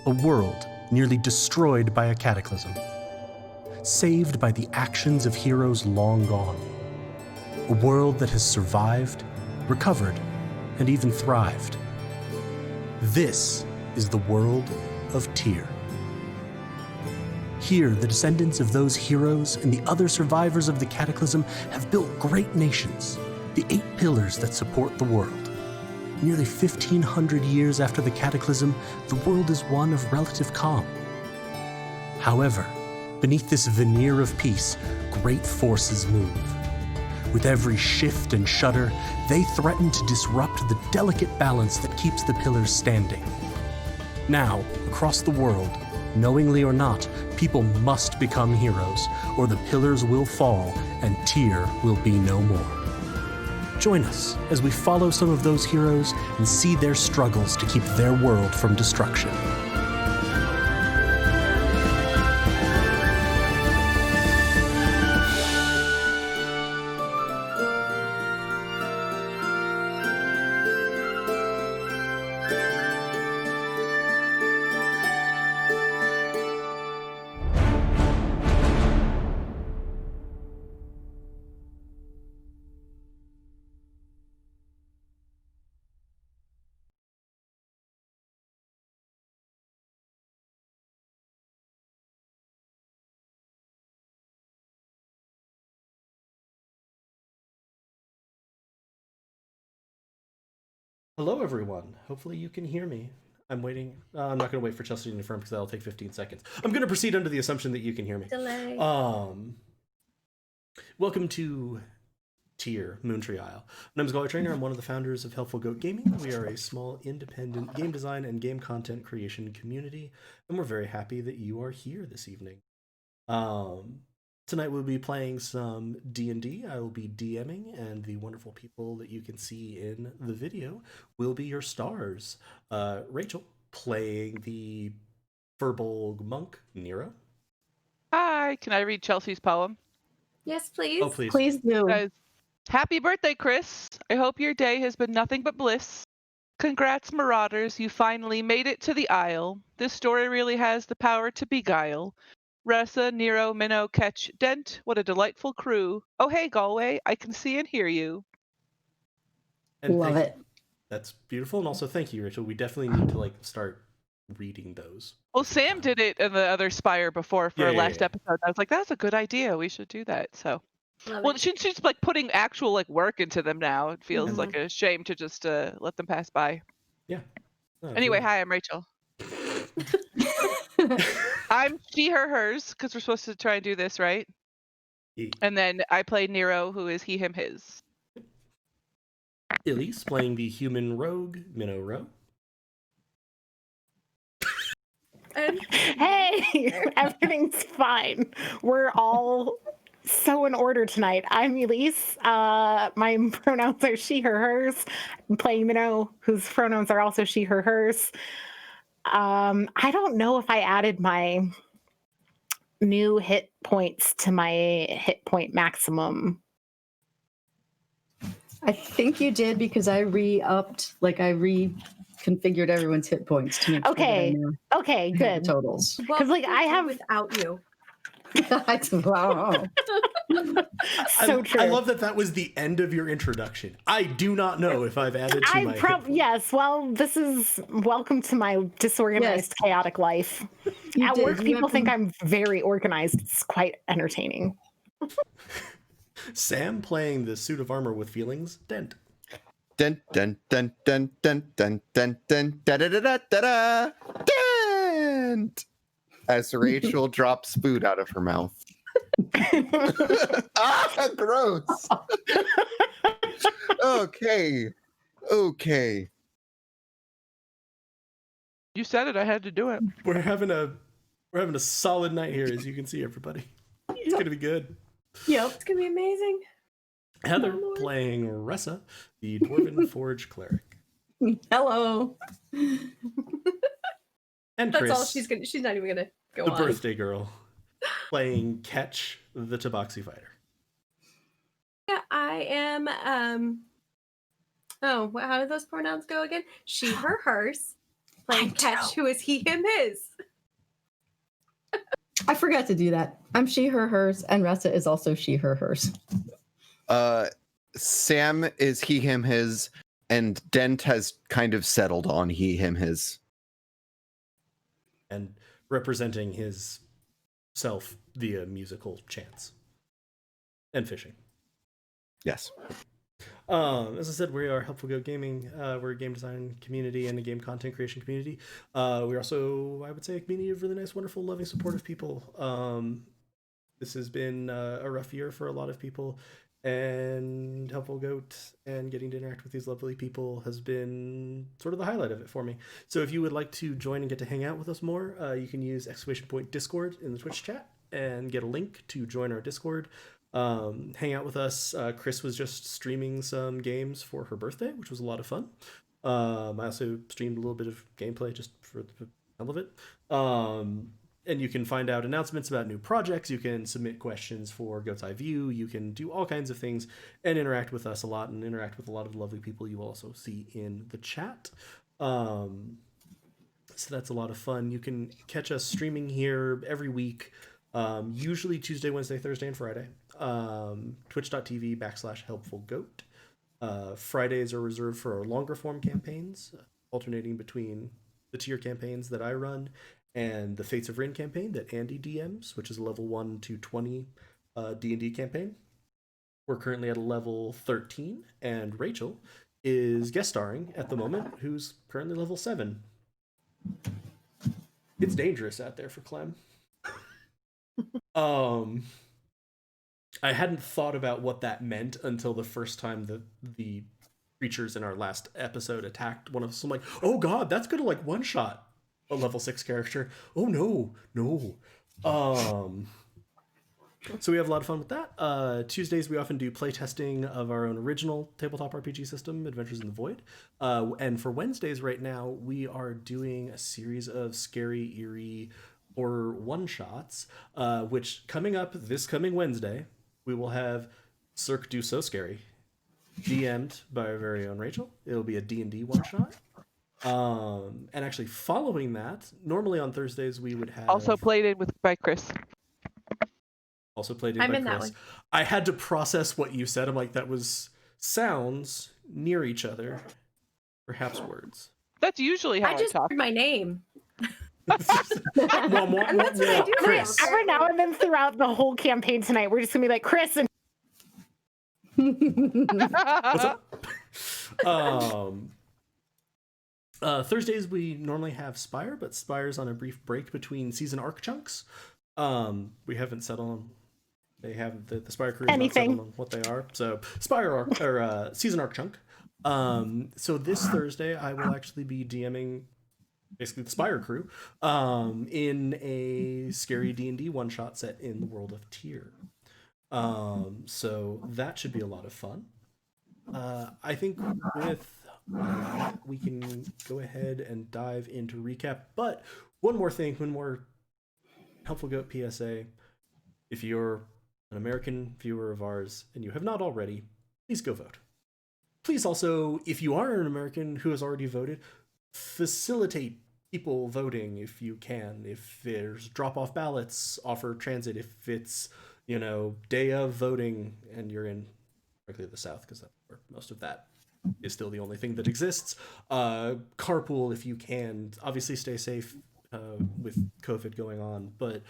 a world nearly destroyed by a cataclysm, saved by the actions of heroes long gone, a world that has survived, recovered, and even thrived. This is the world of Tyr. Here, the descendants of those heroes and the other survivors of the cataclysm have built great nations, the 8 pillars that support the world. Nearly 1,500 years after the cataclysm, the world is one of relative calm. However, beneath this veneer of peace, great forces move. With every shift and shudder, they threaten to disrupt the delicate balance that keeps the pillars standing. Now, across the world, knowingly or not, people must become heroes, or the pillars will fall and Tyr will be no more. Join us as we follow some of those heroes and see their struggles to keep their world from destruction. Hello, everyone. Hopefully you can hear me. I'm waiting. I'm not going to wait for Chelsea to confirm because that'll take 15 seconds. I'm going to proceed under the assumption that you can hear me. Delay. Welcome to Tyr, Moontree Isle. My name is Golly Trainer. I'm one of the founders of Helpful Goat Gaming. We are a small, independent game design and game content creation community, and we're very happy that you are here this evening. Tonight we'll be playing some D&D. I will be DMing, and the wonderful people that you can see in the video will be your stars. Rachel, playing the Furbolg monk, Nero. Hi, can I read Chelsea's poem? Yes, please. Oh, please. Please do. Guys, happy birthday, Chris. I hope your day has been nothing but bliss. Congrats, Marauders. You finally made it to the Isle. This story really has the power to beguile. Ressa, Nero, Minnow, Ketch, Dent, what a delightful crew. Oh, hey, Galway, I can see and hear you. And Love it. That's beautiful, and also thank you, Rachel. We definitely need to start reading those. Well, Sam did it in the other Spire before for our last episode. I was like, that's a good idea. We should do that. So, Love it. she's putting actual work into them now. It feels like a shame to just let them pass by. Yeah. Anyway, hi, I'm Rachel. I'm she, her, hers, because we're supposed to try and do this, right? Yeah. And then I play Nero, who is he, him, his. Elise playing the human rogue, Minnow Row. Hey, everything's fine. We're all so in order tonight. I'm Elise. My pronouns are she, her, hers. I'm playing Minnow, whose pronouns are also she, her, hers. I don't know if I added my new hit points to my hit point maximum. I think you did because I reconfigured everyone's hit points to make sure that I know Okay, the good. totals. Because I have without you. Wow. so true. I love that was the end of your introduction. I do not know if I've added to my hit points. Yes, well, this is welcome to my disorganized, chaotic life. At work, people think I'm very organized. It's quite entertaining. Sam playing the suit of armor with feelings, Dent. Dun dun dun dun dun dun dun dun da da da da da da Dent! As Rachel drops food out of her mouth. Ah, gross. Okay. You said it. I had to do it. We're having a solid night here, as you can see, everybody. It's gonna be good. Yep, it's gonna be amazing. Heather playing Ressa, the Dwarven Forge cleric. Hello. And That's Chris, all she's not even gonna go the on. birthday girl, playing Ketch, the Tabaxi fighter. Yeah, I am. Oh, how do those pronouns go again? She, her, hers. Playing catch. Who is he, him, his? I forgot to do that. I'm she, her, hers, and Ressa is also she, her, hers. Sam is he, him, his, and Dent has kind of settled on he, him, his. And representing his self via musical chants and fishing. Yes. As I said, we are Helpful Goat Gaming. We're a game design community and a game content creation community. We're also, I would say, a community of really nice, wonderful, loving, supportive people. This has been a rough year for a lot of people, and Helpful Goat and getting to interact with these lovely people has been sort of the highlight of it for me. So if you would like to join and get to hang out with us more, you can use !Discord in the Twitch chat and get a link to join our Discord. Hang out with us. Chris was just streaming some games for her birthday, which was a lot of fun. I also streamed a little bit of gameplay just for the hell of it. And you can find out announcements about new projects. You can submit questions for Goat's Eye View. You can do all kinds of things and interact with us a lot and interact with a lot of the lovely people you will also see in the chat. So that's a lot of fun. You can catch us streaming here every week, usually Tuesday, Wednesday, Thursday, and Friday. Twitch.tv/helpfulgoat. Fridays are reserved for our longer form campaigns, alternating between the tier campaigns that I run and the Fates of Rin campaign that Andy DMs, which is a level 1 to 20 D&D campaign. We're currently at a level 13, and Rachel is guest starring at the moment, who's currently level 7. It's dangerous out there for Clem. I hadn't thought about what that meant until the first time the creatures in our last episode attacked one of us. I'm like, oh god, that's gonna like one-shot a level 6 character. Oh no. So we have a lot of fun with that. Tuesdays we often do playtesting of our own original tabletop RPG system, Adventures in the Void. And for Wednesdays right now, we are doing a series of scary, eerie horror one-shots, which coming up this coming Wednesday, we will have Cirque du So Scary, DM'd by our very own Rachel. It'll be a D&D one-shot. And actually following that, normally on Thursdays we would have... Also played in by Chris. Also played in I'm by in that Chris. one. I had to process what you said. I'm like, that was sounds near each other, perhaps words. That's usually how I just talk. heard my name. That's what I do. Chris. Every now and then throughout the whole campaign tonight, we're just gonna be like Chris and What's up? Thursdays we normally have Spire, but Spire's on a brief break between season arc chunks. We haven't settled on. They have the Spire crew has not settled on what they are. So Spire arc or season arc chunk. So this Thursday I will actually be DMing basically the Spire crew in a scary D&D one-shot set in the world of Tyr. So that should be a lot of fun. I think with we can go ahead and dive into recap. But one more Helpful Goat PSA. If you're an American viewer of ours and you have not already, please go vote. Please also, if you are an American who has already voted, facilitate people voting if you can. If there's drop-off ballots, offer transit. If it's, day of voting and you're in particularly the South, because that's where most of that is still the only thing that exists. Carpool if you can. Obviously stay safe with COVID going on, but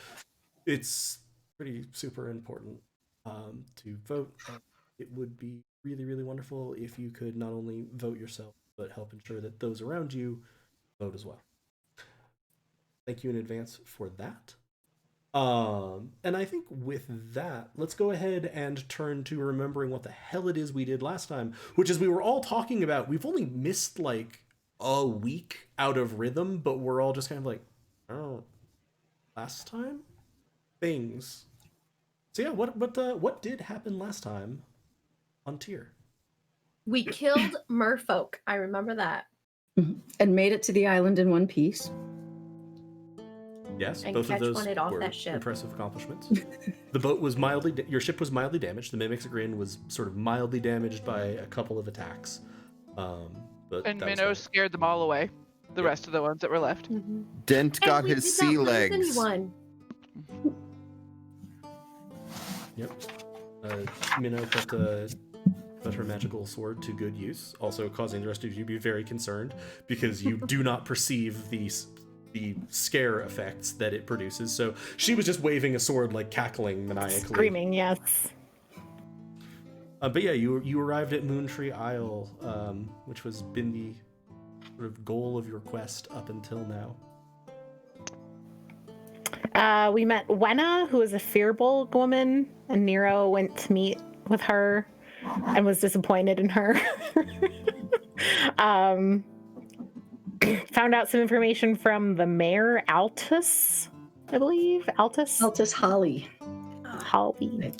it's pretty super important to vote. It would be really, really wonderful if you could not only vote yourself, but help ensure that those around you vote as well. Thank you in advance for that. And I think with that, let's go ahead and turn to remembering what the hell it is we did last time, which is we were all talking about, we've only missed like a week out of rhythm, but we're all just kind of like, oh, last time? Things. So yeah, what did happen last time on Tyr? We killed merfolk. I remember that. And made it to the island in one piece. Yes, And both of those catch-one-ed off were that ship. impressive accomplishments. The boat was your ship was mildly damaged. The Mimic's Grin was sort of mildly damaged by a couple of attacks. But And that was Minnow fine. scared them all away. the rest of the ones that were left. Mhm. Dent And got we his did sea not lose legs. anyone. Yep. Minnow put her magical sword to good use, also causing the rest of you to be very concerned because you do not perceive the scare effects that it produces. So she was just waving a sword, like cackling maniacally. Screaming, yes. But yeah, you arrived at Moontree Isle, which has been the sort of goal of your quest up until now. We met Wenna, who is a Fearbolg woman, and Nero went to meet with her and was disappointed in her. Found out some information from the mayor, Altus, I believe. Altus Holly. Holly.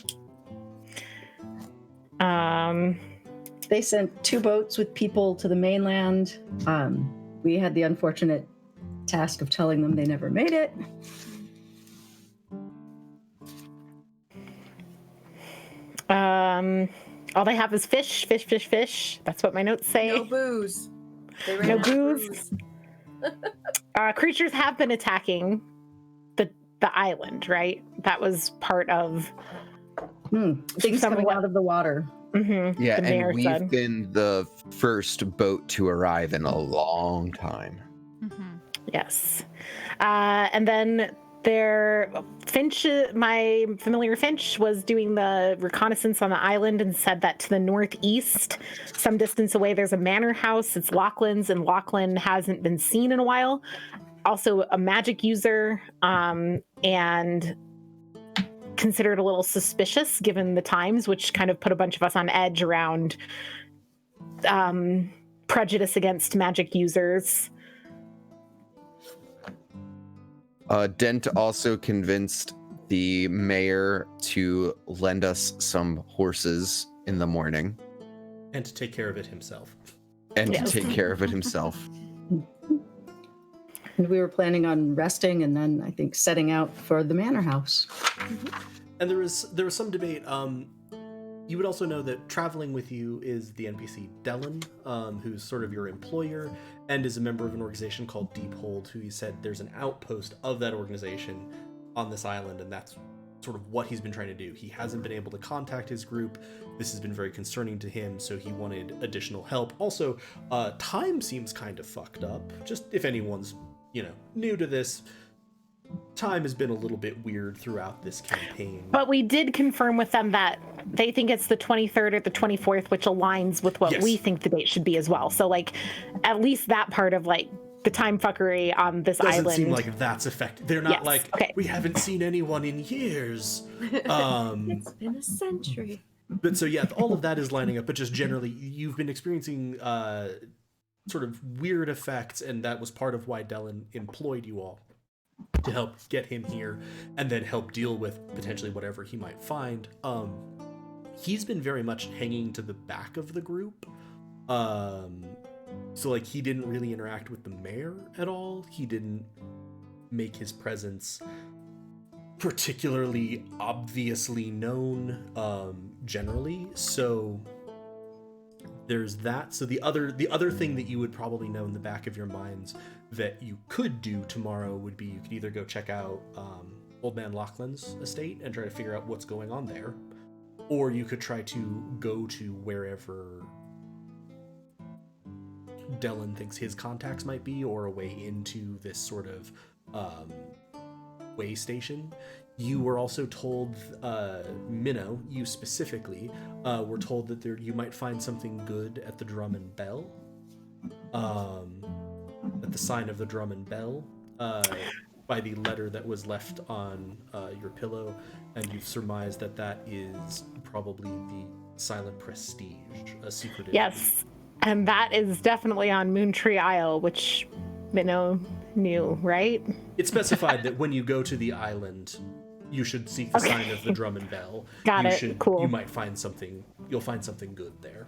They sent 2 boats with people to the mainland. We had the unfortunate task of telling them they never made it. All they have is fish. That's what my notes say. No booze. They ran No out of booze. Creatures have been attacking the island, right? That was part of Things some of coming what- out of the water. Yeah, the mayor and we've said. been the first boat to arrive in a long time. Yes. And then Finch, my familiar Finch, was doing the reconnaissance on the island and said that to the northeast, some distance away, there's a manor house. It's Lachlan's, and Lachlan hasn't been seen in a while. Also a magic user, and considered a little suspicious given the times, which kind of put a bunch of us on edge around prejudice against magic users. Dent also convinced the mayor to lend us some horses in the morning And to take care of it himself. and Yes. to take care of it himself. And we were planning on resting and then I think setting out for the manor house. And there was some debate. You would also know that traveling with you is the NPC Dellen, who's sort of your employer and is a member of an organization called Deephold, who he said there's an outpost of that organization on this island, and that's sort of what he's been trying to do. He hasn't been able to contact his group. This has been very concerning to him, so he wanted additional help. Also, time seems kind of fucked up. Just if anyone's, new to this, time has been a little bit weird throughout this campaign. But we did confirm with them that they think it's the 23rd or the 24th, which aligns with what Yes. we think the date should be as well. So, at least that part of, the time fuckery on this Doesn't island. seem like that's effective. They're not Yes, okay. we haven't seen anyone in years. It's been a century. But so yeah, all of that is lining up. But just generally, you've been experiencing sort of weird effects, and that was part of why Dellen employed you all to help get him here, and then help deal with potentially whatever he might find. He's been very much hanging to the back of the group. So he didn't really interact with the mayor at all. He didn't make his presence particularly obviously known generally. So there's that. So the other thing that you would probably know in the back of your minds that you could do tomorrow would be you could either go check out Old Man Lachlan's estate and try to figure out what's going on there, or you could try to go to wherever Dellen thinks his contacts might be, or a way into this sort of way station. You were also told, Minnow, you specifically, were told that you might find something good at the Drum and Bell, at the sign of the Drum and Bell, by the letter that was left on your pillow, and you've surmised that is probably the Silent Prestige, a secretive. Yes. And that is definitely on Moontree Isle, which Minnow knew, right? It's specified that when you go to the island, you should seek the sign of the Drum and Bell. Got it. Cool. You might find something. You'll find something good there.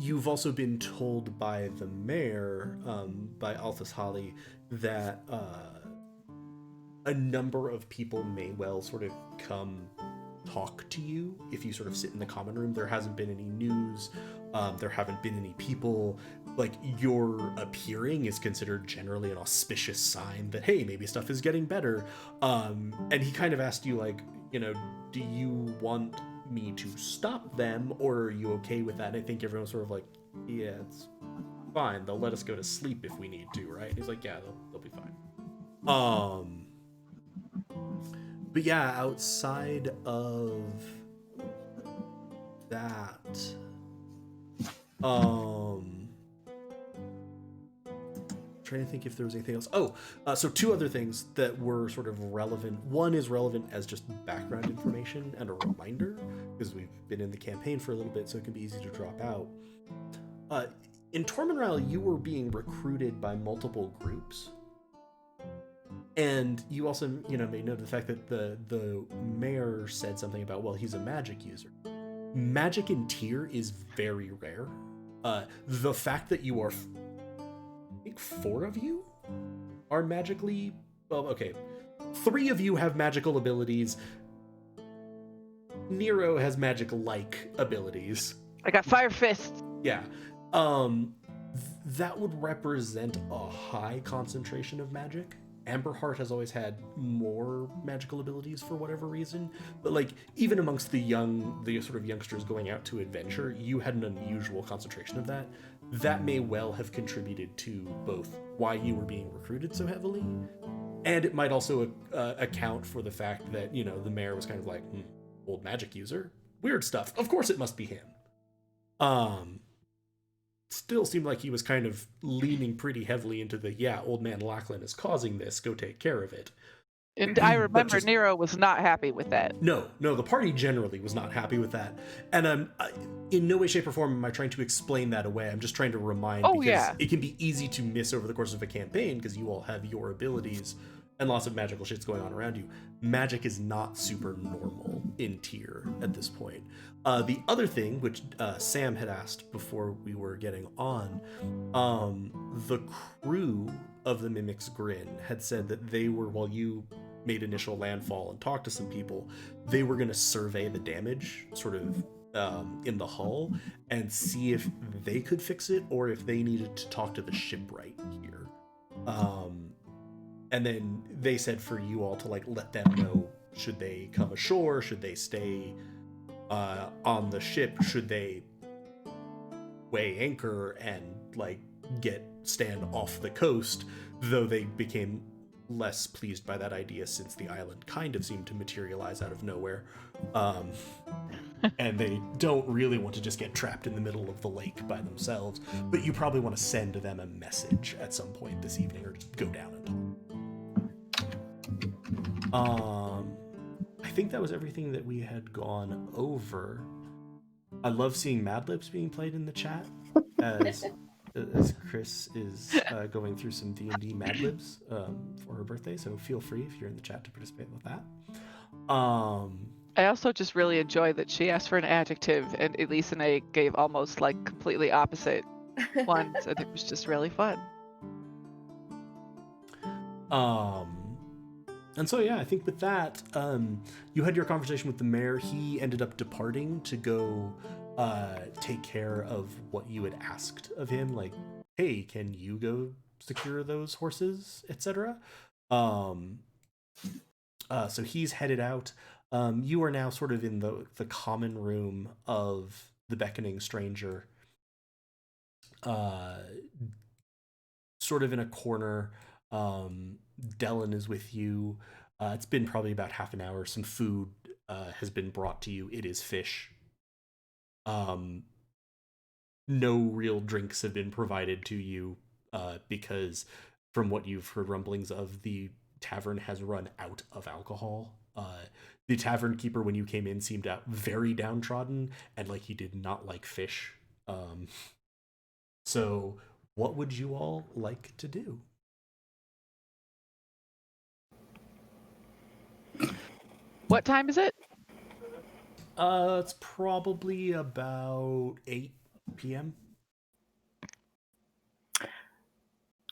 You've also been told by the mayor, by Althus Holly, that a number of people may well sort of come talk to you. If you sort of sit in the common room, there hasn't been any news. There haven't been any people. Like, your appearing is considered generally an auspicious sign that, hey, maybe stuff is getting better. And he kind of asked you, like, you know, do you want me to stop them, or are you okay with that? And I think everyone's sort of like, yeah, it's fine. They'll let us go to sleep if we need to, right? And he's like, yeah, they'll be fine. But yeah, outside of that, trying to think if there was anything else. So two other things that were sort of relevant. One is relevant as just background information and a reminder, because we've been in the campaign for a little bit, so it can be easy to drop out. In Tormenryle, you were being recruited by multiple groups. And you also, you know, may know the fact that the mayor said something about, well, he's a magic user. Magic in Tyr is very rare. The fact that you are, I think 4 of you are magically, well, okay, 3 of you have magical abilities. Nero has magic-like abilities. I got fire fists. Yeah. That would represent a high concentration of magic. Amberheart has always had more magical abilities for whatever reason, but like even amongst the sort of youngsters going out to adventure, you had an unusual concentration of that. That may well have contributed to both why you were being recruited so heavily, and it might also account for the fact that, you know, the mayor was kind of like, old magic user, weird stuff. Of course it must be him. Still seemed like he was kind of leaning pretty heavily into the, yeah, old man Lachlan is causing this, go take care of it. And I remember Nero was not happy with that. No, the party generally was not happy with that. And in no way, shape, or form am I trying to explain that away. I'm just trying to remind, because it can be easy to miss over the course of a campaign, because you all have your abilities and lots of magical shit's going on around you. Magic is not super normal in Tyr at this point. The other thing, which Sam had asked before we were getting on, the crew of the Mimic's Grin had said that they were, while you made initial landfall and talked to some people, they were going to survey the damage sort of in the hull and see if they could fix it or if they needed to talk to the shipwright here. And then they said for you all to like let them know, should they come ashore, should they stay on the ship, should they weigh anchor and like stand off the coast, though they became less pleased by that idea since the island kind of seemed to materialize out of nowhere. And they don't really want to just get trapped in the middle of the lake by themselves, but you probably want to send them a message at some point this evening or just go down and talk. I think that was everything that we had gone over. I love seeing Mad Libs being played in the chat as Chris is going through some D&D Mad Libs for her birthday, so feel free if you're in the chat to participate with that. I also just really enjoy that she asked for an adjective and Elise and I gave almost like completely opposite ones, and it was just really fun. And so, yeah, I think with that, you had your conversation with the mayor. He ended up departing to go take care of what you had asked of him, like, hey, can you go secure those horses, etc. So he's headed out. You are now sort of in the common room of the Beckoning Stranger, sort of in a corner. Dellen is with you. It's been probably about half an hour. Some food has been brought to you. It is fish. No real drinks have been provided to you because from what you've heard rumblings of, the tavern has run out of alcohol. The tavern keeper, when you came in, seemed very downtrodden and like he did not like fish. So what would you all like to do? What time is it? It's probably about 8 p.m.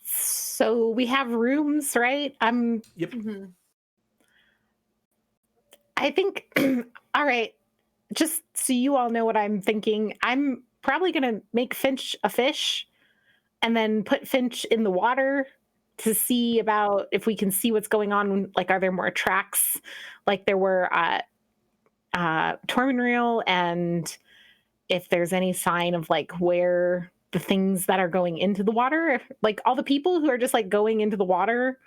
So we have rooms, right? Yep. Mhm. I think, all right, just so you all know what I'm thinking, I'm probably going to make Finch a fish and then put Finch in the water to see about if we can see what's going on. Like, are there more tracks like there were at Tormenreal, and if there's any sign of like where the things that are going into the water, like all the people who are just like going into the water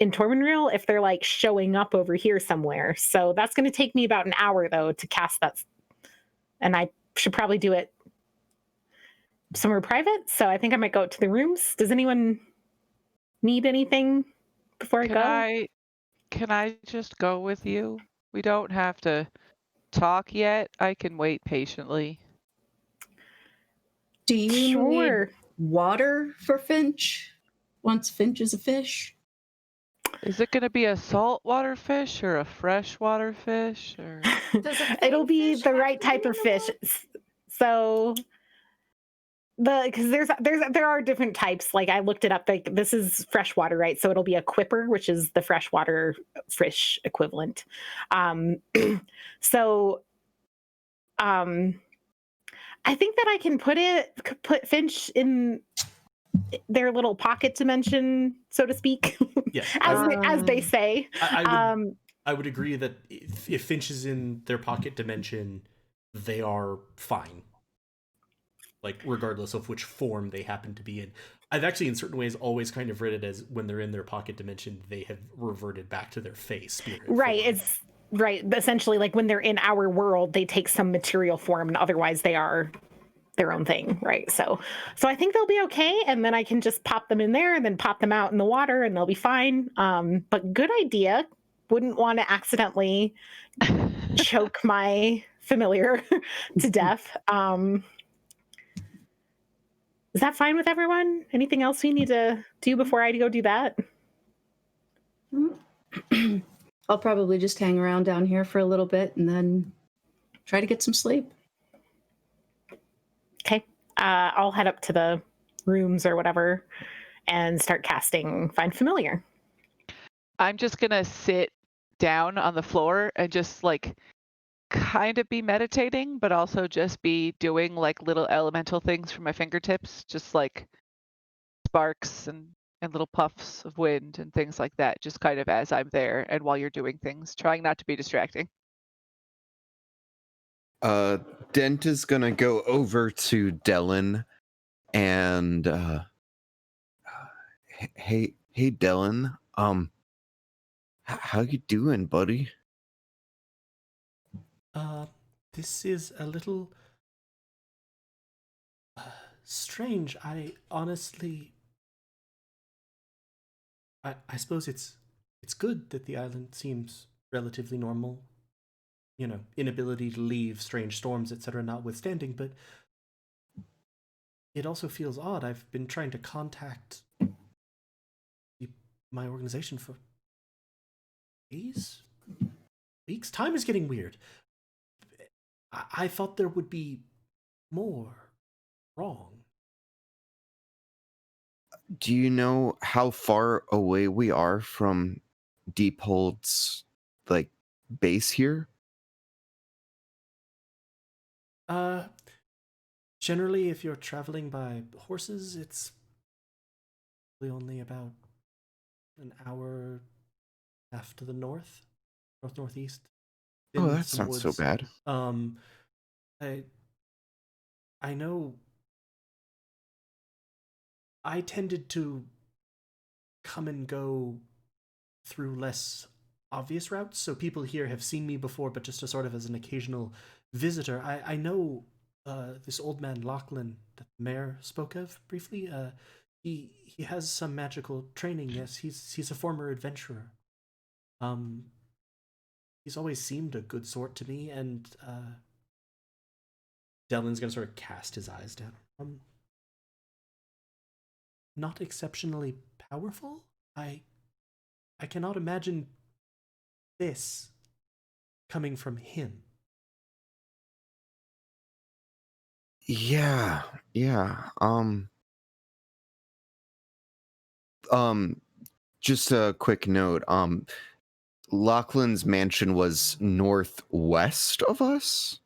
in Tormenreal, if they're like showing up over here somewhere. So that's going to take me about an hour though to cast that, and I should probably do it somewhere private. So I think I might go to the rooms. Does anyone need anything before I go? Can I just go with you? We don't have to talk yet. I can wait patiently. Do you need Sure. water for Finch once Finch is a fish? Is it going to be a saltwater fish or a freshwater fish? Or Does a It'll be fish the have right to type be of in the fish. water? So because there are different types. Like I looked it up. Like this is freshwater, right? So it'll be a quipper, which is the freshwater fish equivalent. Um, so I think that I can put Finch in their little pocket dimension, so to speak, Yeah, as they say. I would agree that if Finch is in their pocket dimension, they are fine. Like, regardless of which form they happen to be in. I've actually, in certain ways, always kind of read it as when they're in their pocket dimension, they have reverted back to their face spirit. Right. form. It's right. Essentially, like when they're in our world, they take some material form, and otherwise they are their own thing, right? So I think they'll be okay, and then I can just pop them in there and then pop them out in the water, and they'll be fine. But good idea. Wouldn't want to accidentally choke my familiar to death. Is that fine with everyone? Anything else we need to do before I go do that? I'll probably just hang around down here for a little bit and then try to get some sleep. Okay. I'll head up to the rooms or whatever and start casting Find Familiar. I'm just going to sit down on the floor and just like kind of be meditating, but also just be doing like little elemental things from my fingertips, just like sparks and little puffs of wind and things like that, just kind of as I'm there and while you're doing things, trying not to be distracting. Dent is gonna go over to Dylan and hey Dylan, how you doing, buddy? This is a little strange. I honestly, I suppose it's good that the island seems relatively normal. You know, inability to leave, strange storms, etc. notwithstanding, but it also feels odd. I've been trying to contact my organization for days, weeks. Time is getting weird. I thought there would be more wrong. Do you know how far away we are from Deephold's like base here? Generally, if you're traveling by horses, it's only about an hour half to the northeast. Oh, In that's some not so woods. bad. I know I tended to come and go through less obvious routes, so people here have seen me before, but just sort of as an occasional visitor. I know this old man Lachlan that the mayor spoke of briefly. He has some magical training. Yes, he's a former adventurer. He's always seemed a good sort to me, and Delvin's gonna sort of cast his eyes down. Not exceptionally powerful. I cannot imagine this coming from him. Yeah. Just a quick note. Lachlan's mansion was northwest of us?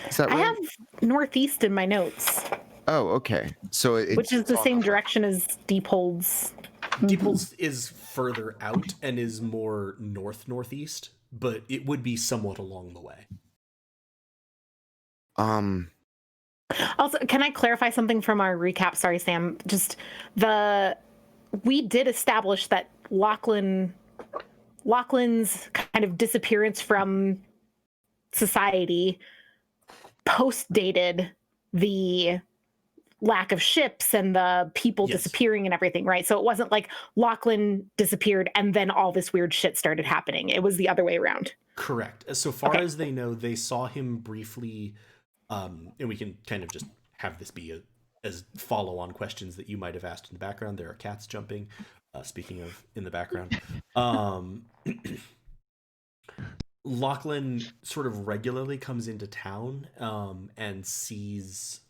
Is that I right? have northeast in my notes, Oh, okay. So it's which is the on same the- direction as Deephold's. Deepholds is further out and is more northeast, but it would be somewhat along the way. Also, can I clarify something from our recap? Sorry, Sam. Just we did establish that Lachlan's kind of disappearance from society post-dated the lack of ships and the people Yes. disappearing and everything, right? So it wasn't like Lachlan disappeared and then all this weird shit started happening. It was the other way around. Correct. So far Okay. as they know, they saw him briefly, and we can kind of just have this be as follow-on questions that you might have asked in the background. There are cats jumping. Speaking of in the background, Lachlan sort of regularly comes into town and sees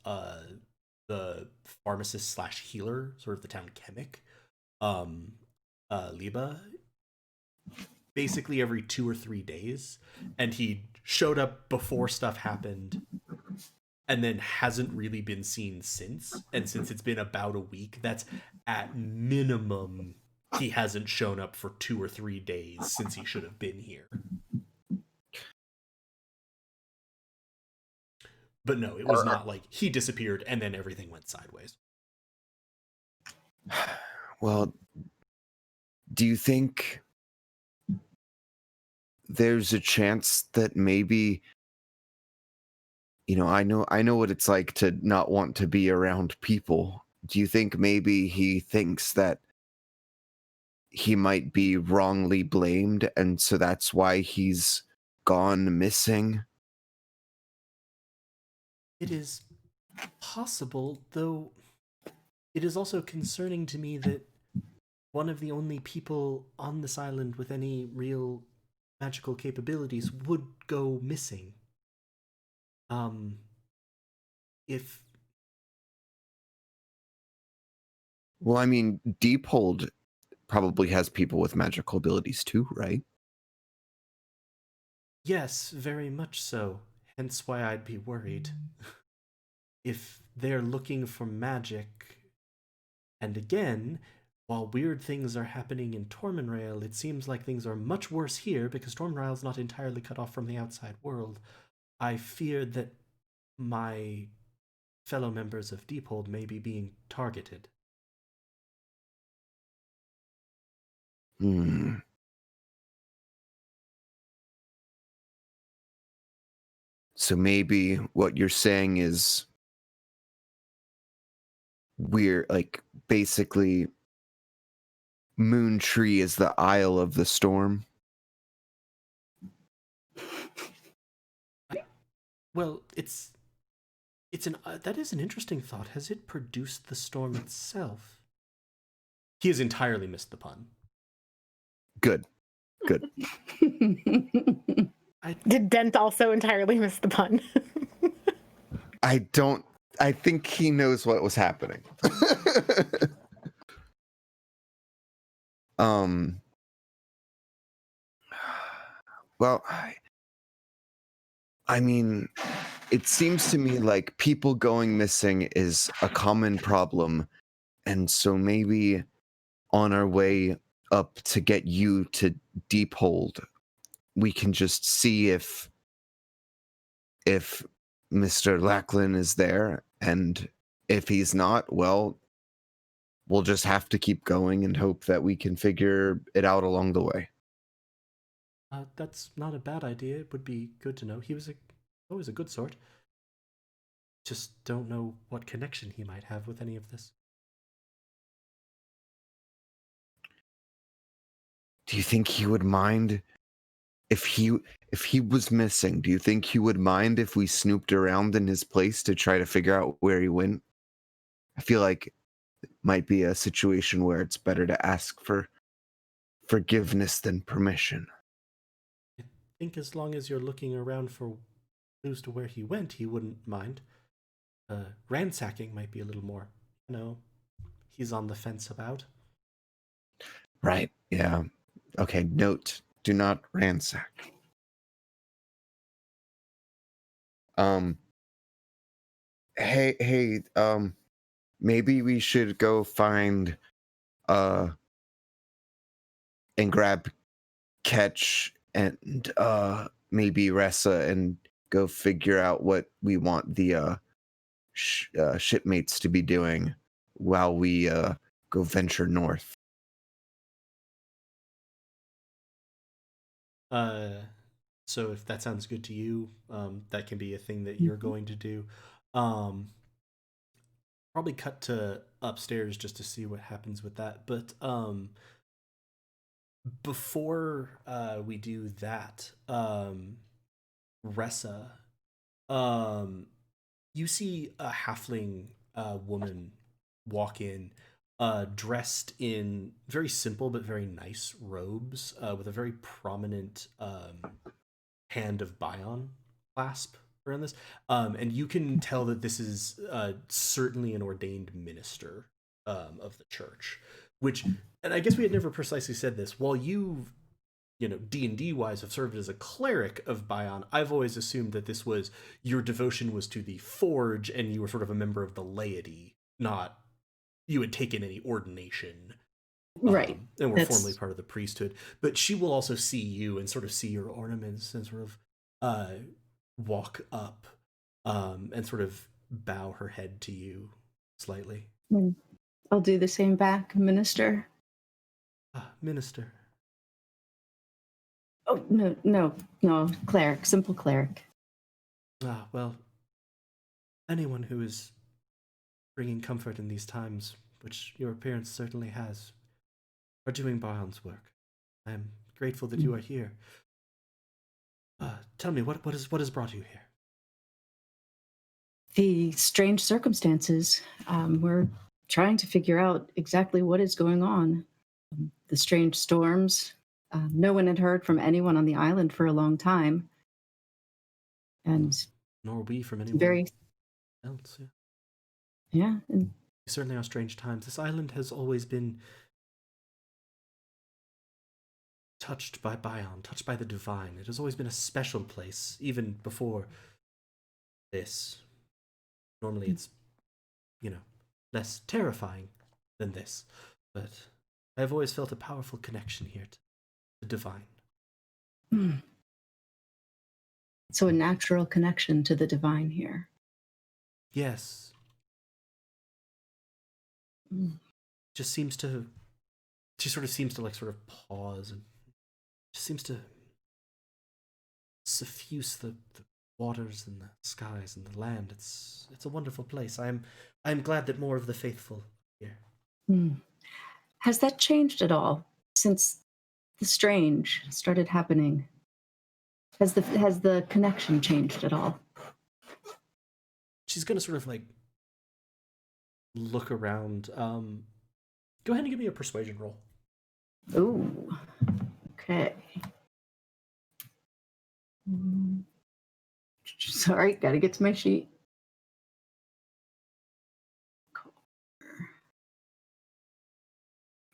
the pharmacist slash healer, sort of the town chemic, Liba, basically every 2 or 3 days, and he showed up before stuff happened and then hasn't really been seen since. And since it's been about a week, that's at minimum he hasn't shown up for 2 or 3 days since he should have been here. But no, it was not like he disappeared and then everything went sideways. Well, do you think there's a chance that maybe, I know what it's like to not want to be around people. Do you think maybe he thinks that he might be wrongly blamed and so that's why he's gone missing? It is possible, though it is also concerning to me that one of the only people on this island with any real magical capabilities would go missing. If... Well, I mean, Deephold probably has people with magical abilities too, right? Yes, very much so. Hence why I'd be worried. If they're looking for magic... And again, while weird things are happening in Tormenrail, it seems like things are much worse here because Tormenrail's not entirely cut off from the outside world. I fear that my fellow members of Deephold may be being targeted. So maybe what you're saying is we're like basically Moontree is the Isle of the Storm. Well, that is an interesting thought. Has it produced the storm itself? He has entirely missed the pun. Good. Did Dent also entirely miss the pun? I think he knows what was happening. Well, I mean, it seems to me like people going missing is a common problem. And so maybe on our way up to get you to Deephold, we can just see if Mr. Lachlan is there, and if he's not, well, we'll just have to keep going and hope that we can figure it out along the way. That's not a bad idea. It would be good to know. He was always a good sort. Just don't know what connection he might have with any of this. Do you think he would mind if he was missing? Do you think he would mind if we snooped around in his place to try to figure out where he went? I feel like it might be a situation where it's better to ask for forgiveness than permission. I think as long as you're looking around for clues to where he went, he wouldn't mind. Ransacking might be a little more, he's on the fence about. Right, yeah. Okay, note Do not ransack. Hey, maybe we should go find, and grab Ketch and, maybe Ressa and go figure out what we want the, shipmates to be doing while we, go venture north. So if that sounds good to you, that can be a thing that you're going to do. Probably cut to upstairs just to see what happens with that. But before we do that, Ressa, you see a halfling woman walk in, dressed in very simple but very nice robes, with a very prominent hand of Bion clasp around this. And you can tell that this is certainly an ordained minister of the church, which, and I guess we had never precisely said this, while you know, D&D wise have served as a cleric of Bion, I've always assumed that this was, your devotion was to the forge and you were sort of a member of the laity, not you had taken any ordination. Right. And were formally part of the priesthood. But she will also see you and sort of see your ornaments and sort of walk up and sort of bow her head to you slightly. I'll do the same back, Minister. Minister. Oh, no, cleric, simple cleric. Well, anyone who is bringing comfort in these times, which your appearance certainly has, are doing Bion's work. I am grateful that you are here. Tell me, what has brought you here? The strange circumstances. We're trying to figure out exactly what is going on. The strange storms. No one had heard from anyone on the island for a long time. And nor we from anyone else. Yeah. And these certainly are strange times. This island has always been touched by Bion, touched by the divine. It has always been a special place, even before this. Normally it's, less terrifying than this. But I've always felt a powerful connection here to the divine. So a natural connection to the divine here. Yes. She sort of seems to sort of pause and just seems to suffuse the waters and the skies and the land. It's a wonderful place. I'm glad that more of the faithful are here. Has that changed at all since the strange started happening? Has the connection changed at all? She's gonna sort of look around. Go ahead and give me a persuasion roll. Ooh. Okay. Sorry, gotta get to my sheet.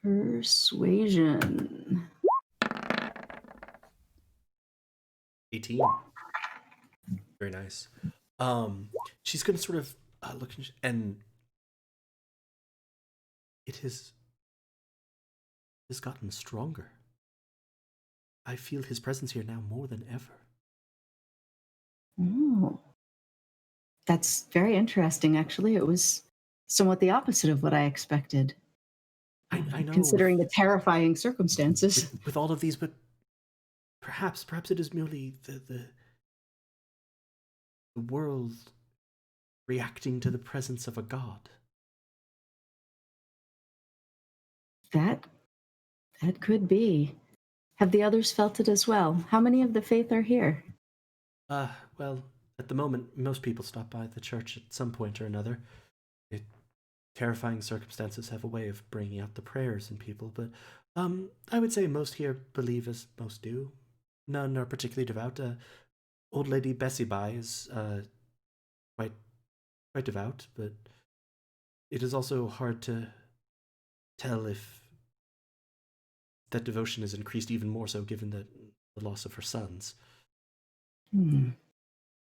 Persuasion. 18. Very nice. She's gonna sort of look and it has gotten stronger. I feel his presence here now more than ever. Oh, that's very interesting, actually. It was somewhat the opposite of what I expected. I know. Considering the terrifying circumstances. With all of these, but perhaps it is merely the world reacting to the presence of a god. That could be. Have the others felt it as well? How many of the faith are here? Well, at the moment, most people stop by the church at some point or another. Terrifying circumstances have a way of bringing out the prayers in people, but I would say most here believe as most do. None are particularly devout. Old Lady Bessie By is quite devout, but it is also hard to tell if that devotion has increased even more so given the loss of her sons Hmm.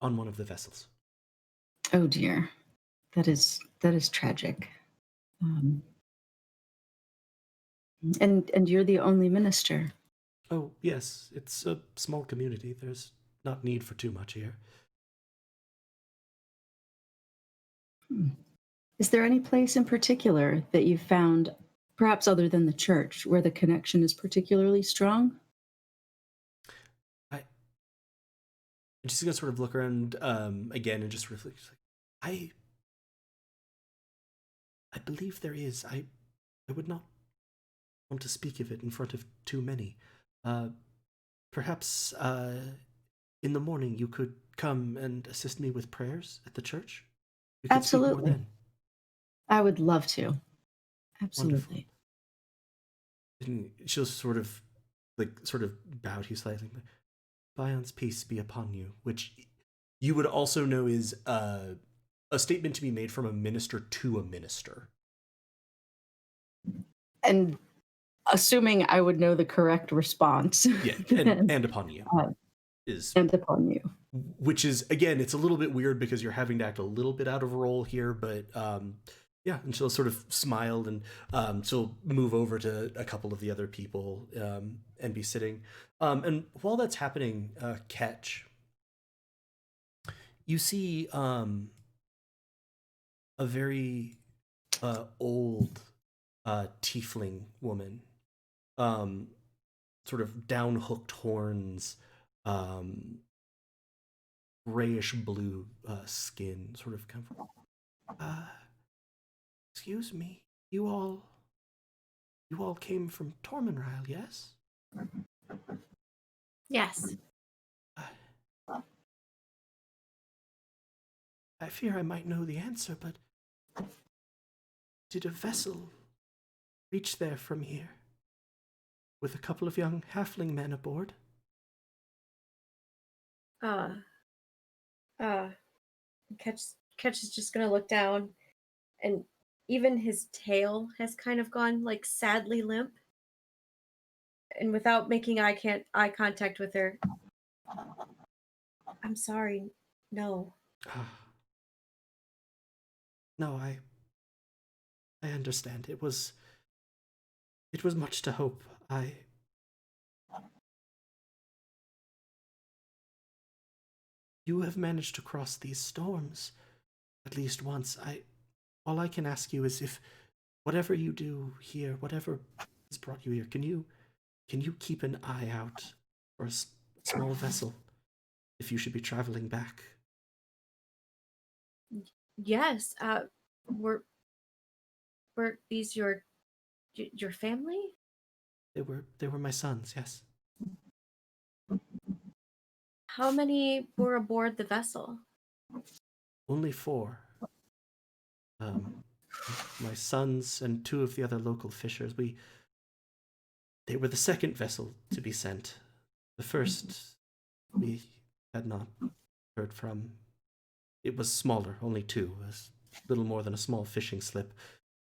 on one of the vessels. Oh dear, that is tragic. Um, and you're the only minister. Oh, yes, it's a small community. There's not need for too much here. Hmm. Is there any place in particular that you've found, perhaps other than the church, where the connection is particularly strong? I'm just gonna sort of look around again and just reflect. I believe there is. I would not want to speak of it in front of too many. Perhaps in the morning you could come and assist me with prayers at the church. We could speak more Absolutely. then. I would love to. Absolutely. And she'll sort of bow to you slightly. Bion's peace be upon you, which you would also know is a statement to be made from a minister to a minister. And assuming I would know the correct response. Yeah, and upon you is and upon you. Which is, again, it's a little bit weird because you're having to act a little bit out of role here, but yeah, and she'll sort of smile and she'll move over to a couple of the other people and be sitting. And while that's happening, Ketch, you see a very old tiefling woman, sort of down-hooked horns, grayish blue skin, sort of come from. Excuse me, you all came from Tormenrile, yes? Yes. I fear I might know the answer, but did a vessel reach there from here with a couple of young halfling men aboard? Catch is just gonna look down, and even his tail has kind of gone like sadly limp. And without making eye contact with her, I'm sorry, no. No, I understand. It was much to hope. You have managed to cross these storms at least once. All I can ask you is, if whatever you do here, whatever has brought you here, can you keep an eye out for a small vessel if you should be traveling back? Yes. Were these your family? They were my sons, yes. How many were aboard the vessel? Only 4. My sons and 2 of the other local fishers. They were the second vessel to be sent. The first we had not heard from. It was smaller, only 2, a little more than a small fishing slip.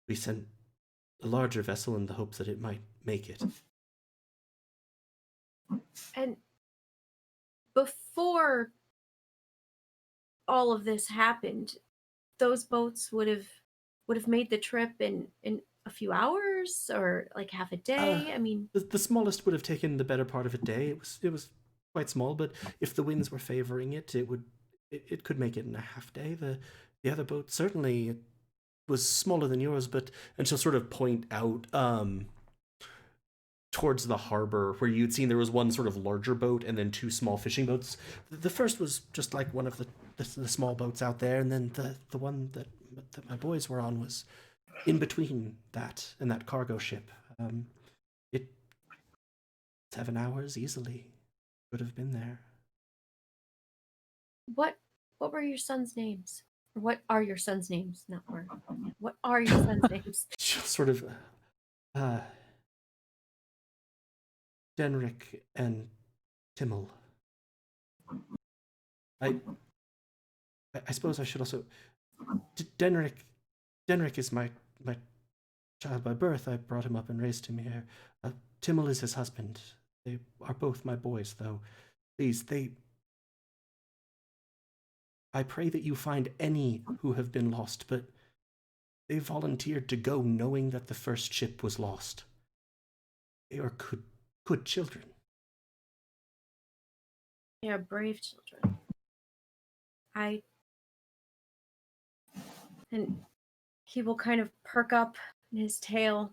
We sent a larger vessel in the hopes that it might make it. And before all of this happened, those boats would have made the trip in a few hours or like half a day. I mean, the smallest would have taken the better part of a day. It was quite small, but if the winds were favoring it, it could make it in a half day. The other boat certainly was smaller than yours, and she'll sort of point out towards the harbor where you'd seen there was one sort of larger boat and then 2 small fishing boats. The first was just like one of the small boats out there, and then the one that my boys were on was in between that and that cargo ship. It 7 hours easily could have been there. what were your sons' names? Or what are your sons' names? Not were. What are your sons' names? She'll sort of Denric and Timmel. I suppose I should also. Denric is my child by birth. I brought him up and raised him here. Timmel is his husband. They are both my boys, though. Please, I pray that you find any who have been lost, but they volunteered to go knowing that the first ship was lost. They are good children. They are brave children. And he will kind of perk up in his tail.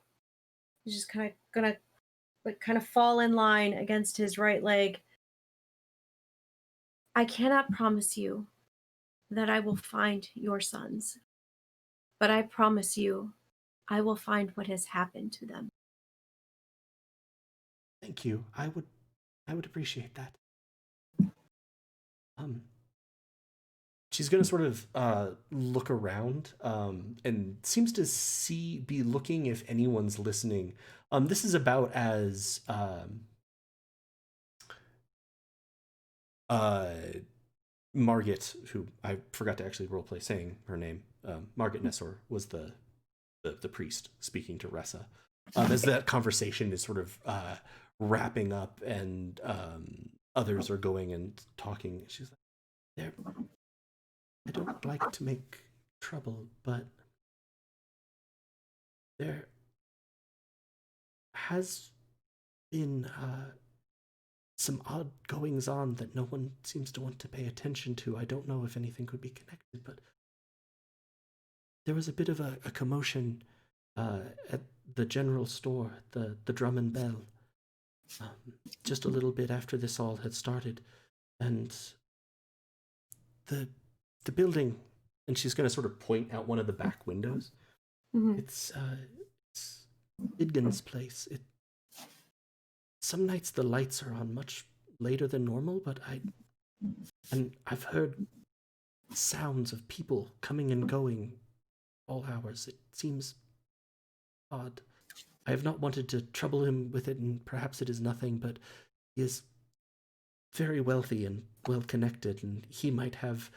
He's just gonna fall in line against his right leg. I cannot promise you that I will find your sons, but I promise you I will find what has happened to them. Thank you. I would appreciate that. She's gonna sort of look around and seems to be looking if anyone's listening. This is about as Margit, who I forgot to actually roleplay saying her name, Margit Nessor was the priest speaking to Ressa. As that conversation is sort of wrapping up and others are going and talking, she's like, I don't like to make trouble, but there has been some odd goings on that no one seems to want to pay attention to. I don't know if anything could be connected, but there was a bit of a commotion at the general store, the Drum and Bell, just a little bit after this all had started, and the building, and she's going to sort of point out one of the back windows. Mm-hmm. It's Idgen's place. Some nights the lights are on much later than normal, but I've heard sounds of people coming and going all hours. It seems odd. I have not wanted to trouble him with it, and perhaps it is nothing, but he is very wealthy and well connected, and he might have,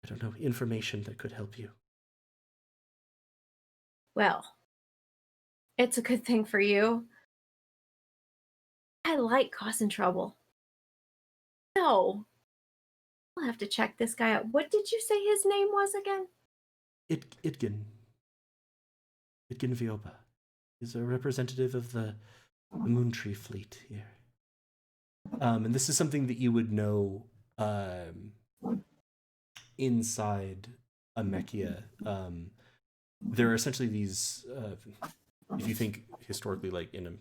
I don't know, information that could help you. Well, it's a good thing for you. I like causing trouble. No. I'll have to check this guy out. What did you say his name was again? Idgen Vioba. He's a representative of the Moontree fleet here. And this is something that you would know inside Amechia. There are essentially these, if you think historically, like in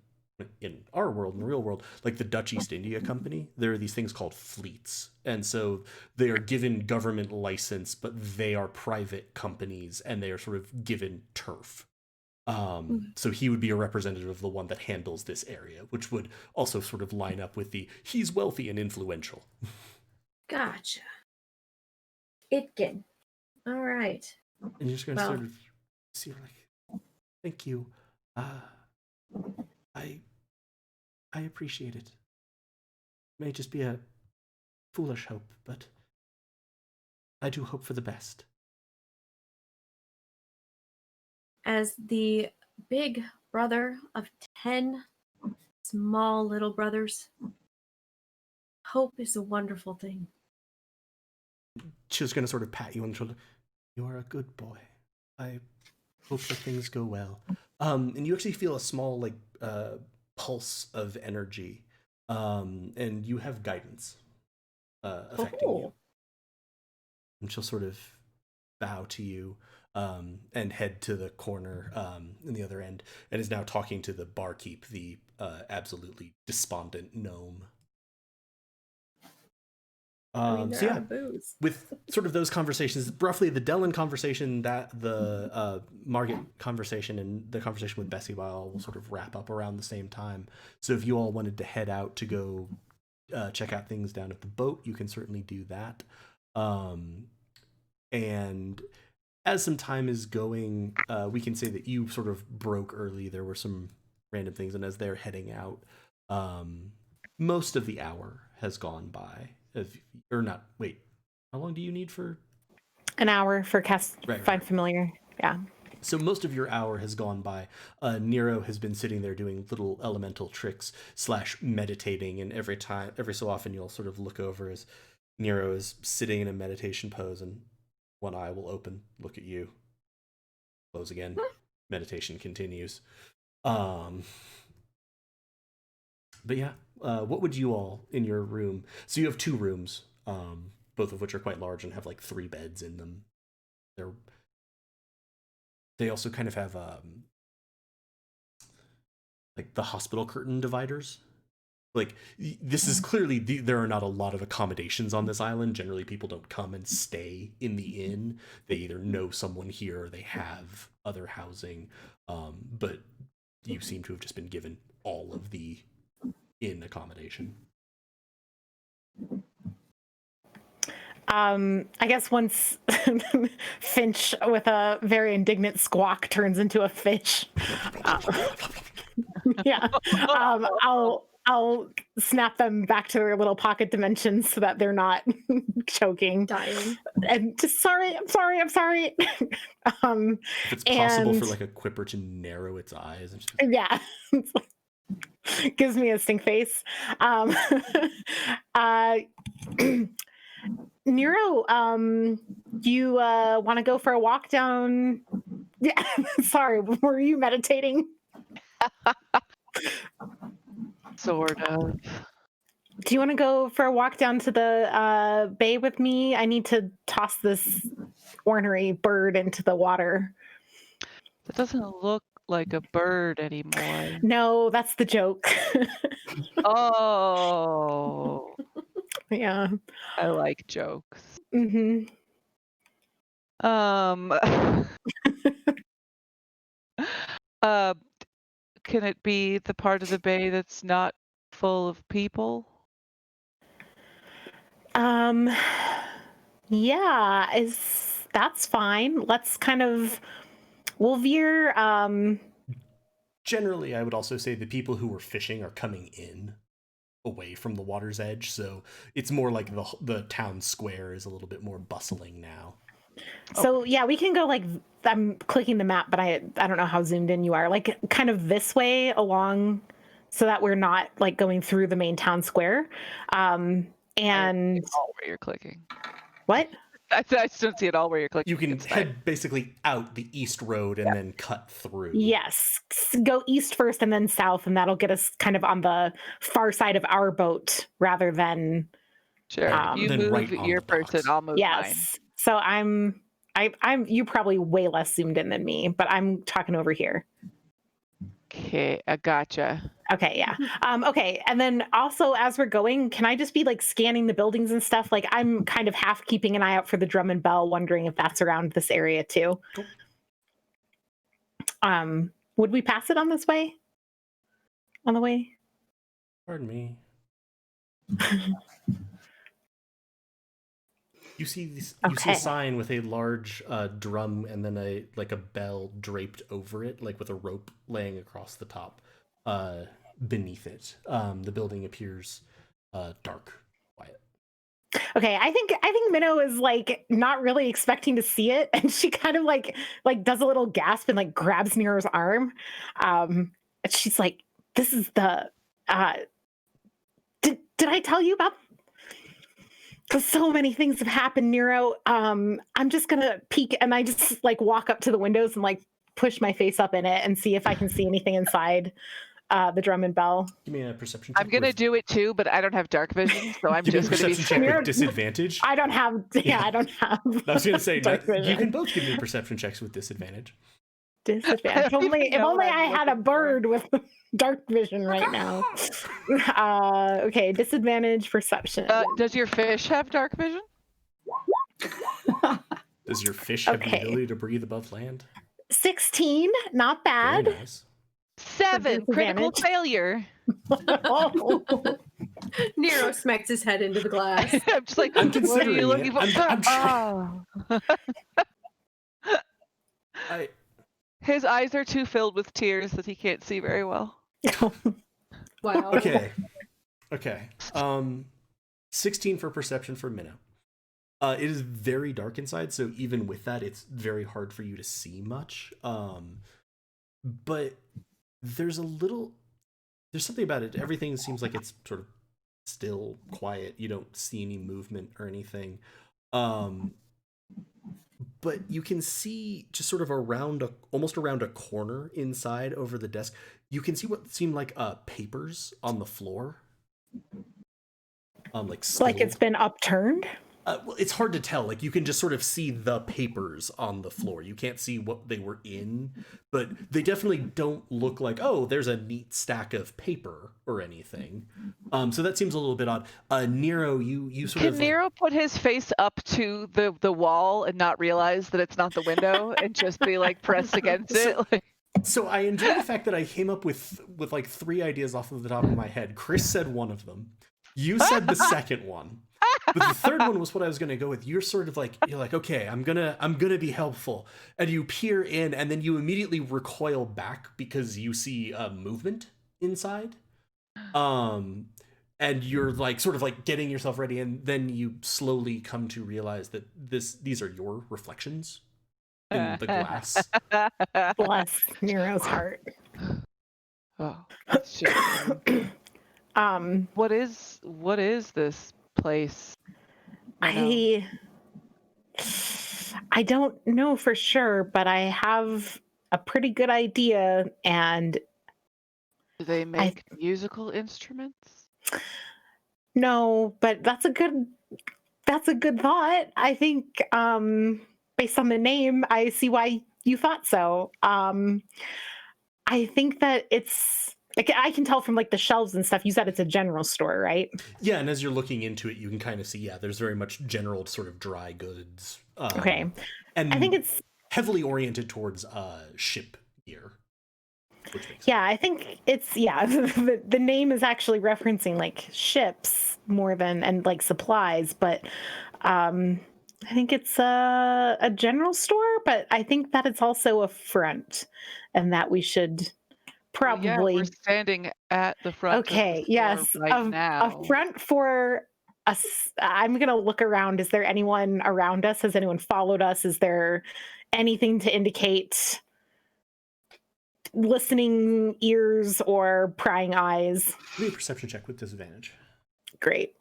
our world, in the real world, like the Dutch East India Company, there are these things called fleets. And so they are given government license, but they are private companies and they are sort of given turf. So he would be a representative of the one that handles this area, which would also sort of line up with he's wealthy and influential. Gotcha. Idgen. All right. And you're just going to sort of see her like, thank you. I appreciate it. It may just be a foolish hope, but I do hope for the best. As the big brother of 10 small little brothers, hope is a wonderful thing. She was going to sort of pat you on the shoulder. You are a good boy. I hope that things go well. And you actually feel a small, like, pulse of energy. And you have guidance affecting you. And she'll sort of bow to you and head to the corner in the other end, and is now talking to the barkeep, the absolutely despondent gnome. So yeah, with sort of those conversations, roughly the Dellen conversation, that the Margit conversation, and the conversation with Bessie Bile will sort of wrap up around the same time. So if you all wanted to head out to go check out things down at the boat, you can certainly do that. And as some time is going, we can say that you sort of broke early. There were some random things, and as they're heading out, most of the hour has gone by. How long do you need for? An hour for cast Right. find familiar. Yeah. So most of your hour has gone by. Nero has been sitting there doing little elemental tricks / meditating, and every so often you'll sort of look over as Nero is sitting in a meditation pose, and one eye will open, look at you, close again. Meditation continues. But yeah, what would you all in your room? So you have 2 rooms, both of which are quite large and have like 3 beds in them. They also kind of have like the hospital curtain dividers. Like, this is clearly there are not a lot of accommodations on this island. Generally, people don't come and stay in the inn. They either know someone here or they have other housing. But you seem to have just been given all of the inn accommodation. I guess once Finch, with a very indignant squawk, turns into a fish, yeah, I'll snap them back to their little pocket dimensions so that they're not choking, Dying. and just I'm sorry. If it's possible for like a quipper to narrow its eyes. And just... Yeah. Gives me a stink face. Nero, you want to go for a walk down? Yeah, sorry, were you meditating? Sort of. Do you want to go for a walk down to the bay with me? I need to toss this ornery bird into the water. That doesn't look like a bird anymore. No, that's the joke. Oh. Yeah. I like jokes. Mm-hmm. Can it be the part of the bay that's not full of people? Yeah, that's fine. Let's we'll veer. Generally, I would also say the people who were fishing are coming in away from the water's edge, so it's more like the town square is a little bit more bustling now. So yeah, we can go like, I'm clicking the map, but I don't know how zoomed in you are. Like kind of this way along, so that we're not like going through the main town square. And all where you're clicking. What? I just don't see it all where you're clicking. You can head basically out the east road and then cut through. Yes, go east first and then south, and that'll get us kind of on the far side of our boat rather than. Sure. You then move right on your the person, docks. I'll move Yes. mine. So I'm you're probably way less zoomed in than me, but I'm talking over here. Okay, I gotcha. Okay, yeah. Okay, and then also as we're going, can I just be like scanning the buildings and stuff? Like I'm kind of half keeping an eye out for the drum and bell, wondering if that's around this area too. Cool. Would we pass it on this way? On the way? Pardon me. You see this. You see a sign with a large drum and then a bell draped over it, like with a rope laying across the top. Beneath it, the building appears dark, quiet. Okay, I think Minnow is like not really expecting to see it, and she kind of like does a little gasp and like grabs Nero's arm. And she's like, "This is the did I tell you about?" Because so many things have happened, Nero. I'm just gonna peek, and I just like walk up to the windows and like push my face up in it and see if I can see anything inside the drum and bell. Give me a perception check. I'm gonna do it too, but I don't have dark vision, so I'm just gonna be. Perception check with disadvantage. I don't have. Yeah, I don't have. I was gonna say dark vision. You can both give me perception checks with disadvantage. Disadvantage. If only I had a bird with dark vision right now. Okay, disadvantage perception. Does your fish have dark vision? Does your fish have the ability to breathe above land? 16, not bad. Very nice. 7, critical failure. Oh. Nero smacks his head into the glass. I'm just like, I'm what are considering you looking it. for? I'm trying. His eyes are too filled with tears that he can't see very well. Wow. Okay. 16 for perception for Minnow. It is very dark inside, so even with that, it's very hard for you to see much. But there's something about it. Everything seems like it's sort of still, quiet. You don't see any movement or anything. But you can see just sort of almost around a corner inside over the desk. You can see what seem like papers on the floor. Like it's been upturned. Well, it's hard to tell. Like, you can just sort of see the papers on the floor. You can't see what they were in, but they definitely don't look like, oh, there's a neat stack of paper or anything. So that seems a little bit odd. Nero, you sort of... Can Nero put his face up to the wall and not realize that it's not the window and just be like pressed against it? So I enjoy the fact that I came up with like 3 ideas off of the top of my head. Chris said one of them. You said the second one. But the third one was what I was going to go with. You're like, okay, I'm gonna be helpful, and you peer in, and then you immediately recoil back because you see movement inside, and you're like sort of like getting yourself ready, and then you slowly come to realize that these are your reflections in the glass. Bless Nero's heart. Oh, that's just... What is this place? I don't know for sure, but I have a pretty good idea. And do they make musical instruments? No, but that's a good thought. I think based on the name, I see why you thought so. I think that it's like, I can tell from like the shelves and stuff. You said it's a general store, right? Yeah, and as you're looking into it, you can kind of see, there's very much general sort of dry goods. Okay. And I think it's heavily oriented towards ship gear. I think it's the name is actually referencing like ships more than and like supplies, but I think it's a general store, but I think that it's also a front, and that we should probably we're standing at the front. Okay, of the yes, store right now. A front for us. I'm gonna look around. Is there anyone around us? Has anyone followed us? Is there anything to indicate listening ears or prying eyes? Give me a perception check with disadvantage. Great.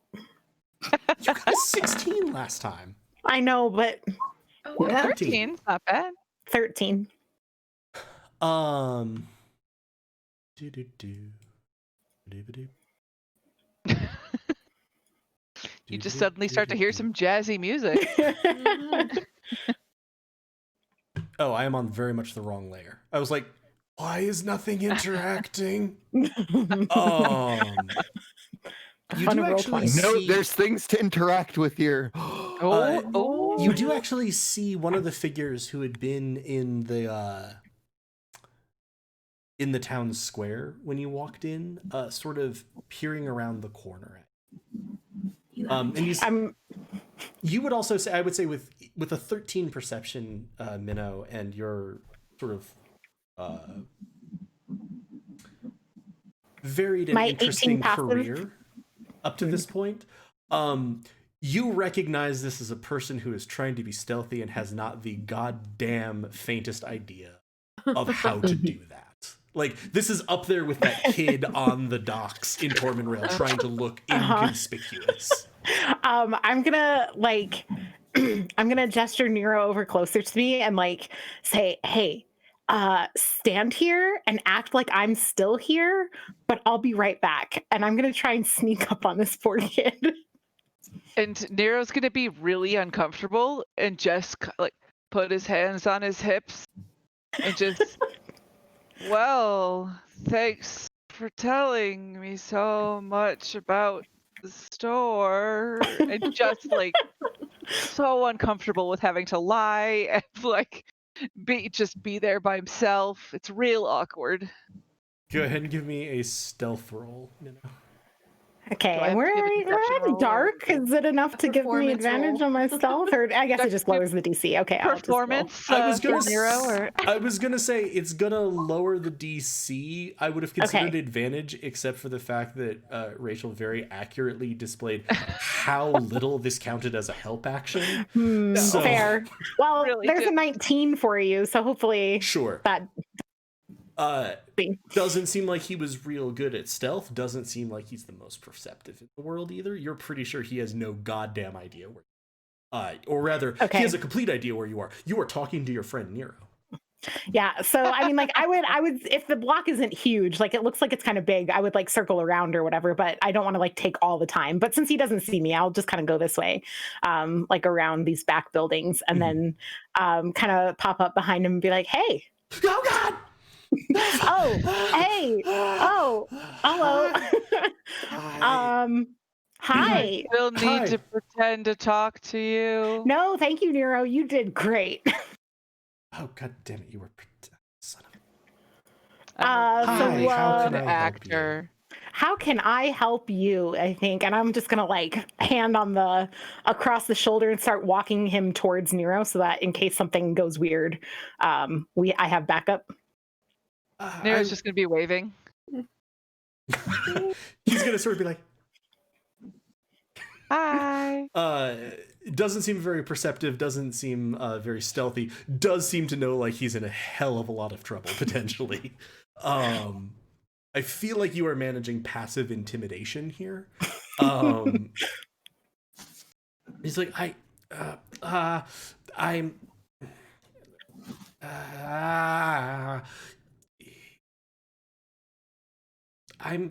You got a 16 last time. I know, but 13, not bad. 13. You just suddenly start to hear some jazzy music. Oh, I am on very much the wrong layer. I was like, why is nothing interacting? You do actually see... No, there's things to interact with here. You do actually see one of the figures who had been in the town square when you walked in, sort of peering around the corner. And you would also say, I would say with a 13 perception, Minnow, and your sort of varied and interesting career up to this point, you recognize this as a person who is trying to be stealthy and has not the goddamn faintest idea of how to do that. Like, this is up there with that kid on the docks in Tormund Rail trying to look inconspicuous. I'm gonna gesture Nero over closer to me and like say, hey, stand here and act like I'm still here, but I'll be right back. And I'm gonna try and sneak up on this poor kid. And Nero's gonna be really uncomfortable and just like put his hands on his hips and just, well, thanks for telling me so much about the store, and just like so uncomfortable with having to lie and like be there by himself. It's real awkward. Go ahead and give me a stealth roll, Okay, Do I and have to give a we're deception in roll or- dark. Is it enough to give me performance advantage roll. on my stealth? Or I guess it just lowers the DC. Okay, I'll just roll. Performance. I was gonna for Nero, or I was gonna say it's gonna lower the DC. I would have considered Okay. advantage, except for the fact that Rachel very accurately displayed how little this counted as a help action. So- Fair. Well, Really there's a did. 19 for you, so hopefully Sure. that. Doesn't seem like he was real good at stealth. Doesn't seem like he's the most perceptive in the world either. You're pretty sure he has no goddamn idea where. Or rather, Okay. he has a complete idea where you are. You are talking to your friend Nero. Yeah, so I mean, like, I would, if the block isn't huge, like it looks like it's kind of big, I would like circle around or whatever, but I don't want to like take all the time. But since he doesn't see me, I'll just kind of go this way, like around these back buildings, and then kind of pop up behind him and be like, "Hey, Oh God! oh, hey, oh, hello, hi." we'll need Hi. to pretend to talk to you. No, thank you, Nero. You did great. Oh God damn it! You were son of. I'm a so, really how good can I help you? actor. How can I help you? I think, and I'm just gonna like hand on the across the shoulder and start walking him towards Nero, so that in case something goes weird, I have backup. Nero's just gonna be waving. He's gonna sort of be like, Hi. doesn't seem very perceptive, doesn't seem very stealthy, does seem to know like he's in a hell of a lot of trouble, potentially. I feel like you are managing passive intimidation here. He's like, I'm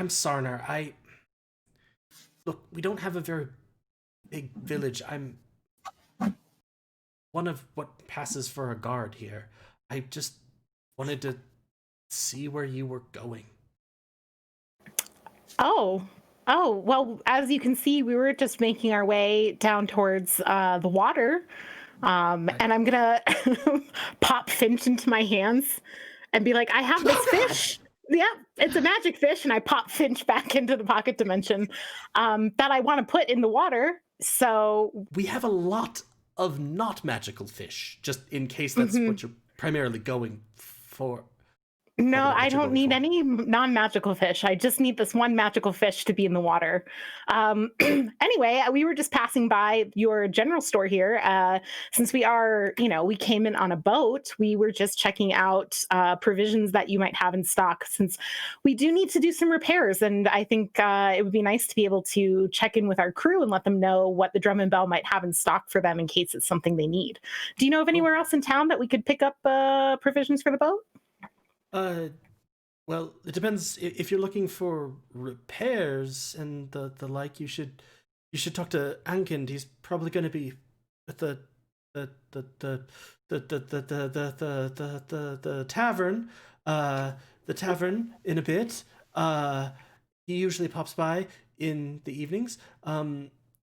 Sarnar. Look, we don't have a very big village. I'm one of what passes for a guard here. I just wanted to see where you were going. Oh, well, as you can see, we were just making our way down towards the water, and I'm gonna pop Finch into my hands and be like, "I have this fish." Yeah, it's a magic fish, and I pop Finch back into the pocket dimension that I want to put in the water. So We have a lot of not magical fish, just in case that's what you're primarily going for. no, what I you're don't going need for. any non-magical fish. I just need this one magical fish to be in the water. Anyway, we were just passing by your general store here. Since we are, we came in on a boat, we were just checking out provisions that you might have in stock, since we do need to do some repairs. And I think it would be nice to be able to check in with our crew and let them know what the Drum and Bell might have in stock for them in case it's something they need. Do you know of anywhere else in town that we could pick up provisions for the boat? Well, it depends. If you're looking for repairs and the like, you should talk to Ankind. He's probably going to be at the tavern. The tavern in a bit. He usually pops by in the evenings.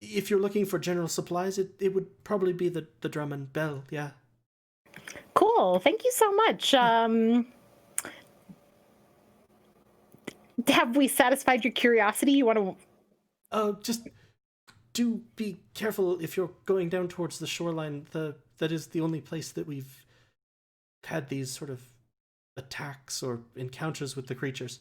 If you're looking for general supplies, it would probably be the Drum and Bell. Yeah. Cool. Thank you so much. Have we satisfied your curiosity? You want to? Just do be careful if you're going down towards the shoreline. That is the only place that we've had these sort of attacks or encounters with the creatures.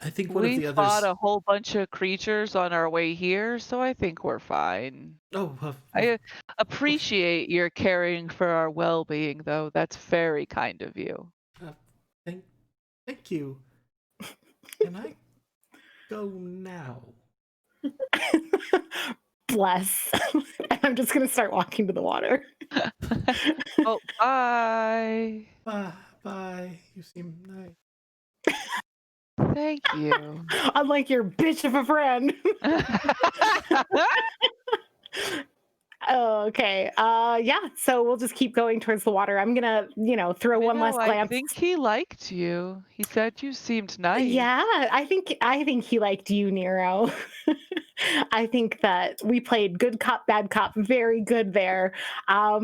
I think one of We the fought others. a whole bunch of creatures on our way here, so I think we're fine. Oh, I appreciate your caring for our well-being, though. That's very kind of you. thank you. Can I go now? Bless. And I'm just going to start walking to the water. Oh, bye. Bye. You seem nice. Thank you. Unlike your bitch of a friend. Oh, okay. Yeah. So we'll just keep going towards the water. I'm gonna, throw one last Minnow, I glance. think he liked you. He said you seemed nice. Yeah, I think he liked you, Nero. I think that we played good cop, bad cop, very good there. I'll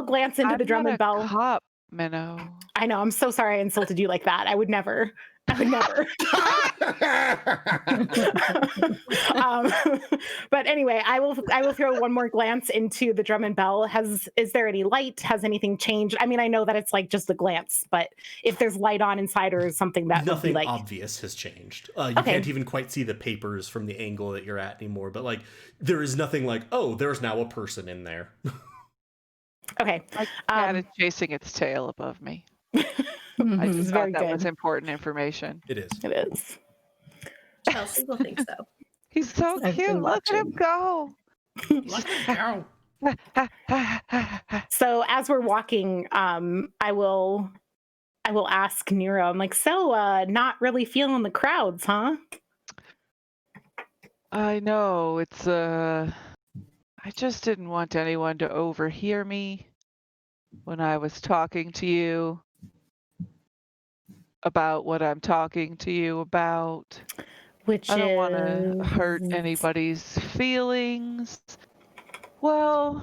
glance into I'm the Drum not and a Bell. cop, Minnow. I know. I'm so sorry I insulted you like that. I would never. I would never. But anyway, I will throw one more glance into the drum and bell. Is there any light? Has anything changed? I mean, I know that it's like just a glance, but if there's light on inside or something that would be Nothing like obvious has changed. You Okay. can't even quite see the papers from the angle that you're at anymore, but like there is nothing like, oh, there's now a person in there. okay. My cat is chasing its tail above me. I Mhm. just Very thought that was good. important information. It is. It is. Chelsea will think so. He's so I've cute. been Look at him go. Let it go. So as we're walking, I will ask Nero. I'm like, so not really feeling the crowds, huh? I know, it's I just didn't want anyone to overhear me when I was talking to you about what I'm talking to you about. Which I don't is want to hurt anybody's feelings. Well,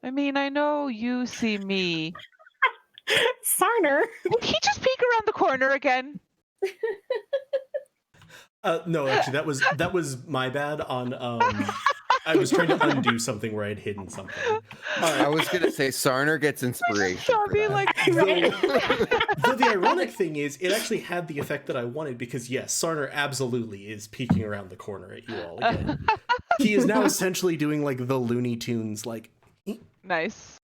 I mean, I know you see me. Sarner. Did he just peek around the corner again? No, actually, that was my bad. On I was trying to undo something where I'd hidden something. I was gonna say Sarner gets inspiration Saw for me that. like, Though the ironic thing is, it actually had the effect that I wanted because yes, Sarner absolutely is peeking around the corner at you all again. He is now essentially doing like the Looney Tunes, like. nice.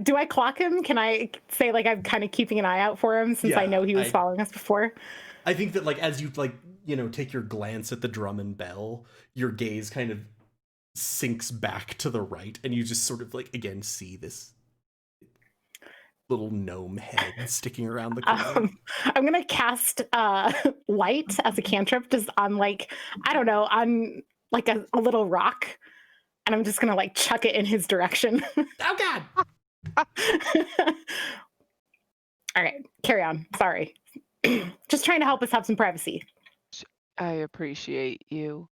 Do I clock him? Can I say like I'm kind of keeping an eye out for him since I Yeah, know he was following us before? I think that like as you like take your glance at the drum and bell, your gaze kind of sinks back to the right, and you just sort of like again see this little gnome head sticking around the corner. I'm gonna cast light as a cantrip just on like I don't know on like a little rock, and I'm just gonna like chuck it in his direction. Oh God! All right, carry on. Sorry, just trying to help us have some privacy. I appreciate you.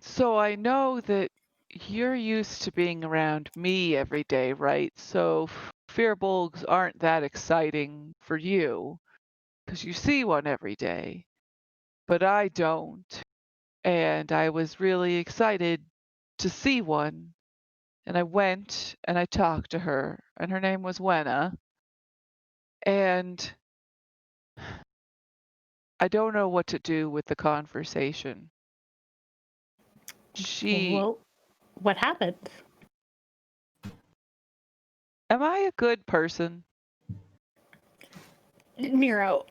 So I know that you're used to being around me every day, right? So fearbulgs aren't that exciting for you because you see one every day, but I don't. And I was really excited to see one. And I went and I talked to her, and her name was Wenna. And I don't know what to do with the conversation. Well, what happened? Am I a good person? Nero.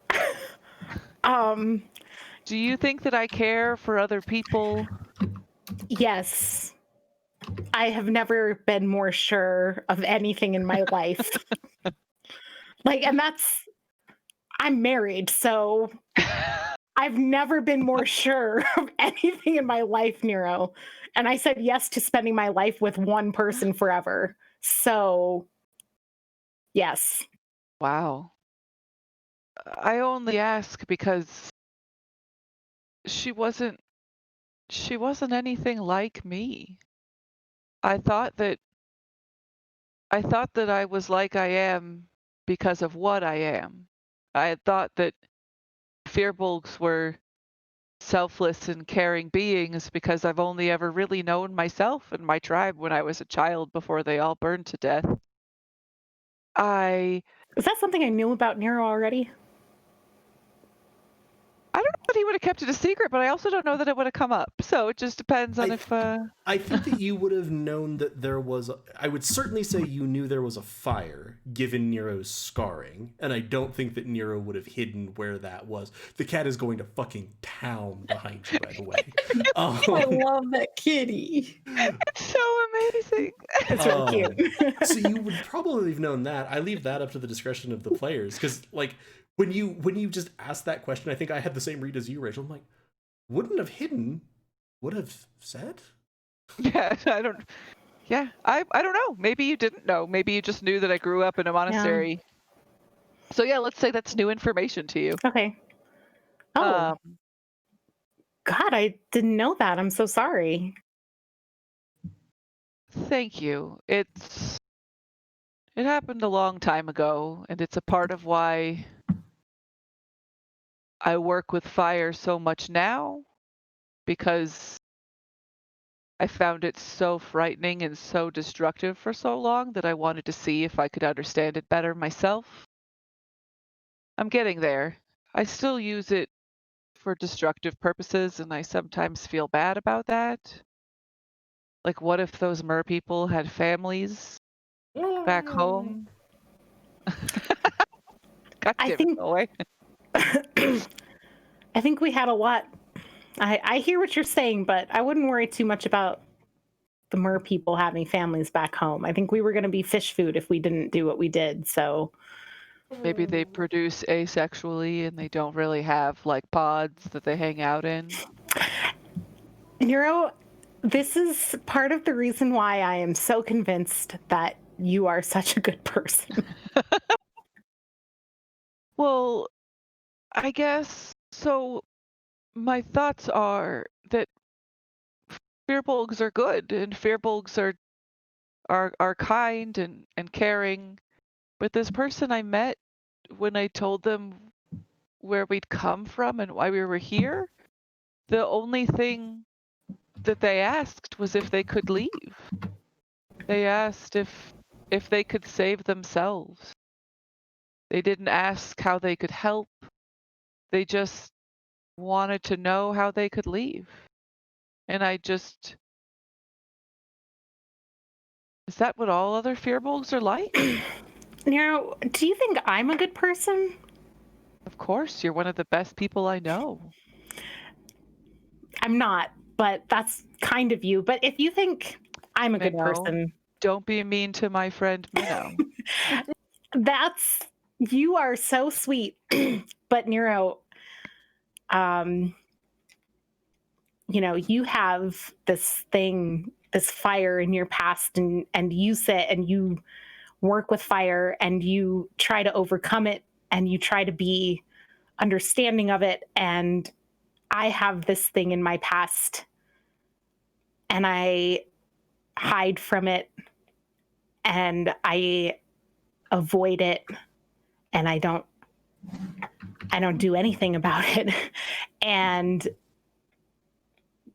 Do you think that I care for other people? Yes. I have never been more sure of anything in my life. And I'm married, so I've never been more sure of anything in my life, Nero. And I said yes to spending my life with one person forever. So, yes. Wow. I only ask because she wasn't anything like me. I thought that I was like I am because of what I am. I had thought that fearbulgs were selfless and caring beings because I've only ever really known myself and my tribe when I was a child before they all burned to death. I Is that something I knew about Nero already? don't know that he would have kept it a secret, but I also don't know that it would have come up. So it just depends on if I think that you would have known that there was. I would certainly say you knew there was a fire, given Nero's scarring, and I don't think that Nero would have hidden where that was. The cat is going to fucking town behind you, by the way. I love that kitty. it's so amazing. It's really cute. So you would probably have known that. I leave that up to the discretion of the players, because like when you just asked that question, I think I had the same read as you, Rachel. I'm like, wouldn't have hidden, would have said. Yeah, I don't know. Maybe you didn't know. Maybe you just knew that I grew up in a monastery. So yeah, let's say that's new information to you. Okay. Oh. God, I didn't know that. I'm so sorry. Thank you. It happened a long time ago, and it's a part of why I work with fire so much now because I found it so frightening and so destructive for so long that I wanted to see if I could understand it better myself. I'm getting there. I still use it for destructive purposes, and I sometimes feel bad about that. Like, what if those mer people had families back home? God I damn it, think go away. I think we had a lot. I hear what you're saying, but I wouldn't worry too much about the mer people having families back home. I think we were going to be fish food if we didn't do what we did. So Maybe they produce asexually and they don't really have like pods that they hang out in. Nero, this is part of the reason why I am so convinced that you are such a good person. Well, I guess so. My thoughts are that fearbolgs are good and fearbolgs are kind and caring. But this person I met, when I told them where we'd come from and why we were here, the only thing that they asked was if they could leave. They asked if they could save themselves. They didn't ask how they could help. They just wanted to know how they could leave. And is that what all other fearbolgs are like? Nero, do you think I'm a good person? Of course, you're one of the best people I know. I'm not, but that's kind of you. But if you think I'm a good Minnow, person, don't be mean to my friend Minnow. you are so sweet. But Nero, you have this thing, this fire in your past, and you sit and you work with fire and you try to overcome it and you try to be understanding of it. And I have this thing in my past and I hide from it and I avoid it and I don't do anything about it. And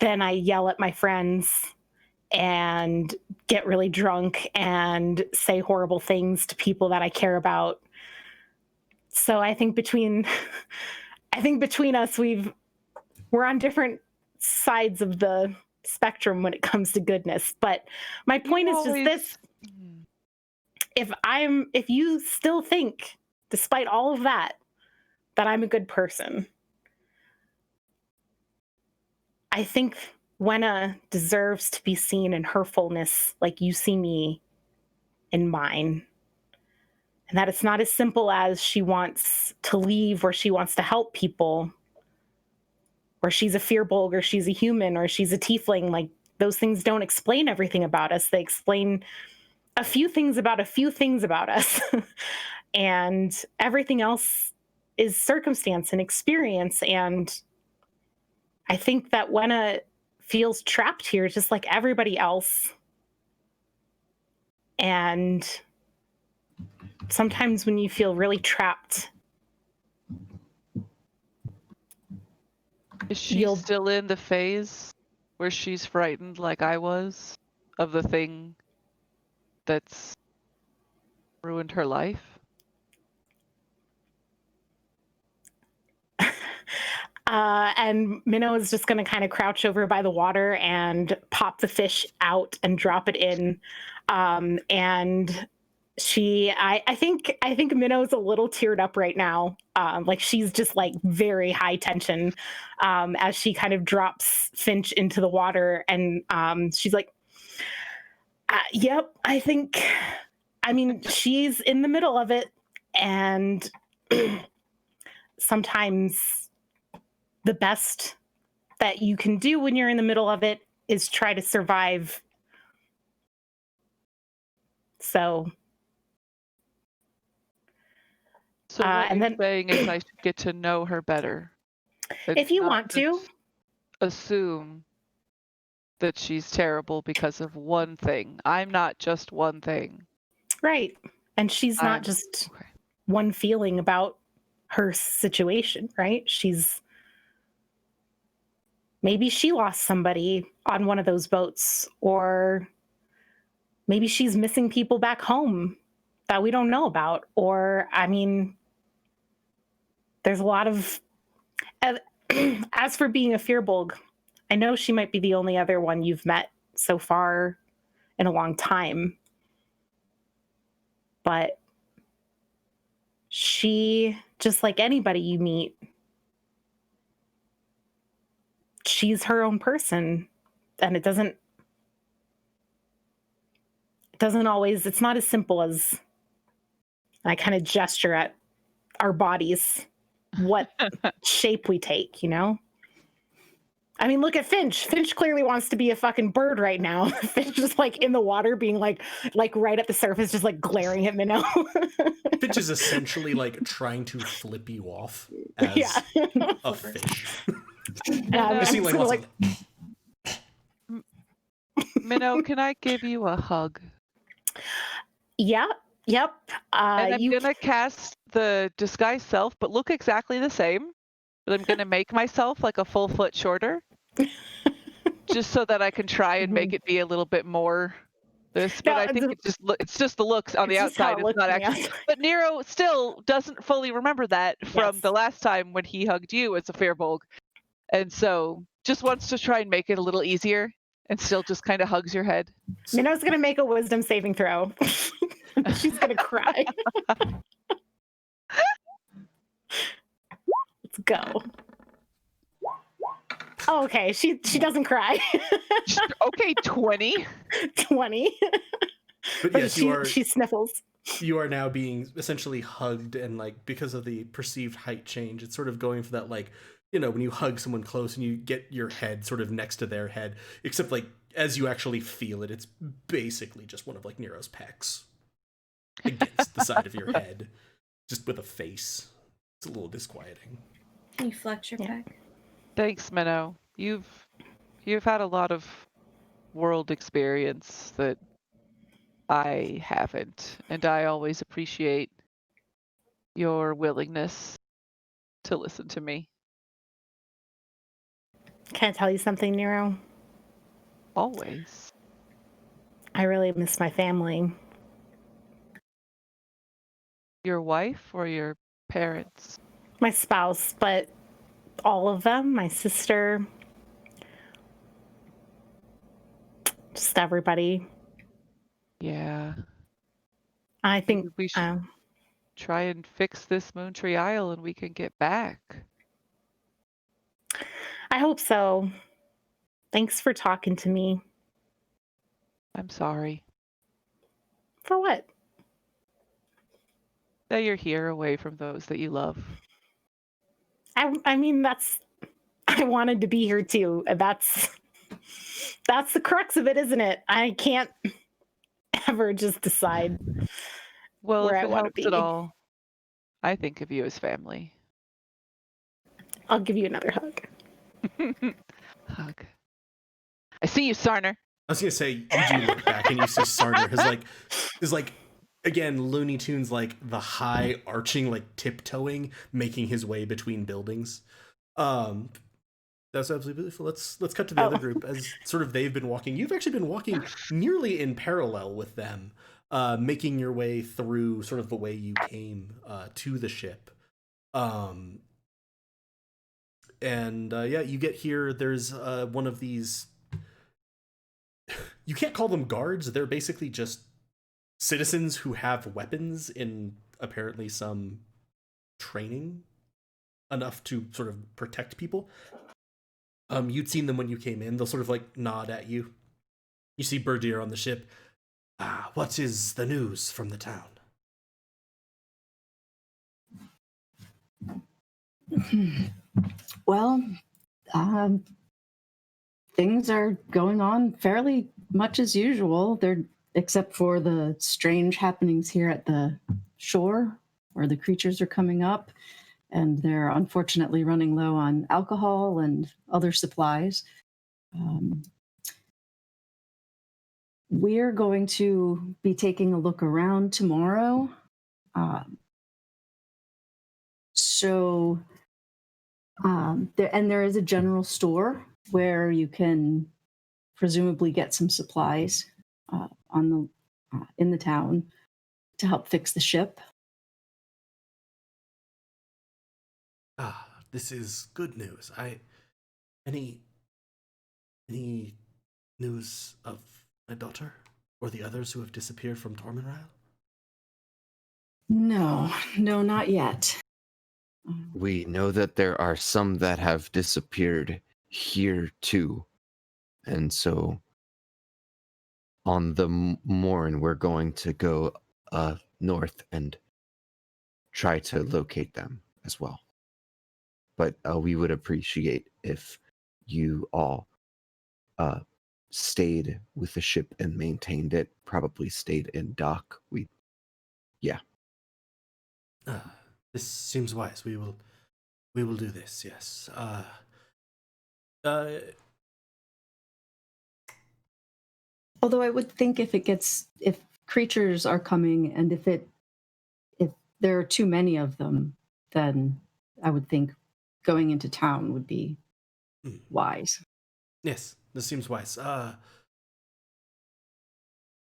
then I yell at my friends and get really drunk and say horrible things to people that I care about. So I think between us we're on different sides of the spectrum when it comes to goodness. But my point is just this: if you still think, despite all of that, that I'm a good person, I think Wenna deserves to be seen in her fullness like you see me in mine. And that it's not as simple as she wants to leave or she wants to help people, or she's a fearbolg or she's a human or she's a tiefling. Like, those things don't explain everything about us. They explain a few things about us. And everything else is circumstance and experience. And I think that Wenna feels trapped here just like everybody else. And sometimes when you feel really trapped, Is she still in the phase where she's frightened like I was of the thing that's ruined her life? And Minnow is just going to kind of crouch over by the water and pop the fish out and drop it in. And I think Minnow's a little teared up right now. Like, she's just like very high tension as she kind of drops Finch into the water. And she's like, yep, she's in the middle of it. And sometimes the best that you can do when you're in the middle of it is try to survive. So what and you're then saying is I should get to know her better. if you not want to just assume that she's terrible because of one thing. I'm not just one thing. right, and she's not just one feeling about her situation, right? Maybe she lost somebody on one of those boats, or maybe she's missing people back home that we don't know about. Or, I mean, there's a lot of, as for being a Firbolg, I know she might be the only other one you've met so far in a long time, but she, just like anybody you meet, she's her own person, and it doesn't always, it's not as simple as, I kind of gesture at our bodies, what shape we take, you know? I mean, look at Finch. Finch clearly wants to be a fucking bird right now. Finch is like in the water, being like right at the surface, just like glaring at Minnow. Finch is essentially like trying to flip you off as a fish. Minnow, See, like, sort of Minnow, can I give you a hug? Yeah, yep. And I'm gonna cast the disguise self, but look exactly the same. But I'm gonna make myself like a full foot shorter, just so that I can try and make it be a little bit more this. But No, I think it's just the looks on the it's just how outside. it It's not looks on the actually. outside. But Nero still doesn't fully remember that from Yes. the last time when he hugged you as a Firbolg, and so just wants to try and make it a little easier, and still just kind of hugs your head. Minnow's gonna make a wisdom saving throw. She's gonna cry. Let's go. Oh, okay, she doesn't cry. Okay, 20. 20. But yes, she sniffles. You are now being essentially hugged, and like because of the perceived height change, it's sort of going for that, like, you know, when you hug someone close and you get your head sort of next to their head, except like as you actually feel it, it's basically just one of like Nero's pecs against the side of your head, just with a face. It's a little disquieting. Can you flex your back? Thanks, Minnow. You've had a lot of world experience that I haven't, and I always appreciate your willingness to listen to me. Can I tell you something, Nero? Always. I really miss my family. Your wife or your parents? My spouse, but all of them, my sister, just everybody. Yeah. I think Maybe we should try and fix this Moontree Isle and we can get back. I hope so. Thanks for talking to me. I'm sorry For what? that you're here away from those that you love. I mean, I wanted to be here too. And that's the crux of it, isn't it? I can't ever just decide Well, where if I it want to helps be. at all, I think of you as family. I'll give you another hug. Hug. I see you, Sarner. I was gonna say, you do look back and you see Sarner is like again Looney Tunes, like the high arching, like tiptoeing, making his way between buildings. That's absolutely beautiful. Let's cut to the other group as sort of they've been walking. You've actually been walking nearly in parallel with them, making your way through sort of the way you came to the ship. You get here. There's one of these. You can't call them guards. They're basically just citizens who have weapons in apparently some training enough to sort of protect people. You'd seen them when you came in. They'll sort of like nod at you. You see Birdier on the ship. What is the news from the town? Well, things are going on fairly much as usual. Except for the strange happenings here at the shore, where the creatures are coming up, and they're unfortunately running low on alcohol and other supplies. We're going to be taking a look around tomorrow. So, there is a general store where you can presumably get some supplies in the town to help fix the ship. Ah, this is good news. Any news of my daughter or the others who have disappeared from Tormenrile? No, not yet. We know that there are some that have disappeared here too. And so on the morn, we're going to go north and try to locate them as well. But we would appreciate if you all stayed with the ship and maintained it, probably stayed in dock. This seems wise. We will do this. Yes. Although I would think if creatures are coming and if there are too many of them, then I would think going into town would be wise. Yes, this seems wise.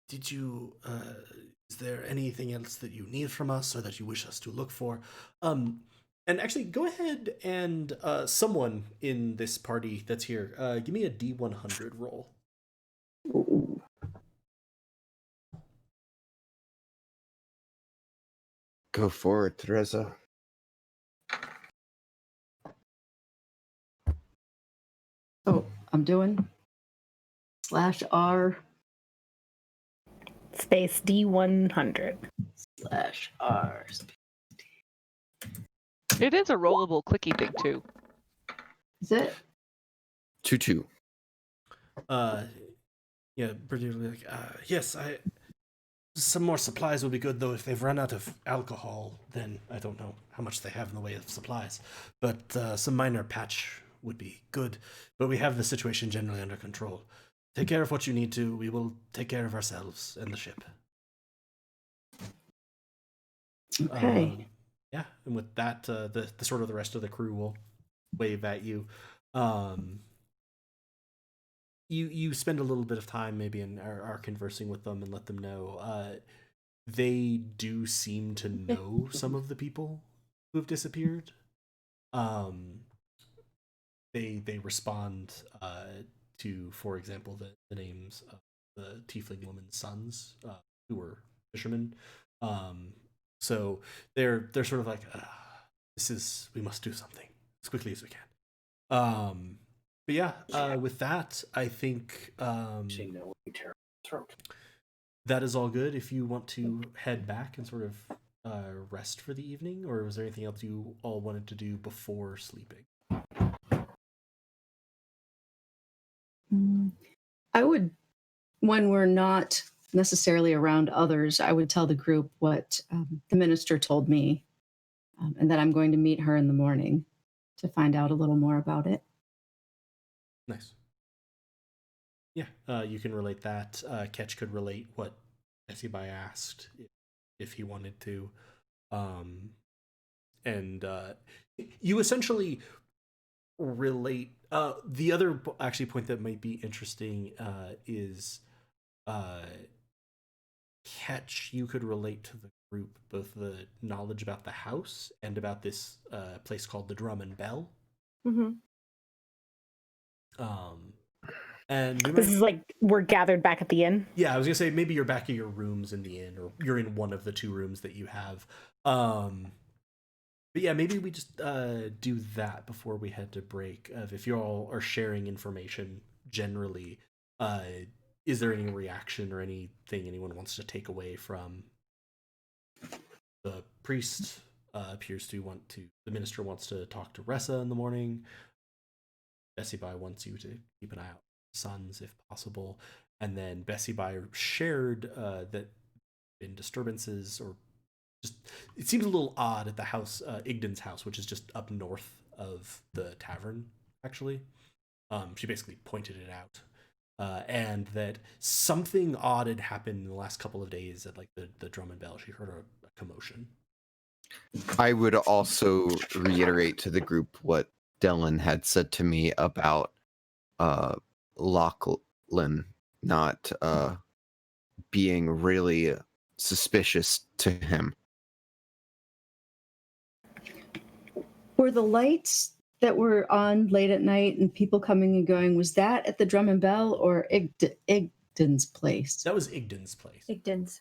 Did you? Is there anything else that you need from us or that you wish us to look for? And actually, go ahead and someone in this party that's here, give me a D100 roll. Ooh. Go forward, Teresa. Oh, I'm doing /R Space D100. /R. It is a rollable clicky thing too. Is it? 2-2. Yeah, particularly yes, some more supplies would be good, though. If they've run out of alcohol, then I don't know how much they have in the way of supplies. But some minor patch would be good. But we have the situation generally under control. Take care of what you need to. We will take care of ourselves and the ship. Okay. Yeah, and with that, the sort of the rest of the crew will wave at you. You spend a little bit of time maybe and are conversing with them and let them know. They do seem to know some of the people who have disappeared. They respond to, for example, the names of the tiefling woman's sons who were fishermen. So they're sort of like, we must do something as quickly as we can. But yeah, with that, I think that is all good. If you want to head back and sort of rest for the evening, or was there anything else you all wanted to do before sleeping? I would, when we're not necessarily around others, I would tell the group what the minister told me, and that I'm going to meet her in the morning to find out a little more about it. Nice. Yeah, you can relate that. Ketch could relate what Esibai asked if he wanted to. And you essentially relate. The other actually point that might be interesting is Ketch, you could relate to the group both the knowledge about the house and about this place called the Drum and Bell. Mm-hmm. And This is like we're gathered back at the inn. Yeah, I was gonna say maybe you're back at your rooms in the inn, or you're in one of the two rooms that you have. But yeah, maybe we just do that before we head to break. If you all are sharing information generally, is there any reaction or anything anyone wants to take away from the priest? Appears to want to. The minister wants to talk to Ressa in the morning. Esibai wants you to keep an eye out for sons if possible, and then Esibai shared that in disturbances or just it seems a little odd at the house, Igden's house, which is just up north of the tavern. Actually, she basically pointed it out, and that something odd had happened in the last couple of days at like the Drum and Bell. She heard a commotion. I would also reiterate to the group what Dylan had said to me about Lachlan not being really suspicious to him. Were the lights that were on late at night and people coming and going, was that at the Drum and Bell or Igden's place? That was Igden's place. Igden's.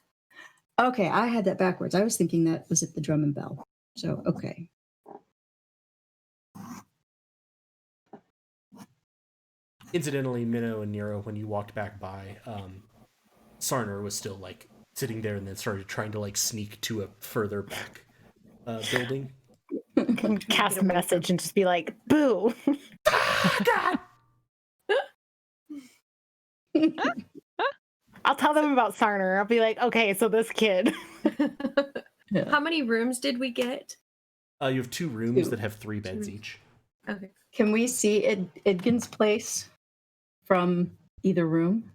Okay, I had that backwards. I was thinking that was at the Drum and Bell. So, okay. Incidentally, Minnow and Nero, when you walked back by, Sarner was still like sitting there and then started trying to like sneak to a further back building. Can cast a message and just be like, boo. I'll tell them about Sarner. I'll be like, okay, so this kid. Yeah. How many rooms did we get? You have 2 rooms Two. that have 3 beds each. Okay. Can we see Idgen's place from either room?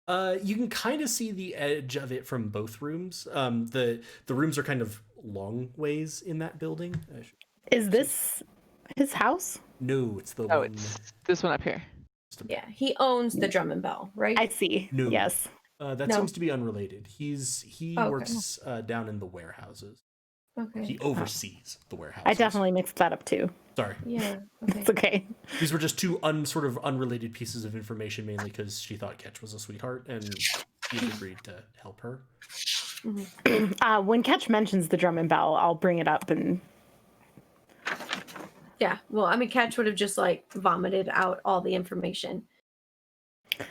You can kind of see the edge of it from both rooms. The rooms are kind of long ways in that building. Is this his house? No, it's the Oh, one. it's this one up here. Yeah, he owns the Drum and Bell, right? I see. No. Yes. That No. seems to be unrelated. He Okay. works down in the warehouses. Okay. He oversees the warehouses. I definitely mixed that up too. Sorry. Yeah. Okay. It's okay. These were just 2 sort of unrelated pieces of information, mainly because she thought Ketch was a sweetheart, and he agreed to help her. When Ketch mentions the Drum and Bell, I'll bring it up and Yeah. Well, I mean, Catch would have just like vomited out all the information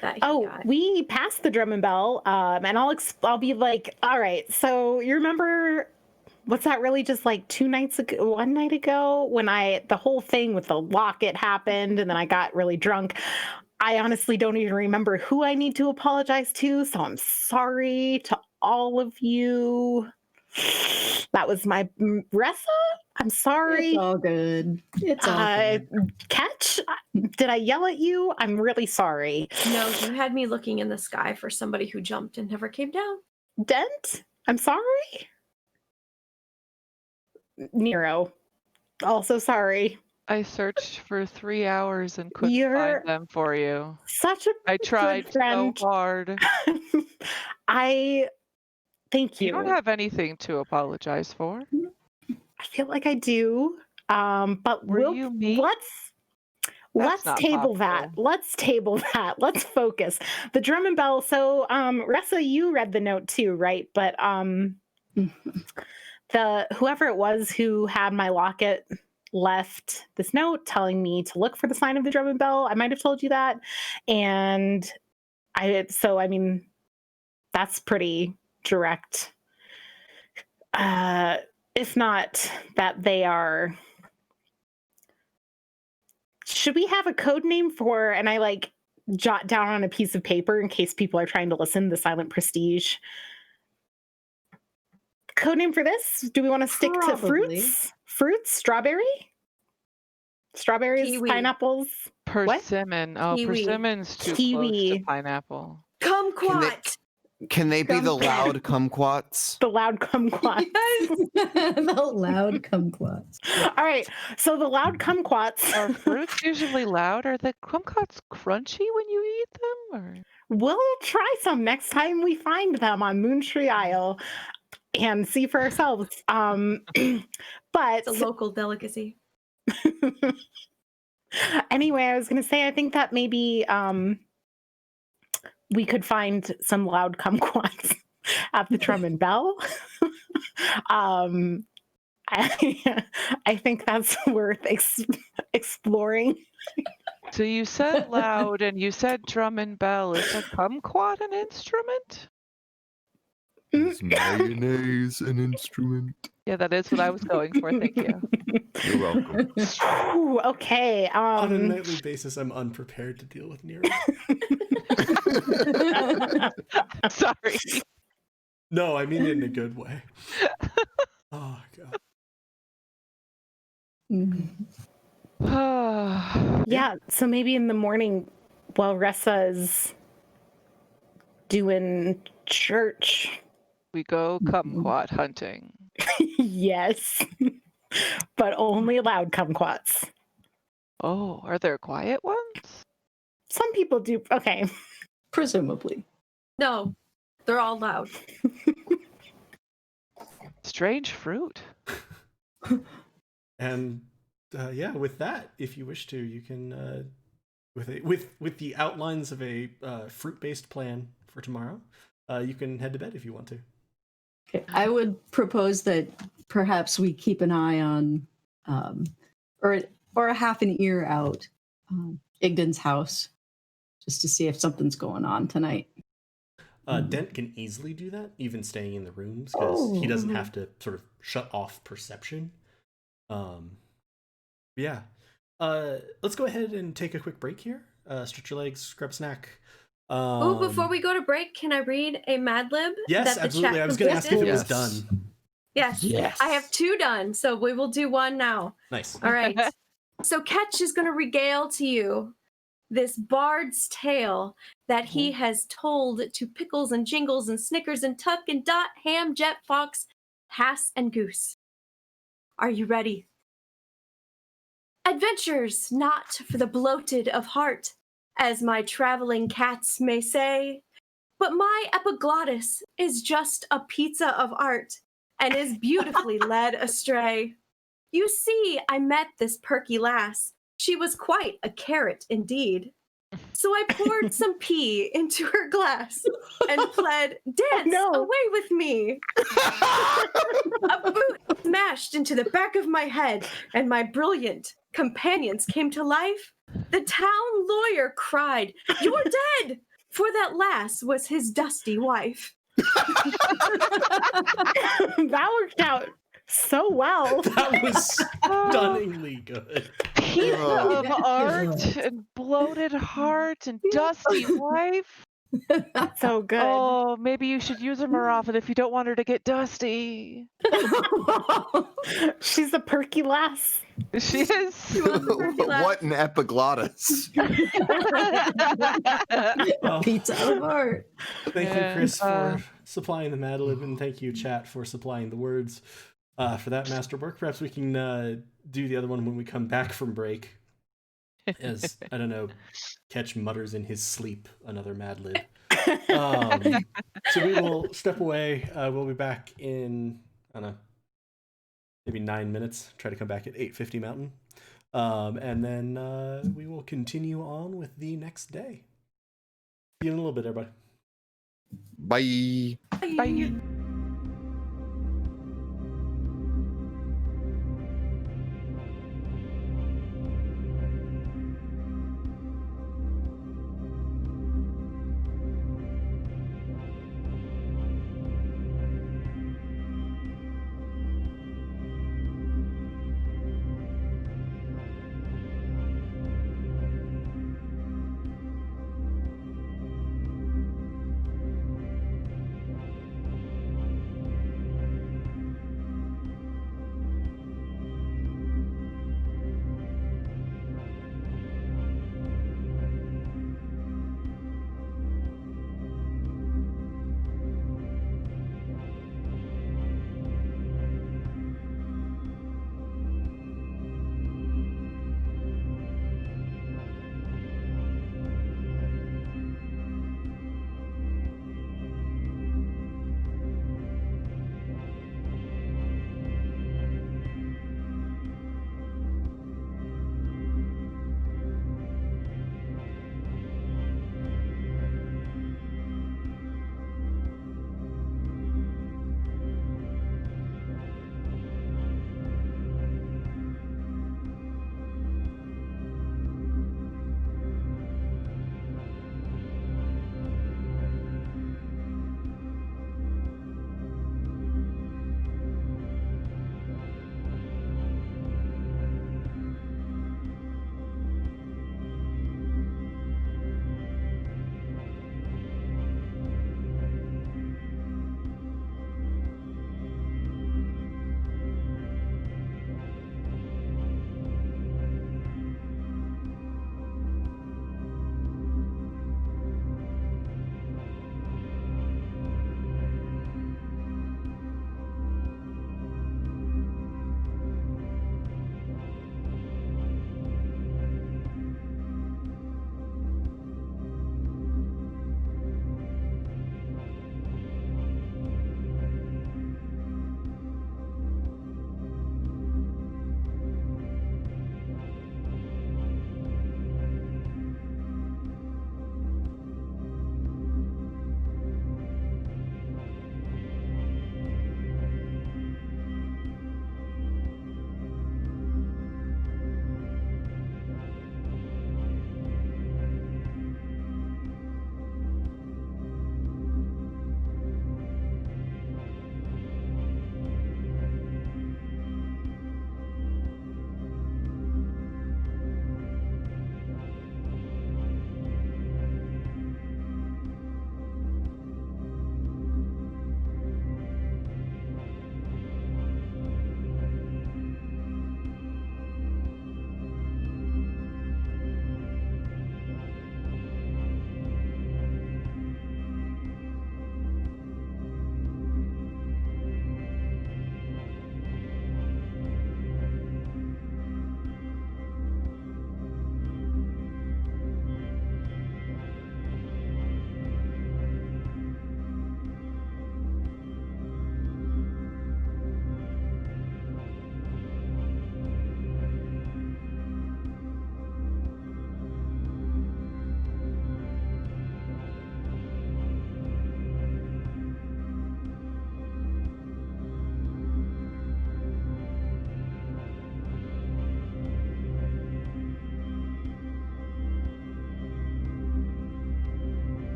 that he got. we passed the Drum and Bell, and I'll be like, all right, so you remember, what's that really just like 2 nights ago, 1 night ago, when the whole thing with the locket happened and then I got really drunk. I honestly don't even remember who I need to apologize to, so I'm sorry to all of you. That was my Ressa. I'm sorry. It's all good. It's all good. Catch, did I yell at you? I'm really sorry. No, you had me looking in the sky for somebody who jumped and never came down. Dent, I'm sorry. Nero, also sorry. I searched for 3 hours and couldn't You're find them for you. Such a I tried good so friend. hard. I thank you. You don't have anything to apologize for. I feel like I do. But Were you mean? let's not table that. possible. Let's table that. Let's focus. The Drum and Bell. So, Ressa, you read the note too, right? But the whoever it was who had my locket left this note telling me to look for the sign of the Drum and Bell. I might have told you that, and I mean, that's pretty direct. If not that they are. Should we have a code name for, and I like jot down on a piece of paper in case people are trying to listen, the Silent Prestige. Code name for this? Do we want to stick to Probably. fruits? Fruits? Strawberry? Strawberries? Kiwi. Pineapples? Persimmon. Oh, Kiwi. persimmon's too close Kiwi. to pineapple. Kumquat. Can they be the Kumquat. loud kumquats? The loud kumquats. The loud kumquats. All right. So the loud kumquats. Are fruits usually loud? Are the kumquats crunchy when you eat them? Or We'll try some next time we find them on Moontree Isle and see for ourselves. But It's a local delicacy. anyway, I was going to say, I think that maybe we could find some loud kumquats at the Drum and Bell. I think that's worth exploring. so you said loud and you said drum and bell. Is a kumquat an instrument? Is mayonnaise an instrument? Yeah, that is what I was going for. Thank you. You're welcome. Ooh, okay. On a nightly basis, I'm unprepared to deal with Nero. Sorry. No, I mean it in a good way. Oh, God. Yeah, so maybe in the morning while Ressa is doing church. We go kumquat hunting. Yes, but only loud kumquats. Oh, are there quiet ones? Some people do. Okay. Presumably. No, they're all loud. Strange fruit. And yeah, with that, if you wish to, you can with the outlines of a fruit-based plan for tomorrow, you can head to bed if you want to. Okay. I would propose that perhaps we keep an eye on, or a half an ear out, Igden's house, just to see if something's going on tonight. Dent can easily do that, even staying in the rooms, because he doesn't have to sort of shut off perception. Yeah. Let's go ahead and take a quick break here. Stretch your legs, grab a snack. Before we go to break, can I read a Mad Lib? Yes, that the absolutely. chat I was going to ask if it was completed? done. Yes. Yes. I have 2 done, so we will do 1 now. Nice. All right. So Ketch is going to regale to you this bard's tale that he has told to Pickles and Jingles and Snickers and Tuck and Dot, Ham, Jet, Fox, Hass, and Goose. Are you ready? Adventures not for the bloated of heart, as my traveling cats may say, but my epiglottis is just a pizza of art and is beautifully led astray. You see, I met this perky lass. She was quite a carrot indeed. So I poured some pee into her glass and pled, "Dance away with me." A boot smashed into the back of my head, and my brilliant companions came to life. The town lawyer cried, "You're dead!" For that lass was his dusty wife. That worked out so well. That was stunningly good. Piece of art and bloated heart and dusty wife. So good. Oh, maybe you should use her more often if you don't want her to get dusty. She's a perky lass. She is. What an epiglottis. Well, Pizza of art. thank you, Chris, for supplying the Mad Lib, and thank you, chat, for supplying the words for that masterwork. Perhaps we can do the other one when we come back from break. As, I don't know, Ketch mutters in his sleep another Mad Lib. So we will step away. We'll be back in, I don't know, maybe 9 minutes. Try to come back at 8:50 Mountain. And then we will continue on with the next day. See you in a little bit, everybody. Bye. Bye.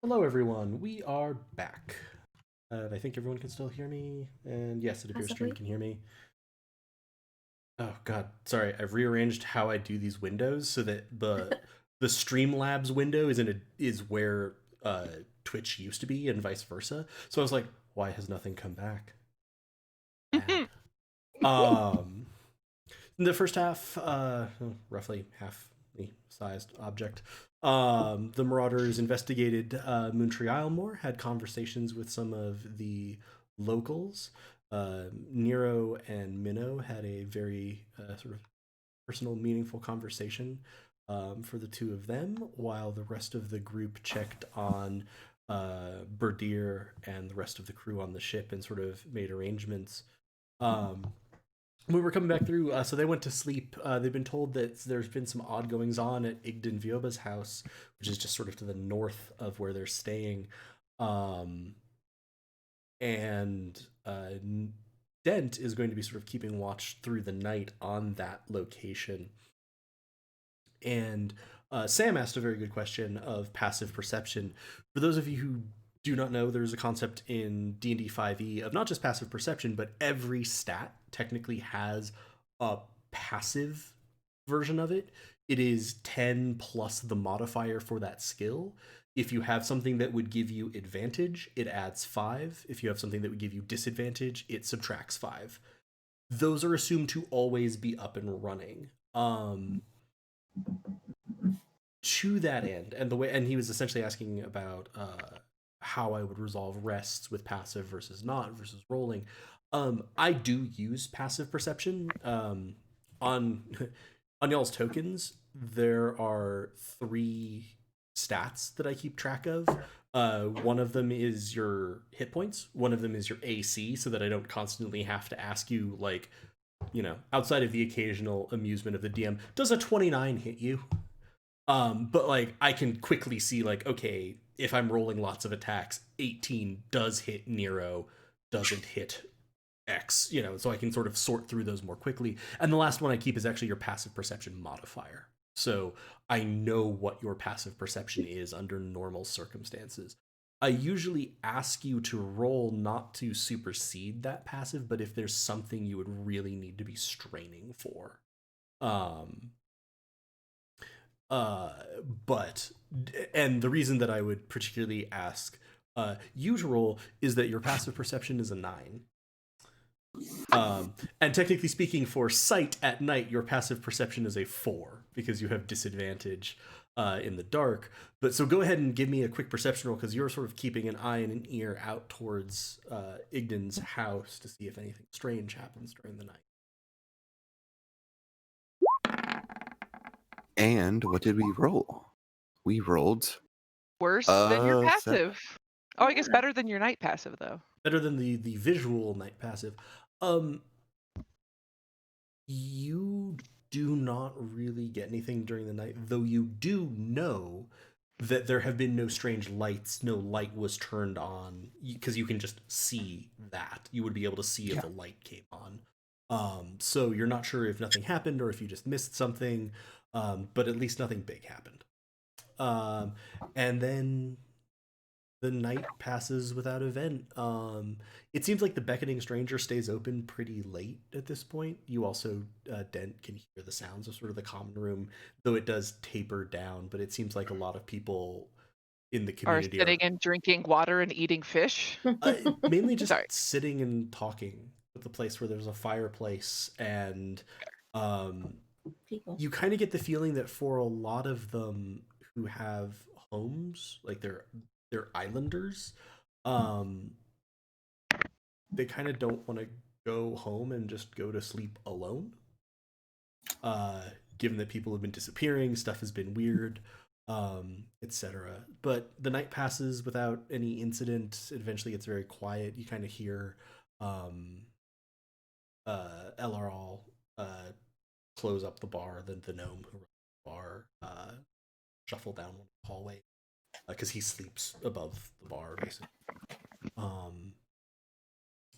Hello, everyone. We are back. I think everyone can still hear me. And yes, it appears stream Possibly. can hear me. Oh, God. Sorry. I've rearranged how I do these windows so that the Streamlabs window is where Twitch used to be and vice versa. So I was like, why has nothing come back? Bad. In the first half, roughly half the sized object, the Marauders investigated Moontree Isle more, had conversations with some of the locals. Nero and Minnow had a very sort of personal, meaningful conversation for the two of them, while the rest of the group checked on Berdier and the rest of the crew on the ship and sort of made arrangements. We were coming back through, so they went to sleep. They've been told that there's been some odd goings on at Igden Vioba's house, which is just sort of to the north of where they're staying. And Dent is going to be sort of keeping watch through the night on that location. And Sam asked a very good question of passive perception. For those of you who do not know, there's a concept in D&D 5e of not just passive perception, but every stat technically has a passive version of it. It is 10 plus the modifier for that skill. If you have something that would give you advantage, it adds 5. If you have something that would give you disadvantage, it subtracts 5. Those are assumed to always be up and running. To that end, and he was essentially asking about how I would resolve rests with passive versus not versus rolling. I do use passive perception. On y'all's tokens, there are 3 stats that I keep track of. One of them is your hit points. One of them is your AC, so that I don't constantly have to ask you, like, outside of the occasional amusement of the DM, does a 29 hit you? But like I can quickly see, like, okay, if I'm rolling lots of attacks, 18 does hit Nero, doesn't hit X, so I can sort of sort through those more quickly. And the last one I keep is actually your passive perception modifier. So I know what your passive perception is under normal circumstances. I usually ask you to roll not to supersede that passive, but if there's something you would really need to be straining for. And the reason that I would particularly ask usual is that your passive perception is a 9. And technically speaking, for sight at night, your passive perception is a 4 because you have disadvantage in the dark. But so go ahead and give me a quick perception roll, because you're sort of keeping an eye and an ear out towards Igden's house to see if anything strange happens during the night. And what did we roll? We rolled Worse than your 7. passive. Oh, I guess better than your night passive, though. Better than the visual night passive. You do not really get anything during the night, though you do know that there have been no strange lights, no light was turned on, because you can just see that. You would be able to see if a light came on. So you're not sure if nothing happened or if you just missed something, but at least nothing big happened. And then the night passes without event. It seems like the Beckoning Stranger stays open pretty late at this point. You also, Dent, can hear the sounds of sort of the common room, though it does taper down, but it seems like a lot of people in the community are sitting and drinking water and eating fish. Mainly just sitting and talking at the place where there's a fireplace, and you kind of get the feeling that for a lot of them who have homes, like they're islanders, they kind of don't want to go home and just go to sleep alone, given that people have been disappearing, stuff has been weird, etc. But the night passes without any incident. It eventually gets very quiet. You kind of hear LRL close up the bar, the gnome who runs the bar shuffle down one hallway, because he sleeps above the bar, basically.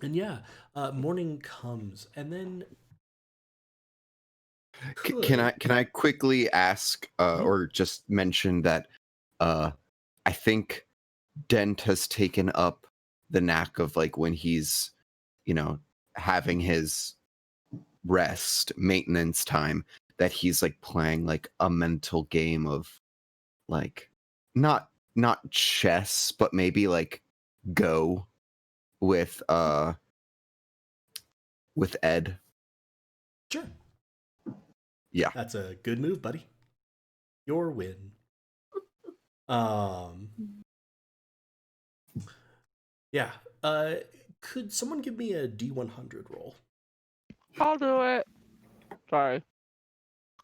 And yeah, morning comes, and then Can I quickly ask or just mention that I think Dent has taken up the knack of like when he's, having his rest, maintenance time, that he's like playing like a mental game of like not chess, but maybe like Go with Ed. Sure. Yeah. That's a good move, buddy. Your win. Yeah. Could someone give me a D100 roll? I'll do it. Sorry.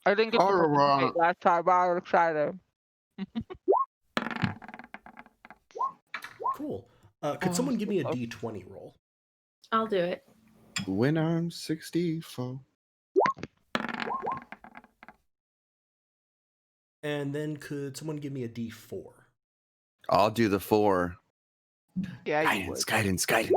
I didn't get to participate last time, but I was excited. Cool. Could someone give me a D20 roll? I'll do it. When I'm 64. And then could someone give me a D4? I'll do the 4. Yeah, you would. Guidance. Damn.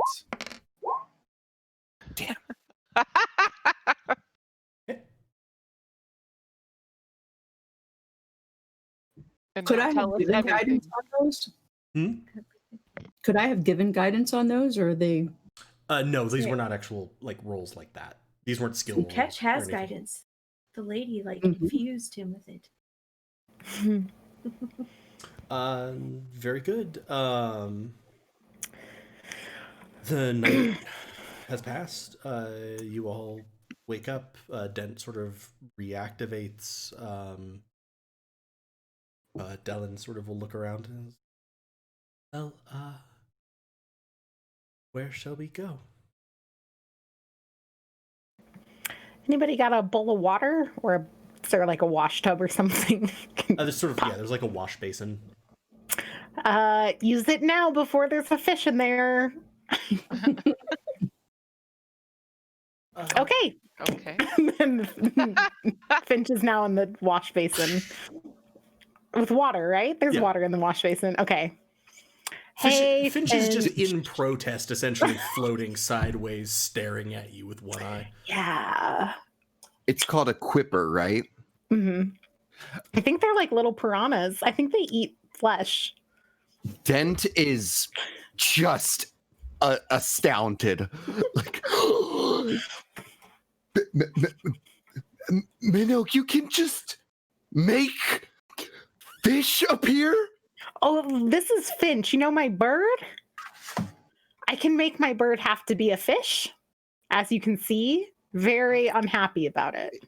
And Could now I have tell us given everything. guidance on those? Hmm? Could I have given guidance on those, or are they? No, these were not actual like rolls like that. These weren't skill rolls. Ketch or has anything. guidance. The lady Mhm. infused him with it. Very good. The night has passed. You all wake up. Dent sort of reactivates. Dylan sort of will look around and, well, where shall we go? Anybody got a bowl of water, or is there like a wash tub or something? There's there's like a wash basin. Use it now before there's a fish in there. Okay. Okay. Finch is now in the wash basin with water, right? There's Yeah. water in the wash basin. Okay. Hey, Finch is just in protest, essentially floating sideways, staring at you with one eye. Yeah. It's called a quipper, right? Mm-hmm. I think they're like little piranhas. I think they eat flesh. Dent is just astounded. Like, Minnow, you can just make fish appear? Oh, this is Finch. You know my bird? I can make my bird have to be a fish. As you can see, very unhappy about it.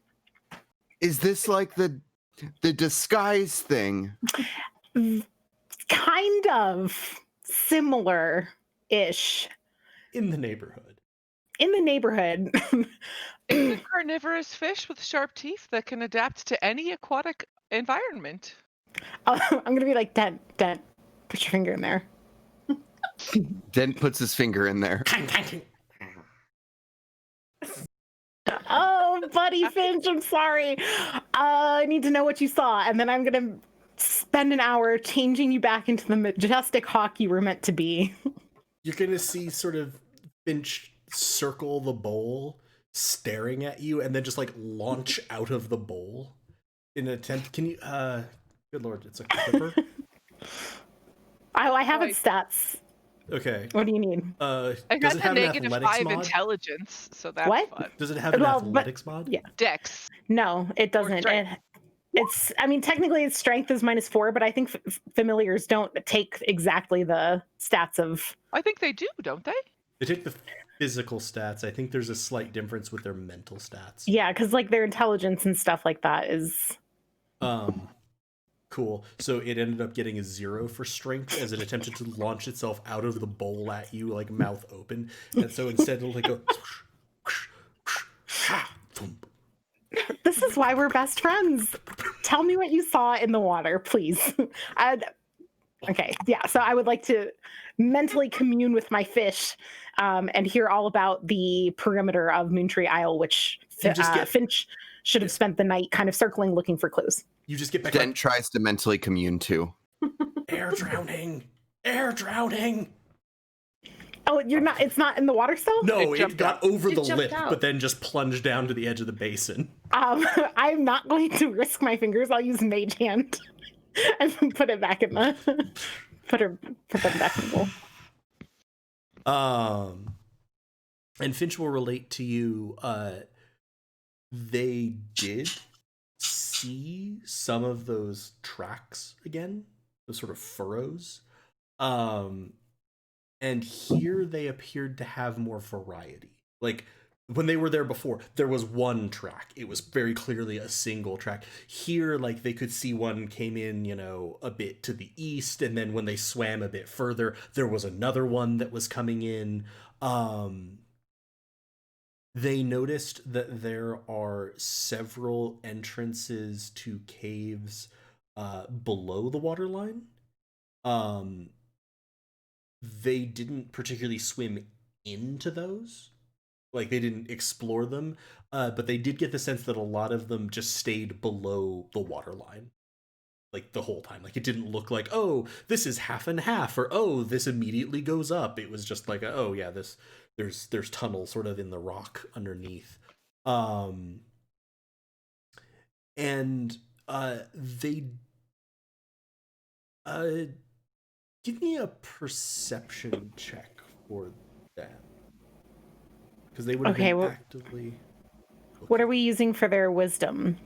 Is this like the disguise thing? Kind of similar-ish. In the neighborhood. In the neighborhood. It's a carnivorous fish with sharp teeth that can adapt to any aquatic environment. I'm gonna be like, Dent, put your finger in there. Dent puts his finger in there. Oh, buddy Finch, I'm sorry. I need to know what you saw, and then I'm gonna spend an hour changing you back into the majestic hawk you were meant to be. You're gonna see sort of Finch circle the bowl, staring at you, and then just like launch out of the bowl in an attempt. Can you? Good lord, it's a clipper. I have its stats. Okay. What do you need? I Does got it the have an negative athletics 5 mod? intelligence, so that's What? fun. Does it have an Well, but- athletics mod? yeah. Dex. No, it doesn't. strength. It's. I mean, technically, its strength is -4, but I think familiars don't take exactly the stats of. I think they do, don't they? They take the physical stats. I think there's a slight difference with their mental stats. Yeah, because like their intelligence and stuff like that is. Cool. So it ended up getting a 0 for strength as it attempted to launch itself out of the bowl at you, like mouth open. And so instead it'll like go. This is why we're best friends. Tell me what you saw in the water, please. Okay, yeah. So I would like to mentally commune with my fish and hear all about the perimeter of Moontree Isle, which Finch should have spent the night kind of circling, looking for clues. You just get back. Dent tries to mentally commune too. Air drowning. Air drowning. Oh, you're not. It's not in the water still. No, It it jumped got out. over It the jumped lip, out. but then just plunged down to the edge of the basin. I'm not going to risk my fingers. I'll use Mage Hand and put it back in the. Put them back in the bowl. And Finch will relate to you. They did see some of those tracks again, those sort of furrows. And here they appeared to have more variety. Like when they were there before, there was one track. It was very clearly a single track. Here, like they could see one came in, a bit to the east, and then when they swam a bit further, there was another one that was coming in. They noticed that there are several entrances to caves below the waterline. They didn't particularly swim into those. Like, they didn't explore them, but they did get the sense that a lot of them just stayed below the waterline, like, the whole time. Like, it didn't look like, oh, this is half and half, or, oh, this immediately goes up. It was just like, oh, yeah, there's tunnels sort of in the rock underneath. And they... give me a perception check for that. Because they would have been actively... What are we using for their wisdom?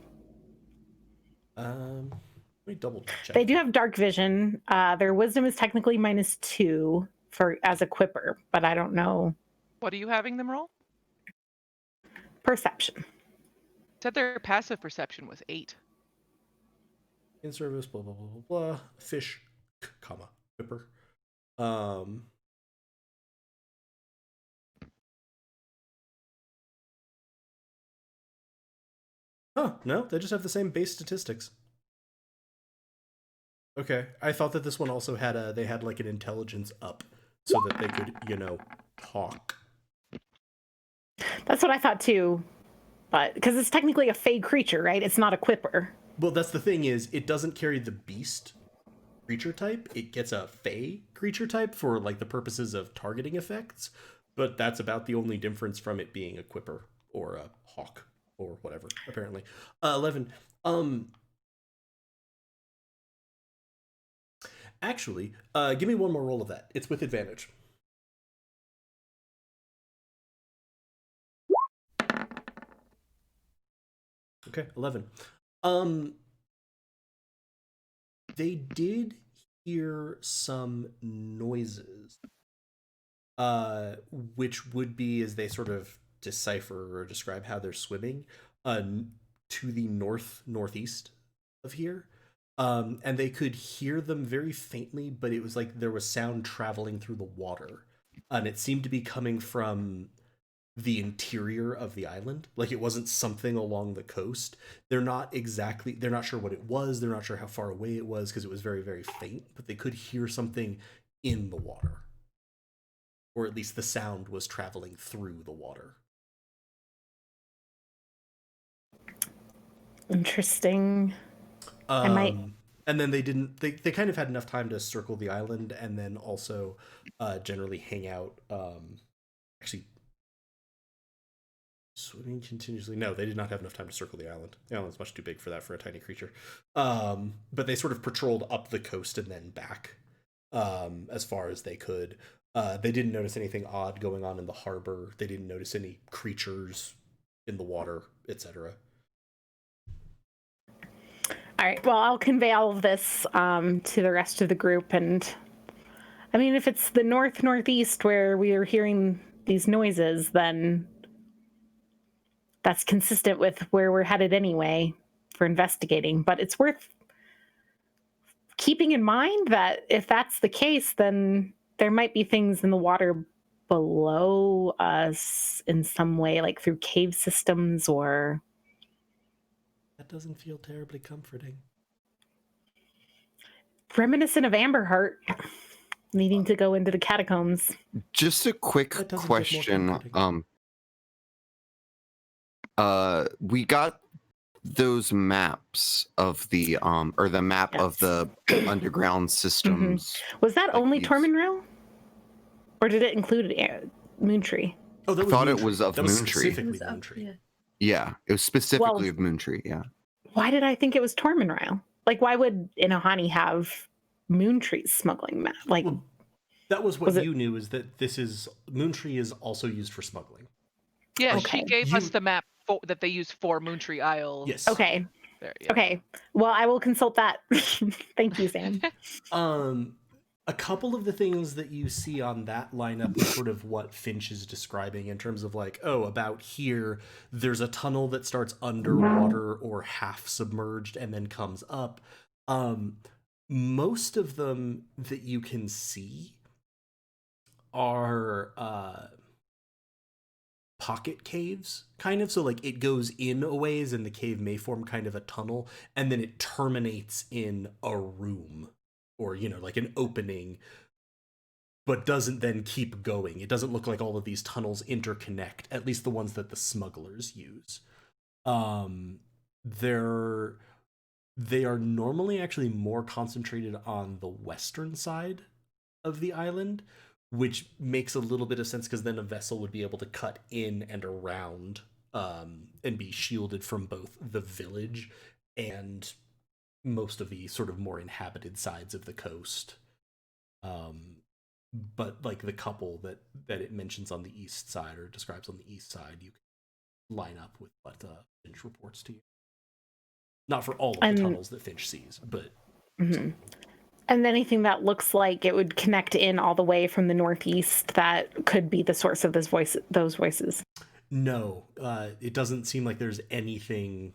Let me double check. They do have dark vision. Their wisdom is technically -2 as a quipper, but I don't know. What are you having them roll? Perception. Said their passive perception was 8. In service, blah, blah, blah, blah, blah. Fish, comma, quipper. No, they just have the same base statistics. Okay, I thought that this one also had they had like an intelligence up so that they could, talk. That's what I thought too, but because it's technically a fey creature, right? It's not a quipper. Well, that's the thing is, it doesn't carry the beast creature type. It gets a fey creature type for like the purposes of targeting effects, but that's about the only difference from it being a quipper or a hawk. Or whatever, apparently. 11. Actually, give me one more roll of that. It's with advantage. Okay, 11. They did hear some noises, which would be as they sort of decipher or describe how they're swimming to the northeast of here, and they could hear them very faintly, but it was like there was sound traveling through the water, and it seemed to be coming from the interior of the island. Like, it wasn't something along the coast. They're not sure what it was. They're not sure how far away it was because it was very, very faint, but they could hear something in the water, or at least the sound was traveling through the water. Interesting. And then they kind of had enough time to circle the island and then also generally hang out. Actually, swimming continuously. No, they did not have enough time to circle the island. The island's much too big for that for a tiny creature. But they sort of patrolled up the coast and then back as far as they could. They didn't notice anything odd going on in the harbor. They didn't notice any creatures in the water, etc. All right, well, I'll convey all of this to the rest of the group. And I mean, if it's the northeast where we are hearing these noises, then that's consistent with where we're headed anyway for investigating. But it's worth keeping in mind that if that's the case, then there might be things in the water below us in some way, like through cave systems or... That doesn't feel terribly comforting. Reminiscent of Amberheart needing to go into the catacombs. Just a quick question. We got those maps of the or the map of the underground systems. Mm-hmm. Was that only Tormenrail? Or did it include Moontree? Oh, I thought it was of Moontree. Specifically Moontree. Yeah, it was specifically of Moontree, yeah. Why did I think it was Tormenrail? Like, why would Inohani have Moontree's smuggling map? Like, Well, that was what Was it- you knew, is that Moontree is also used for smuggling. Yeah, Okay. she gave You- us the map that they use for Moontree Isle. Yes. okay, There, yeah. okay. Well, I will consult that. Thank you, Sam. A couple of the things that you see on that lineup is sort of what Finch is describing in terms of like, oh, about here, there's a tunnel that starts underwater or half submerged and then comes up. Most of them that you can see are pocket caves, kind of. So like it goes in a ways and the cave may form kind of a tunnel, and then it terminates in a room or, you know, like an opening, but doesn't then keep going. It doesn't look like all of these tunnels interconnect, at least the ones that the smugglers use. They are normally actually more concentrated on the western side of the island, which makes a little bit of sense because then a vessel would be able to cut in and around and be shielded from both the village and most of the sort of more inhabited sides of the coast. But like the couple that it mentions on the east side or describes on the east side, you can line up with what Finch reports to you. Not for all of the tunnels that Finch sees, but Mhm. And anything that looks like it would connect in all the way from the northeast that could be the source of those voices. no, it doesn't seem like there's anything.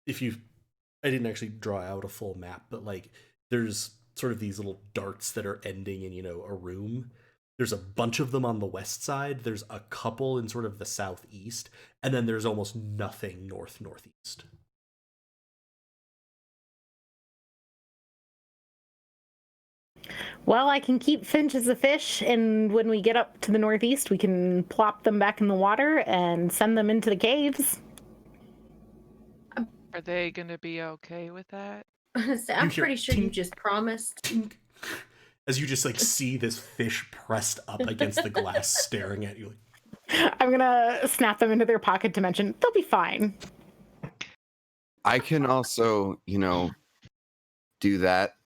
I didn't actually draw out a full map, but like there's sort of these little darts that are ending in, you know, a room. There's a bunch of them on the west side. There's a couple in sort of the southeast, and then there's almost nothing northeast. Well, I can keep Finch as a fish, and when we get up to the northeast, we can plop them back in the water and send them into the caves. Are they gonna be okay with that? I'm hear pretty sure you tink. just promised. Tink. As you just like see this fish pressed up against the glass staring at you. Like, I'm gonna snap them into their pocket dimension. They'll be fine. I can also, you know, do that.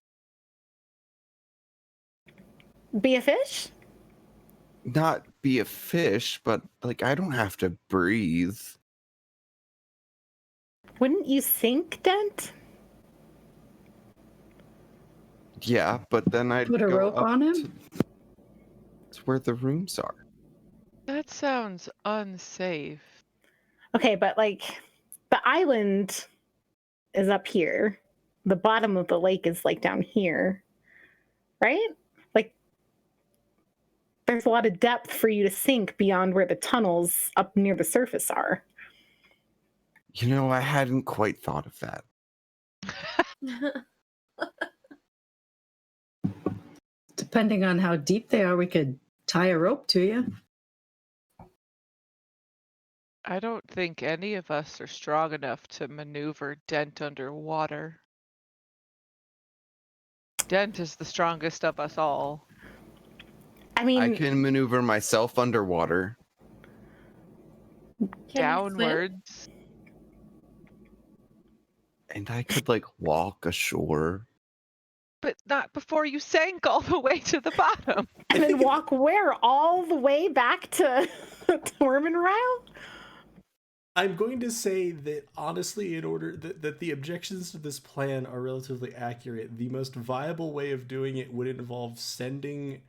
Be a fish? Not be a fish, but like I don't have to breathe. Wouldn't you sink, Dent? Yeah, but then I'd Put a go rope up on him? to where the rooms are. That sounds unsafe. Okay, but like the island is up here. The bottom of the lake is like down here. Right? Like there's a lot of depth for you to sink beyond where the tunnels up near the surface are. You know, I hadn't quite thought of that. Depending on how deep they are, we could tie a rope to you. I don't think any of us are strong enough to maneuver Dent underwater. Dent is the strongest of us all. I mean, I can maneuver myself underwater. Can you swim? Downwards. And I could like walk ashore. But not before you sank all the way to the bottom. and then walk where? All the way back to Tormenrow? I'm going to say that honestly, in order that the objections to this plan are relatively accurate, the most viable way of doing it would involve sending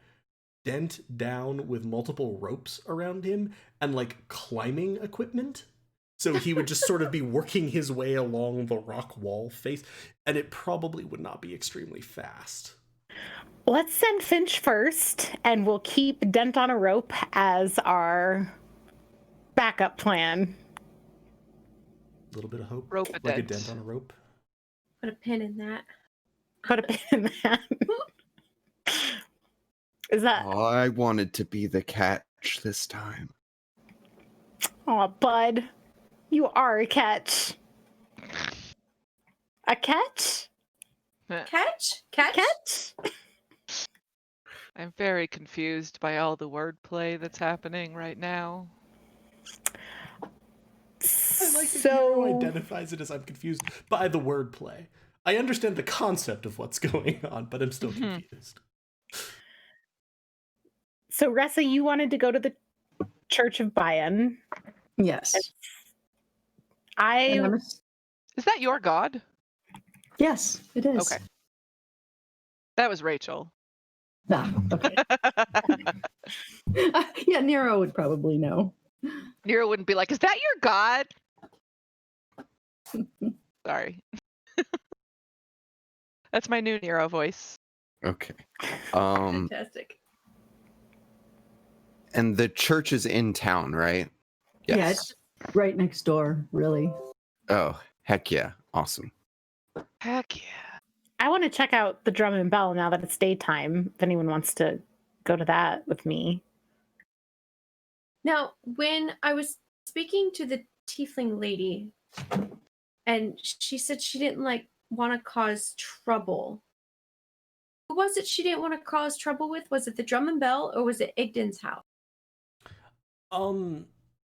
Dent down with multiple ropes around him and like climbing equipment. So he would just sort of be working his way along the rock wall face, and it probably would not be extremely fast. Let's send Finch first, and we'll keep Dent on a rope as our backup plan. A little bit of hope. Rope a like dent. a dent on a rope. Put a pin in that. Put a pin in that. Is that... Oh, I wanted to be the catch this time. Oh, bud. You are a catch. A catch? Catch? Catch? Catch? I'm very confused by all the wordplay that's happening right now. I like that Hero identifies it as I'm confused by the wordplay. I understand the concept of what's going on, but I'm still Mhm. confused. So, Ressa, you wanted to go to the Church of Bayan. Yes. I And Is that your god? yes, it is. Okay. That was Rachel. Ah, okay. Yeah, Nero would probably know. Nero wouldn't be like, is that your god? Sorry. That's my new Nero voice. Okay. Fantastic. And the church is in town, right? Yeah, it's right next door, really. Oh, heck yeah. Awesome. Heck yeah. I want to check out the Drum and Bell now that it's daytime. If anyone wants to go to that with me. Now, when I was speaking to the tiefling lady, and she said she didn't want to cause trouble. Who was it she didn't want to cause trouble with? Was it the Drum and Bell or was it Igden's house?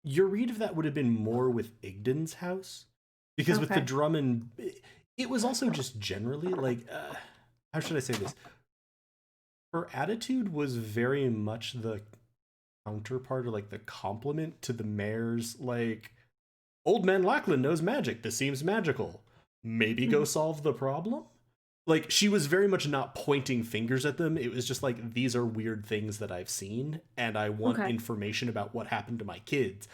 Your read of that would have been more with Igden's house, because with the Okay. drum and it was also just generally how should I say this? Her attitude was very much the counterpart or like the complement to the mayor's old man Lachlan knows magic. This seems magical. Maybe go solve the problem. Like, she was very much not pointing fingers at them. It was just like, these are weird things that I've seen, and I want information about what happened to my kids.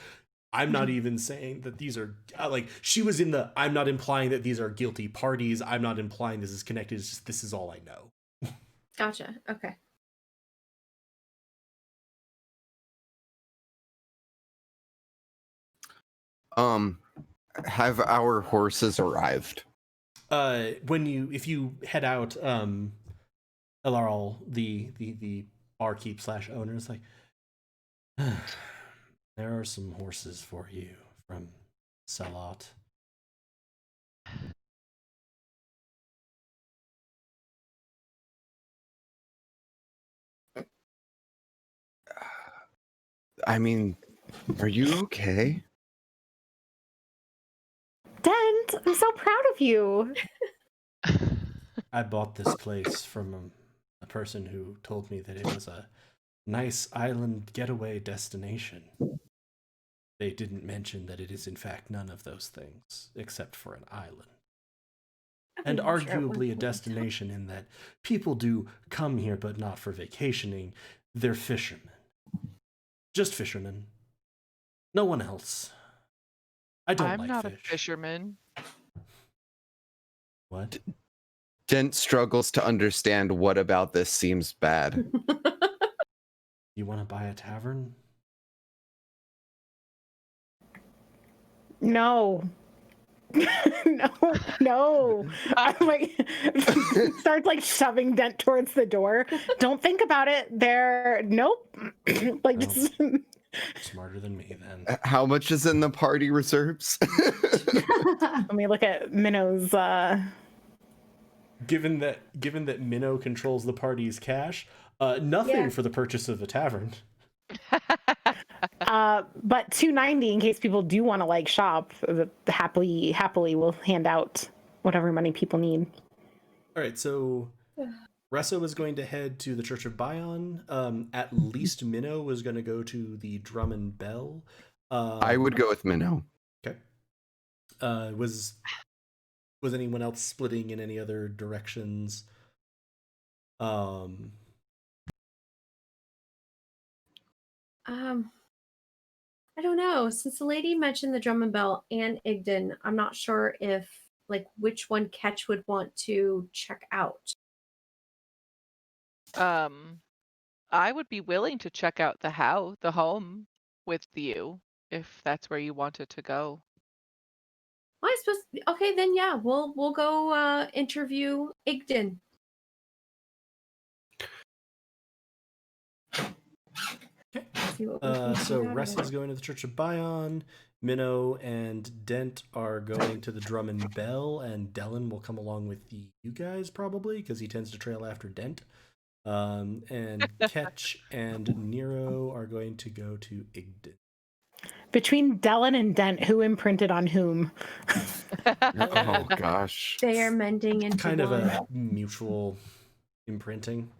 I'm not even saying that these are, she was in the, I'm not implying that these are guilty parties. I'm not implying this is connected. It's just, this is all I know. Gotcha. Okay. Have our horses arrived? If you head out, Elarl, the barkeep / owner, is like, there are some horses for you from Salot. I mean, are you okay? Dent, I'm so proud of you. I bought this place from a person who told me that it was a nice island getaway destination. They didn't mention that it is in fact none of those things, except for an island. And arguably a destination in that people do come here, but not for vacationing. They're fishermen. Just fishermen. No one else. I don't I'm like not fish. a fisherman. What? Dent struggles to understand what about this seems bad. You want to buy a tavern? No. no. I'm starts shoving Dent towards the door. Don't think about it. Nope. Just Smarter than me, then. How much is in the party reserves? let me look at Minnow's. Given that Minnow controls the party's cash, nothing for the purchase of a tavern. But $290 in case people do want to shop. Happily will hand out whatever money people need. All right, so Ressa was going to head to the Church of Bayan. At least Minnow was going to go to the Drum and Bell. I would go with Minnow. Okay. Was anyone else splitting in any other directions? I don't know. Since the lady mentioned the Drum and Bell and Igden, I'm not sure if which one Ketch would want to check out. I would be willing to check out the home with you, if that's where you wanted to go. I suppose. Okay, then yeah, we'll go interview Igden. So Ressa's going to the Church of Bayan. Minnow and Dent are going to the Drum and Bell, and Dellen will come along with you guys probably because he tends to trail after Dent. And Ketch and Nero are going to go to Igden. Between Dellen and Dent, who imprinted on whom? Oh gosh. They are mending into Kind of one. a mutual imprinting.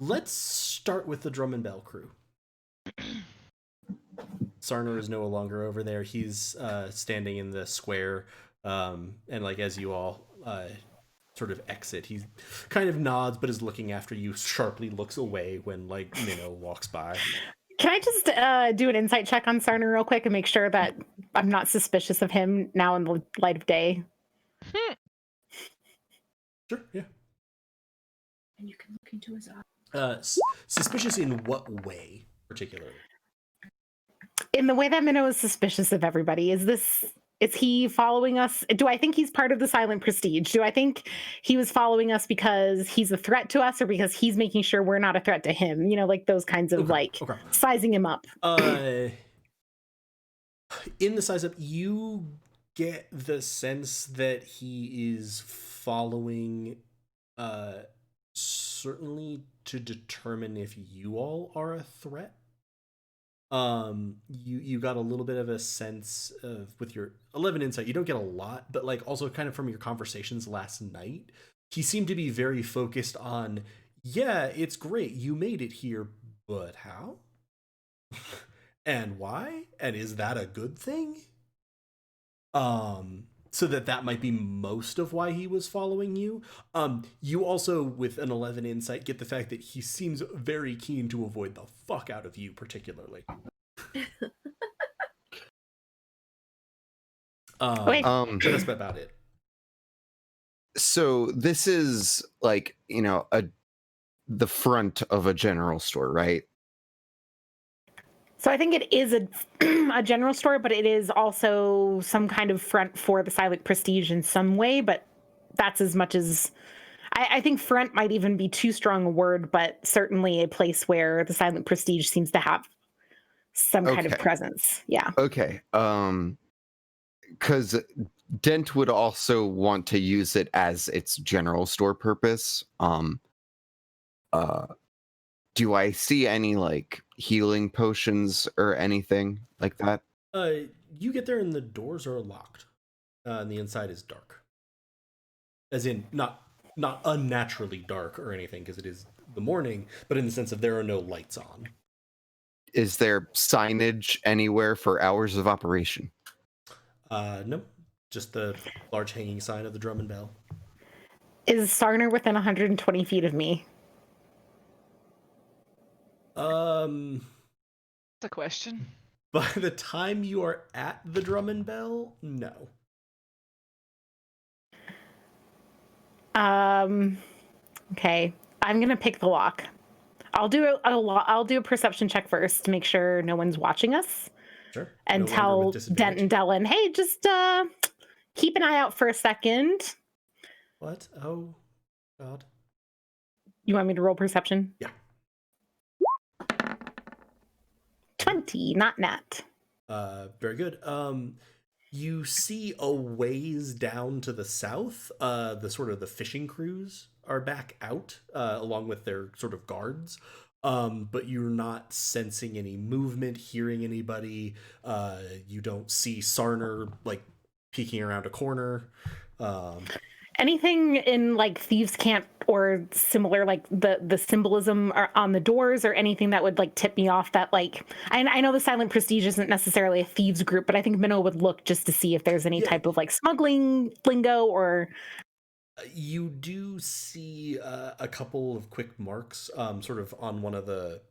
Let's start with the drum and bell crew. Sarner is no longer over there. He's standing in the square, and like as you all sort of exit, he kind of nods, but is looking after you. Sharply looks away when like Minnow walks by. Can I just do an insight check on Sarner real quick and make sure that I'm not suspicious of him now in the light of day? Sure, yeah. And you can look into his eyes. Suspicious in what way, particularly? In the way that Minnow is suspicious of everybody, is he following us? Do I think he's part of the Silent Prestige? Do I think he was following us because he's a threat to us or because he's making sure we're not a threat to him? You know, like those kinds of Okay. sizing him up. In the size up, you get the sense that he is following certainly to determine if you all are a threat. You got a little bit of a sense of, with your 11 insight, you don't get a lot, but like also kind of from your conversations last night, he seemed to be very focused on, yeah, it's great, you made it here, but how? And why? And is that a good thing? So that might be most of why he was following you. You also, with an 11 insight, get the fact that he seems very keen to avoid the fuck out of you, particularly. But that's about it. So this is like, the front of a general store, right? So I think it is a general store, but it is also some kind of front for the Silent Prestige in some way, but that's as much as... I think front might even be too strong a word, but certainly a place where the Silent Prestige seems to have some kind of presence. Yeah. Okay. Because Dent would also want to use it as its general store purpose. Do I see any like healing potions or anything like that? You get there and the doors are locked, and the inside is dark. As in, not unnaturally dark or anything, because it is the morning, but in the sense of there are no lights on. Is there signage anywhere for hours of operation? No, just the large hanging sign of the drum and bell. Is Sarner within 120 feet of me? That's a question. By the time you are at the drum and bell, no. Okay. I'm gonna pick the lock. I'll do a perception check first to make sure no one's watching us. Sure. And tell Dent and Dellen, hey, just keep an eye out for a second. What? Oh, God. You want me to roll perception? Yeah. 20, not nat. Very good. You see a ways down to the south, the sort of the fishing crews are back out, along with their sort of guards. But you're not sensing any movement, hearing anybody. You don't see Sarner like peeking around a corner. Anything in like thieves' camp or similar, like the symbolism on the doors, or anything that would like tip me off that like I know the Silent Prestige isn't necessarily a thieves group, but I think Minnow would look just to see if there's any type of like smuggling lingo or. You do see a couple of quick marks, sort of on one of the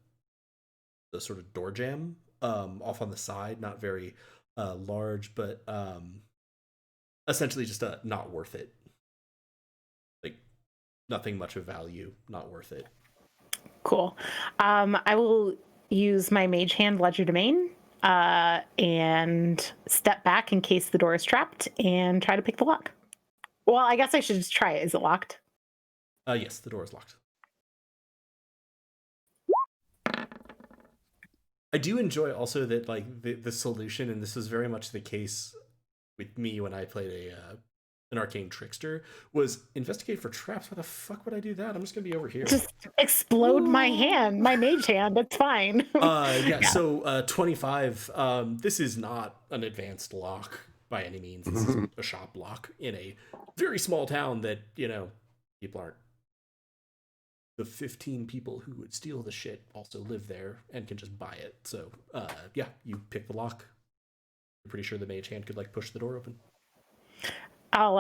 sort of door jamb, off on the side, not very large, but essentially just not worth it. Like nothing much of value, not worth it. Cool. I will use my Mage Hand Ledger Domain and step back in case the door is trapped and try to pick the lock. Well, I guess I should just try it. Is it locked? Yes, the door is locked. I do enjoy also that like the solution, and this was very much the case with me when I played an arcane trickster, was investigate for traps. Why the fuck would I do that? I'm just gonna be over here. Just explode my hand, my mage hand. It's fine. So 25. This is not an advanced lock by any means. This is a shop lock in a very small town that, people aren't. The 15 people who would steal the shit also live there and can just buy it. So, you pick the lock. I'm pretty sure the mage hand could push the door open. I'll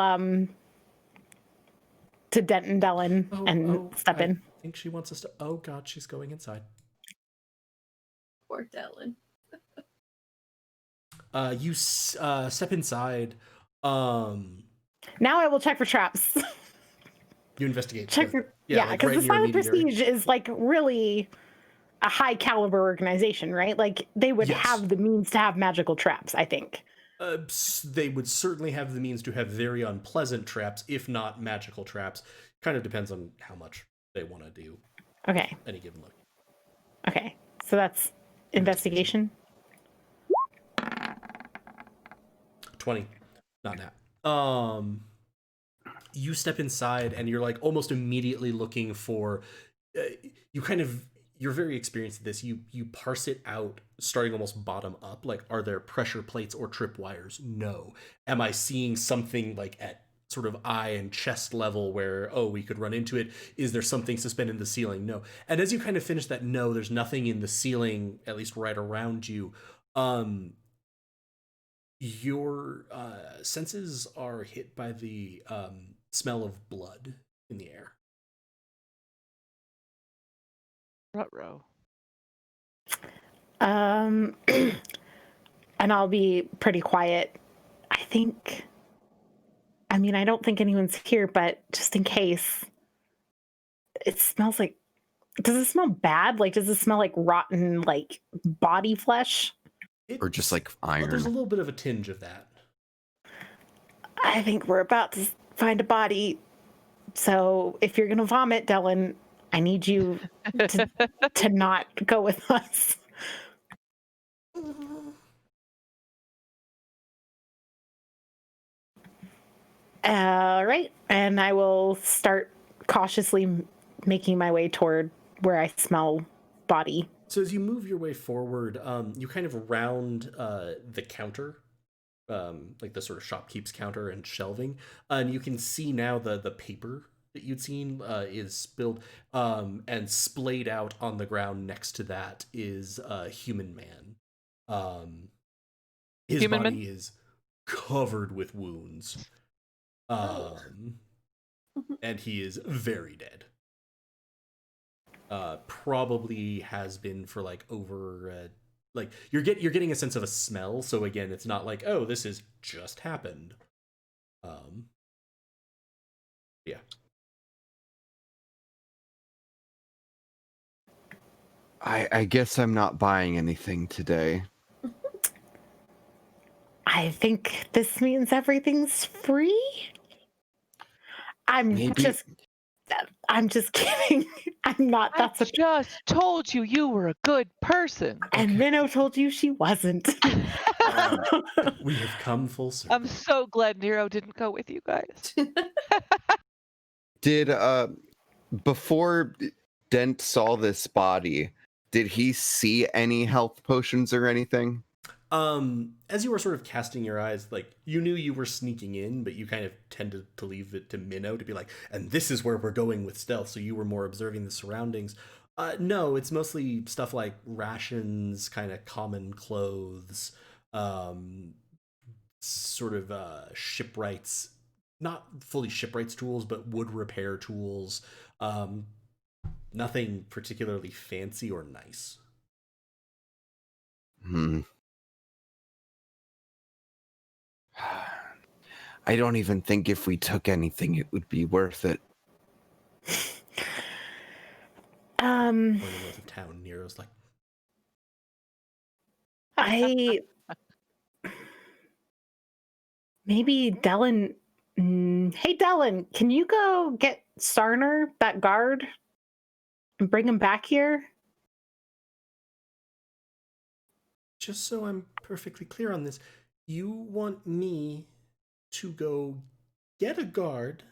to Denton Dellen and step in. I think she wants us to. Oh God, she's going inside. Poor Dellen. You step inside. Now I will check for traps. You investigate. Check for because the Silent Prestige is really a high caliber organization, right? They would have the means to have magical traps, I think. They would certainly have the means to have very unpleasant traps, if not magical traps. Kind of depends on how much they want to do. Okay. Any given look. Okay, so that's investigation. 20, not that. You step inside and you're almost immediately looking for. You're very experienced at this. You parse it out, starting almost bottom up. Are there pressure plates or tripwires? No. Am I seeing something at sort of eye and chest level where, we could run into it? Is there something suspended in the ceiling? No. And as you kind of finish that, no, there's nothing in the ceiling, at least right around you. Your senses are hit by the smell of blood in the air. Ruh-roh. And I'll be pretty quiet. I don't think anyone's here, but just in case, it smells does it smell bad? Does it smell like rotten, body flesh? Or just iron? There's a little bit of a tinge of that. I think we're about to find a body. So if you're going to vomit, Dellen, I need you to not go with us. All right. And I will start cautiously making my way toward where I smell body. So as you move your way forward, you kind of round the counter, the sort of shopkeep's counter and shelving, and you can see now the paper that you'd seen is spilled, and splayed out on the ground next to that is a human man. His Human body man? is covered with wounds, and he is very dead. Probably has been for over you're getting a sense of a smell. So again, it's not this has just happened. Yeah. I guess I'm not buying anything today. I think this means everything's free. I'm just kidding. I'm not. I just told you were a good person. And Minnow told you she wasn't. We have come full circle. I'm so glad Nero didn't go with you guys. Did before Dent saw this body, did he see any health potions or anything? As you were sort of casting your eyes, you knew you were sneaking in, but you kind of tended to leave it to Minnow to be and this is where we're going with stealth, so you were more observing the surroundings. No, it's mostly stuff like rations, kind of common clothes, sort of shipwrights, not fully shipwrights tools, but wood repair tools. Nothing particularly fancy or nice. I don't even think if we took anything, it would be worth it. North of town, Nero's maybe Dellen. Hey, Dellen, can you go get Sarner, that guard, and bring him back here? Just so I'm perfectly clear on this, you want me to go get a guard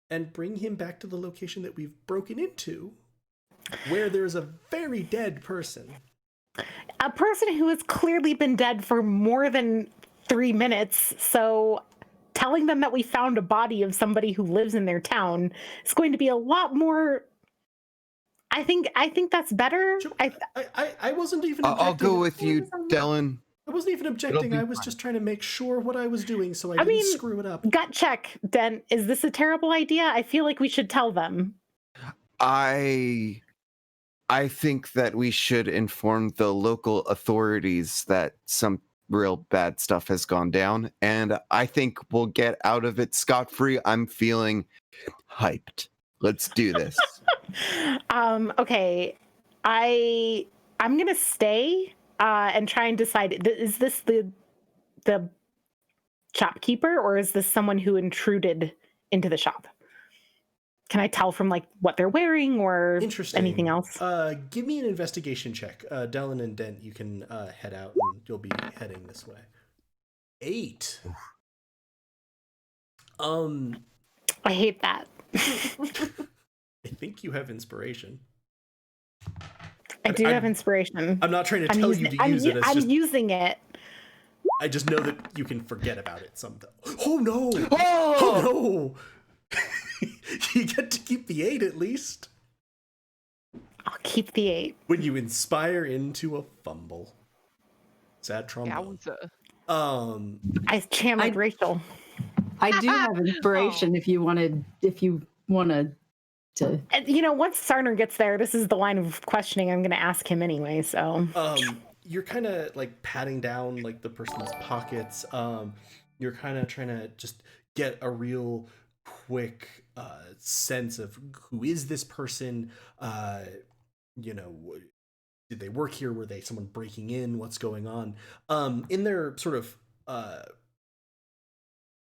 and bring him back to the location that we've broken into, where there's a very dead person. A person who has clearly been dead for more than 3 minutes. So telling them that we found a body of somebody who lives in their town is going to be a lot more. I think that's better. I wasn't even objecting. I'll go with you, Dylan. I wasn't even objecting. I was just trying to make sure what I was doing so I didn't screw it up. Gut check, Den. Is this a terrible idea? I feel like we should tell them. I think that we should inform the local authorities that some real bad stuff has gone down, and I think we'll get out of it scot-free. I'm feeling hyped. Let's do this. Okay. I'm gonna stay and try and decide, is this the shopkeeper, or is this someone who intruded into the shop? Can I tell from like what they're wearing or anything else? Give me an investigation check. Dellen and Dent, you can head out and you'll be heading this way. 8. I hate that. I think you have inspiration. I do have inspiration. I'm not trying to tell you to use it. I'm using it. I just know that you can forget about it sometime. Oh no! Oh! Oh no! You get to keep the 8 at least. I'll keep the 8. When you inspire into a fumble. Sad trombone. I chant like Rachel. I do have inspiration if you wanted to. And, once Sarner gets there, this is the line of questioning I'm going to ask him anyway. So you're kind of like patting down like the person's pockets. You're kind of trying to just get a real quick sense of who is this person. Did they work here? Were they someone breaking in? What's going on? In their sort of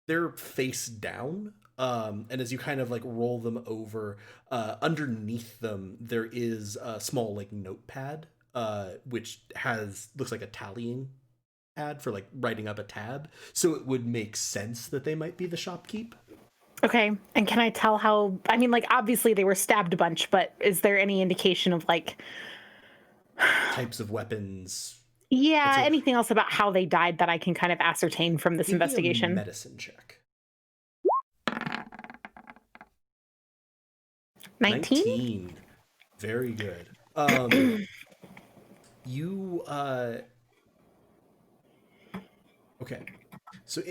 they're face down. And as you kind of like roll them over, underneath them, there is a small like notepad, which looks like a tallying pad for like writing up a tab. So it would make sense that they might be the shopkeep. Okay. And can I tell how, obviously they were stabbed a bunch, but is there any indication of like types of weapons? Yeah. Anything else about how they died that I can kind of ascertain from this investigation? Give me a medicine check. 19? Very good. You okay. So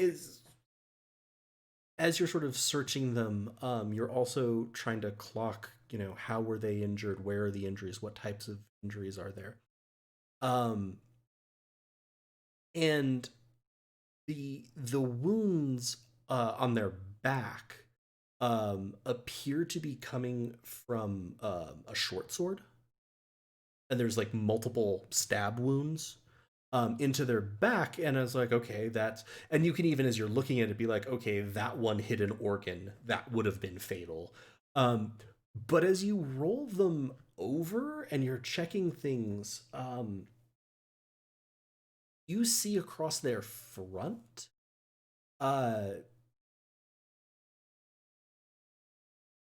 as you're sort of searching them, you're also trying to clock, how were they injured, where are the injuries, what types of injuries are there? And the wounds on their back appear to be coming from a short sword, and there's like multiple stab wounds into their back, and I was like, okay, and you can even, as you're looking at it, be like, okay, that one hit an organ, that would have been fatal. But as you roll them over and you're checking things, you see across their front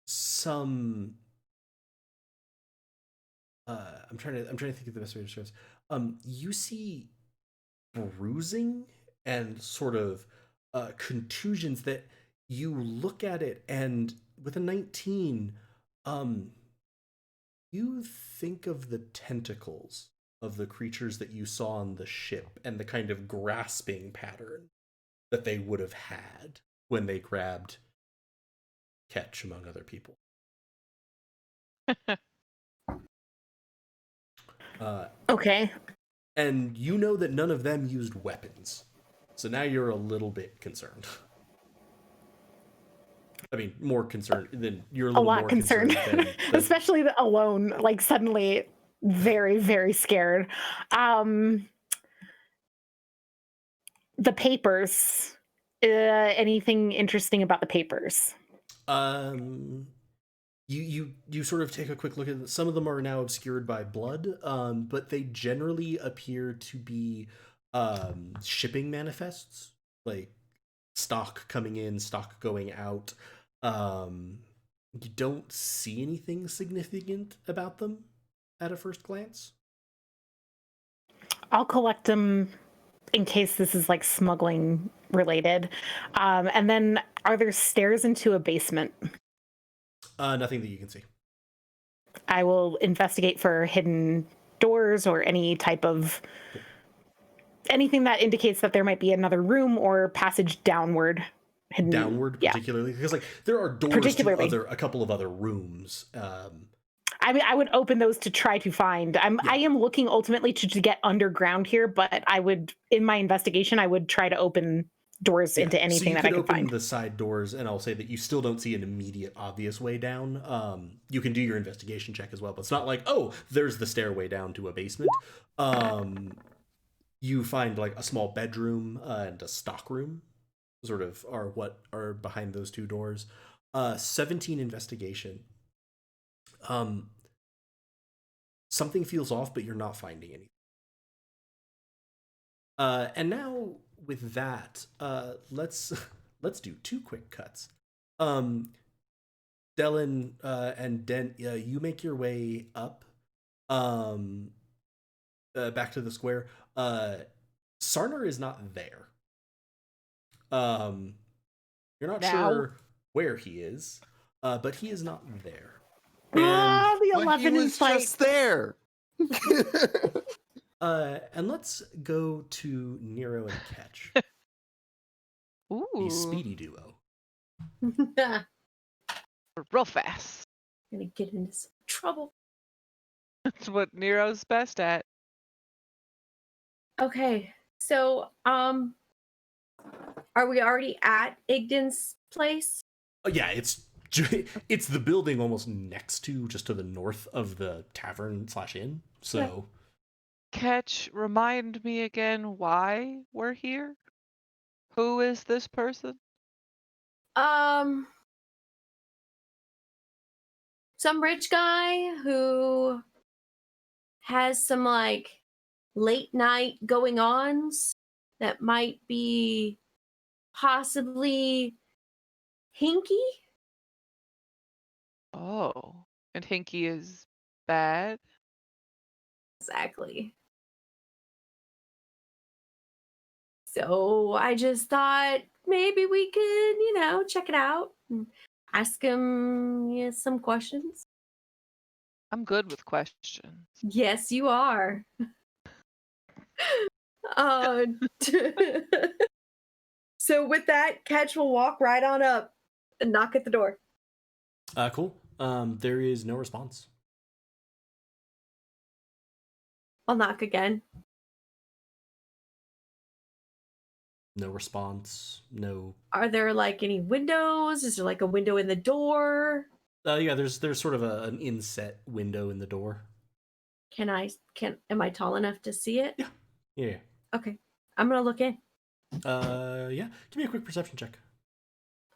some I'm trying to think of the best way to describe this. You see bruising and sort of contusions that you look at it, and with a 19, you think of the tentacles of the creatures that you saw on the ship and the kind of grasping pattern that they would have had when they grabbed Ketch, among other people. Okay. And you know that none of them used weapons. So now you're a little bit concerned. I mean, more concerned than you're a lot more concerned. Than Especially alone, like suddenly very, very scared. The papers. Anything interesting about the papers? You sort of take a quick look at them. Some of them are now obscured by blood, but they generally appear to be shipping manifests, like stock coming in, stock going out. You don't see anything significant about them at a first glance. I'll collect them in case this is like smuggling related. And then are there stairs into a basement? Nothing that you can see. I will investigate for hidden doors or any type of anything that indicates that there might be another room or passage downward. Hidden, Downward, particularly, because like there are doors to a couple of other rooms. I mean, I would open those to try to find. I am looking ultimately to get underground here, but I would, in my investigation, I would try to open doors into anything that I could find. You could open the side doors, and I'll say that you still don't see an immediate, obvious way down. You can do your investigation check as well, but it's not like, oh, there's the stairway down to a basement. You find like a small bedroom and a stock room, sort of, are what are behind those two doors. 17 investigation. Something feels off, but you're not finding anything. And now with that, let's do 2 quick cuts. Dylan and Dent, you make your way up, back to the square. Sarner is not there. You're not sure where he is, but he is not there. And the 11 he was just there. And let's go to Nero and Ketch. Ooh. The speedy duo. Real fast. Gonna get into some trouble. That's what Nero's best at. Okay, so are we already at Igden's place? Yeah, it's the building almost next to, just to the north of the tavern/inn. So, Ketch, remind me again why we're here. Who is this person? Some rich guy who has some like late night going ons that might be possibly hinky. Oh, and Hinky is bad? Exactly. So I just thought maybe we could, check it out and ask him some questions. I'm good with questions. Yes, you are. Uh, so with that, Ketch will walk right on up and knock at the door. cool. There is no response. I'll knock again. No response. No. Are there like any windows? Is there like a window in the door? Yeah, there's sort of an inset window in the door. Am I tall enough to see it? Yeah. Okay. I'm gonna look in. Yeah. Give me a quick perception check.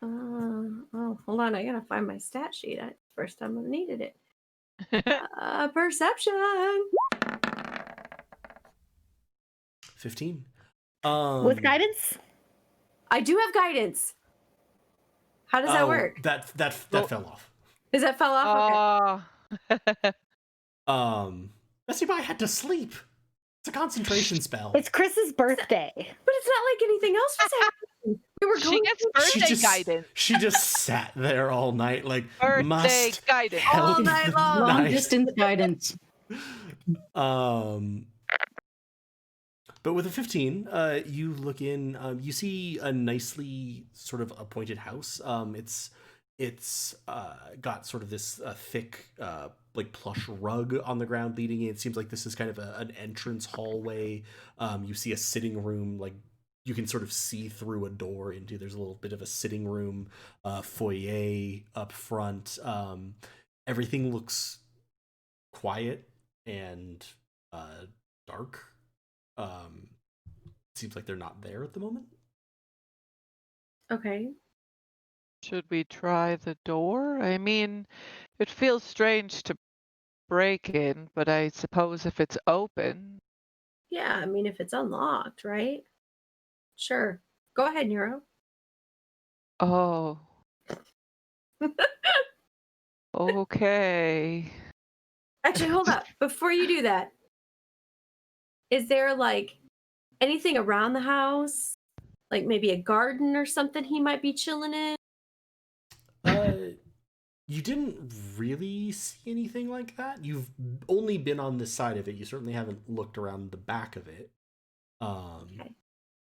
Oh, hold on. I gotta find my stat sheet. First time I needed it. Perception. 15. With guidance? I do have guidance. How does that work? That fell off. Is that fell off? Oh. That's why I had to sleep. It's a concentration spell. It's Chris's birthday. But it's not like anything else was happening. We were going. She gets birthday guidance. She just sat there all night, like Birthday guidance. All night long. Long distance guidance. But with a 15, you look in. You see a nicely sort of appointed house. It's got sort of this thick, like plush rug on the ground leading in. It seems like this is kind of an entrance hallway. You see a sitting room, like you can sort of see through a door into. There's a little bit of a sitting room, foyer up front. Everything looks quiet and dark. Seems like they're not there at the moment. Okay. Should we try the door? I mean, it feels strange to break in, but I suppose if it's open. Yeah, I mean, if it's unlocked, right? Sure. Go ahead, Nero. Oh. Okay. Actually, hold up. Before you do that, is there like anything around the house? Like maybe a garden or something he might be chilling in? You didn't really see anything like that. You've only been on this side of it. You certainly haven't looked around the back of it. Okay.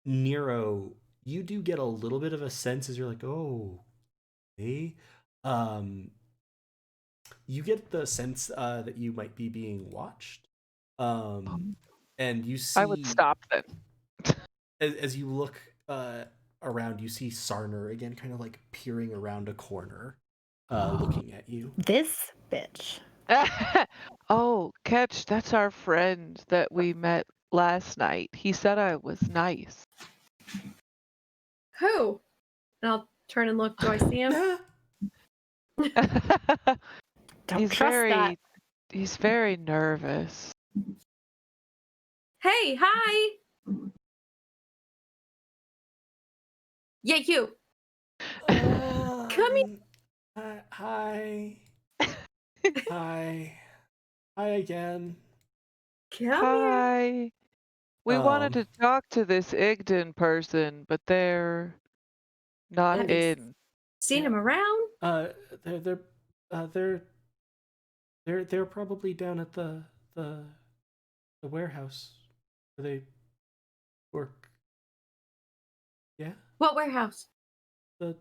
Nero, you do get a little bit of a sense as you're like, oh, hey. You get the sense that you might be being watched. And you see, I would stop then. as you look around, you see Sarner again, kind of like peering around a corner, looking at you. This bitch. Oh, Catch, that's our friend that we met last night. He said I was nice. Who? And I'll turn and look. Do I see him? Don't he's trust that. he's very nervous. Hey, hi. Yeah, you. Come here. Hi. Hi. Hi again. Come here. Hi. We wanted to talk to this Igden person, but they're not Have you in. seen him around? They're probably down at the warehouse where they work. Yeah? What warehouse? The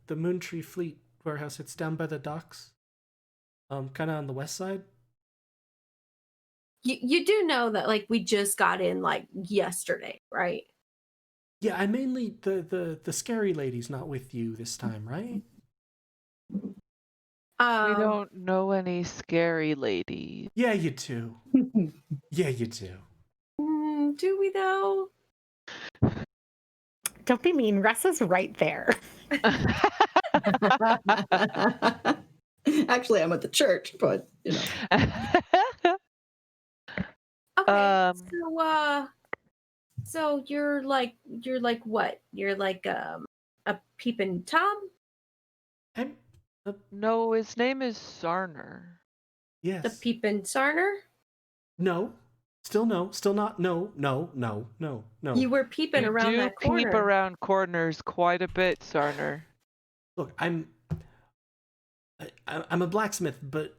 Moontree Fleet warehouse. It's down by the docks. Kind of on the west side. You do know that like we just got in like yesterday, right? Yeah, I mainly the scary lady's not with you this time, right? We don't know any scary ladies. Yeah, you do. Yeah, you do. Do we though? Don't be mean. Ressa's right there. Actually, I'm at the church, but you know. Okay. So you're like what? You're like a peeping Tom? I'm No, his name is Sarner. yes. The peeping Sarner? No. Still no. Still not. No. You were peeping You around do that corner. peep around corners quite a bit, Sarner. Look, I'm a blacksmith, but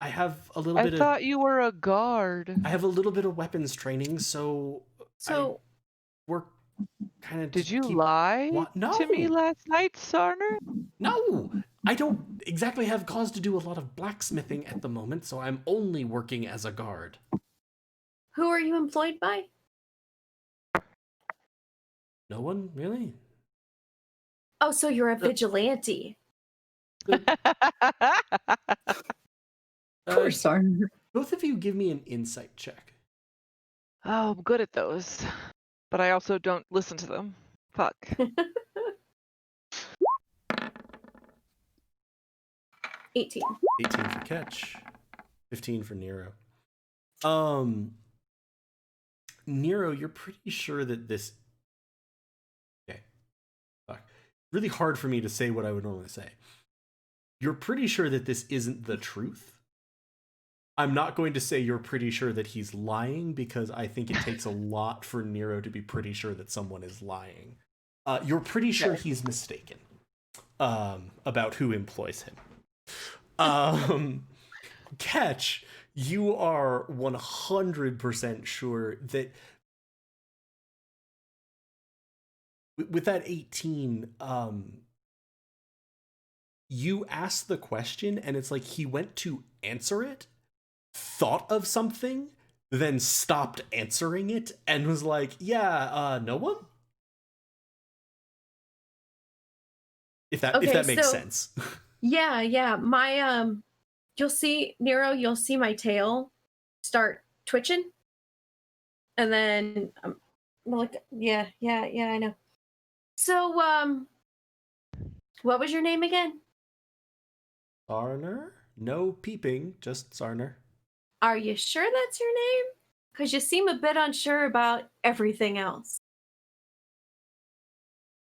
I have a little bit I thought you were a guard. I have a little bit of weapons training, so I work kind of. Did you lie to me last night, Sarner? No, I don't exactly have cause to do a lot of blacksmithing at the moment, so I'm only working as a guard. Who are you employed by? No one really. Oh, so you're a vigilante. Poor Sarner. Both of you give me an insight check. Oh, I'm good at those. But I also don't listen to them. Fuck. 18. 18 for Catch. 15 for Nero. Nero, you're pretty sure that this... Okay. Fuck. Really hard for me to say what I would normally say. You're pretty sure that this isn't the truth. I'm not going to say you're pretty sure that he's lying, because I think it takes a lot for Nero to be pretty sure that someone is lying. You're pretty sure he's mistaken about who employs him. Catch, you are 100% sure that with that 18, you asked the question and it's like he went to answer it, thought of something, then stopped answering it and was like, yeah, no one? If that makes sense. Yeah. My you'll see, Nero, you'll see my tail start twitching. And then I'm like, yeah, I know. So what was your name again? Sarner? No peeping, just Sarner. Are you sure that's your name? Because you seem a bit unsure about everything else.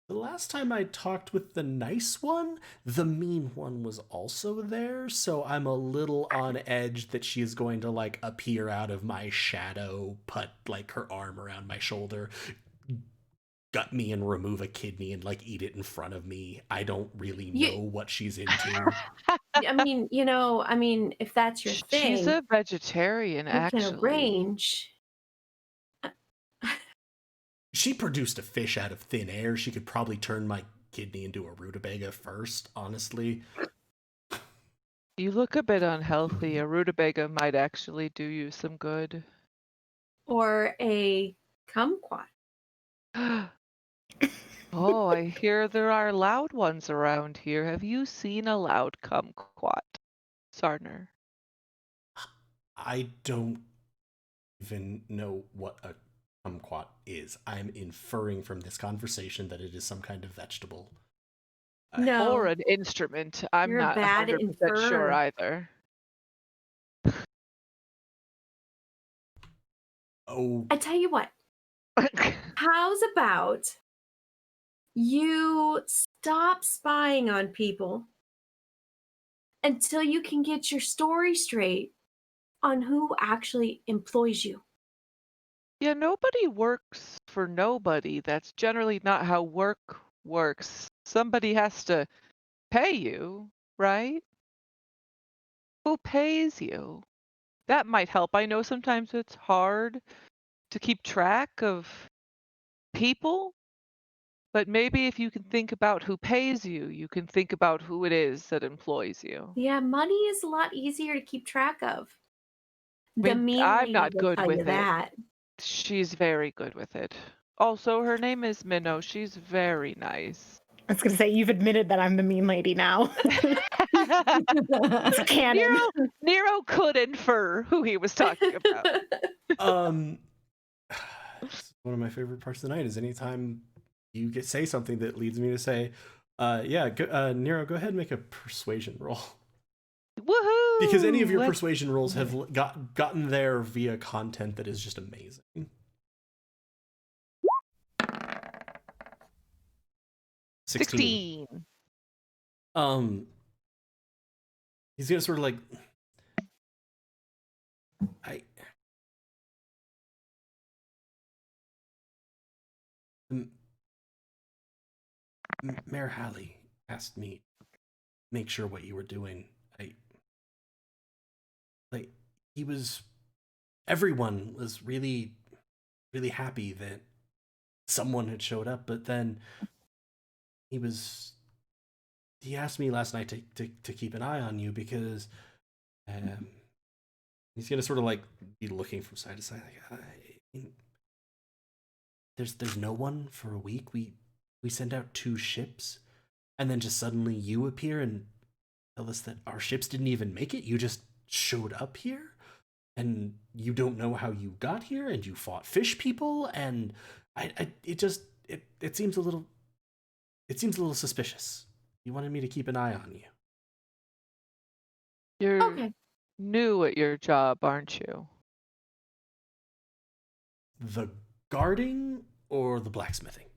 The last time I talked with the nice one, the mean one was also there, so I'm a little on edge that she is going to like appear out of my shadow, put like her arm around my shoulder, gut me and remove a kidney and like eat it in front of me. I don't really know what she's into. I mean, if that's your She's thing, a vegetarian, we can actually. arrange. She produced a fish out of thin air. She could probably turn my kidney into a rutabaga first, honestly. You look a bit unhealthy. A rutabaga might actually do you some good. Or a kumquat. Oh, I hear there are loud ones around here. Have you seen a loud kumquat, Sarner? I don't even know what a kumquat is. I'm inferring from this conversation that it is some kind of vegetable. No. Or an instrument. I'm You're a not bad 100% sure inferrer. either. Oh, I tell you what, how's about you stop spying on people until you can get your story straight on who actually employs you? Yeah, nobody works for nobody. That's generally not how work works. Somebody has to pay you, right? Who pays you? That might help. I know sometimes it's hard to keep track of people, but maybe if you can think about who pays you, you can think about who it is that employs you. Yeah, money is a lot easier to keep track of. I The mean, mean I'm lady not will good tell you with it. that. She's very good with it. Also, her name is Minnow. She's very nice. I was going to say, you've admitted that I'm the mean lady now. It's canon. Nero could infer who he was talking about. It's one of my favorite parts of the night is anytime you say something that leads me to say, Nero, go ahead and make a persuasion roll. Woohoo! Because any of your Let's- persuasion rolls have gotten there via content that is just amazing. $16. He's gonna sort of like, Mayor Halley asked me make sure what you were doing. Everyone was really, really happy that someone had showed up, but then he asked me last night to keep an eye on you because he's gonna sort of like be looking from side to side. Like, there's no one for a week. We send out 2 ships, and then just suddenly you appear and tell us that our ships didn't even make it. You just showed up here, and you don't know how you got here, and you fought fish people, and it seems a little suspicious. You wanted me to keep an eye on you. You're Okay. new at your job, aren't you? The guarding or the blacksmithing?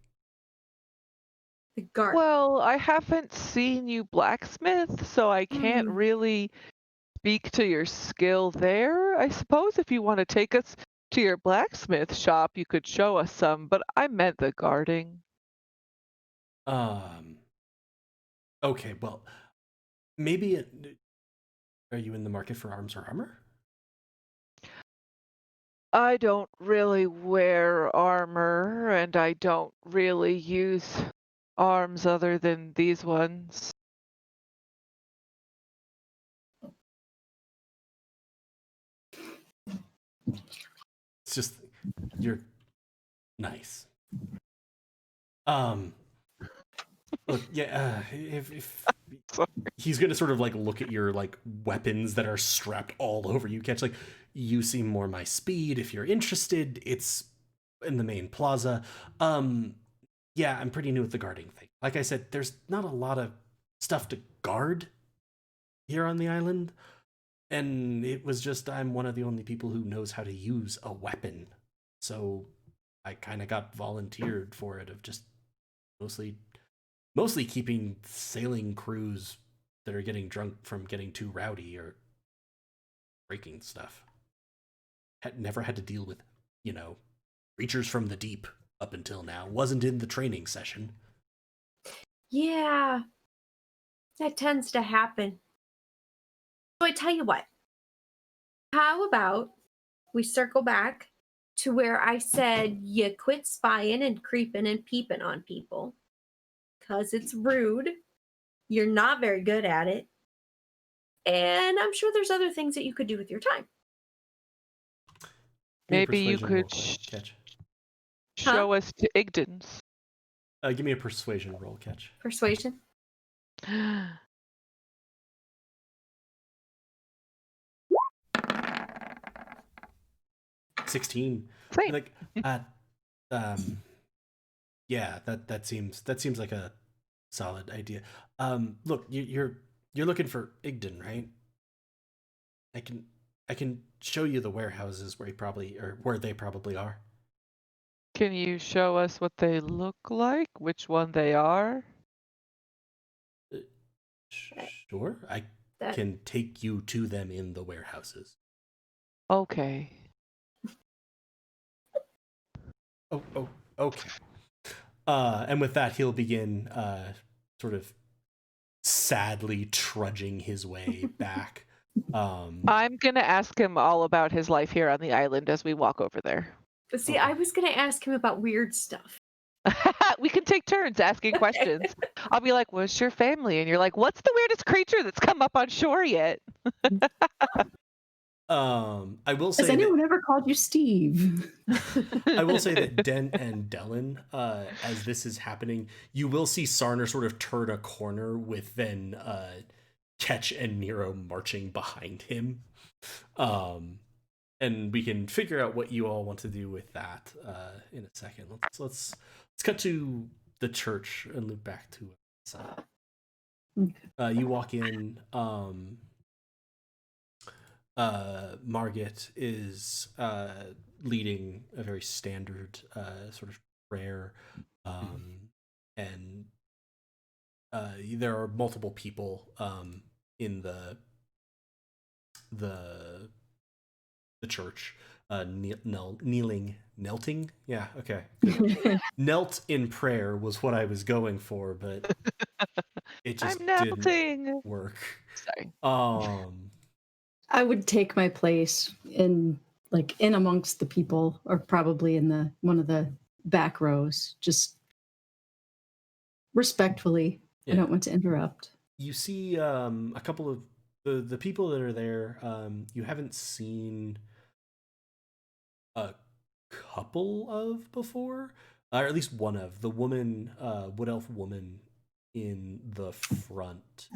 The guard. Well, I haven't seen you blacksmith, so I can't really speak to your skill there. I suppose if you want to take us to your blacksmith shop, you could show us some, but I meant the guarding. Okay, well, maybe are you in the market for arms or armor? I don't really wear armor, and I don't really use arms other than these ones. It's just you're nice. Look, yeah, if Sorry. he's gonna sort of like look at your like weapons that are strapped all over you, catch like you seem more my speed. If you're interested, it's in the main plaza. Yeah, I'm pretty new at the guarding thing. Like I said, there's not a lot of stuff to guard here on the island, and it was just I'm one of the only people who knows how to use a weapon, so I kind of got volunteered for it of just mostly keeping sailing crews that are getting drunk from getting too rowdy or breaking stuff. Never had to deal with, creatures from the deep up until now. Wasn't in the training session. Yeah, that tends to happen. So I tell you what, how about we circle back to where I said you quit spying and creeping and peeping on people? Because it's rude. You're not very good at it. And I'm sure there's other things that you could do with your time. Give me a Maybe you persuasion roll, could Catch. show us to Igdens. Give me a persuasion roll, Catch. Persuasion. 16. Same. Like, yeah, that seems like a solid idea. Look, you're looking for Igden, right? I can show you the warehouses where they probably are. Can you show us what they look like? Which one they are? Sure, I can take you to them in the warehouses. Okay. Oh, okay. And with that, he'll begin sort of sadly trudging his way back. I'm gonna ask him all about his life here on the island as we walk over there. See, Okay. I was going to ask him about weird stuff. We can take turns asking questions. I'll be like, "What's your family?" And you're like, "What's the weirdest creature that's come up on shore yet?" I will say Has anyone ever called you Steve? I will say that Den and Dellen, as this is happening, you will see Sarner sort of turn a corner with then Ketch and Nero marching behind him. And we can figure out what you all want to do with that in a second. Let's cut to the church and loop back to inside. You walk in. Margit is leading a very standard sort of prayer, and there are multiple people in the church knelting. Yeah, okay. Knelt in prayer was what I was going for, but it just didn't work. Sorry. I would take my place in amongst the people, or probably in one of the back rows, just respectfully. Yeah. I don't want to interrupt. You see a couple of the people that are there. You haven't seen a couple of before, or at least one of the woman, wood elf woman in the front.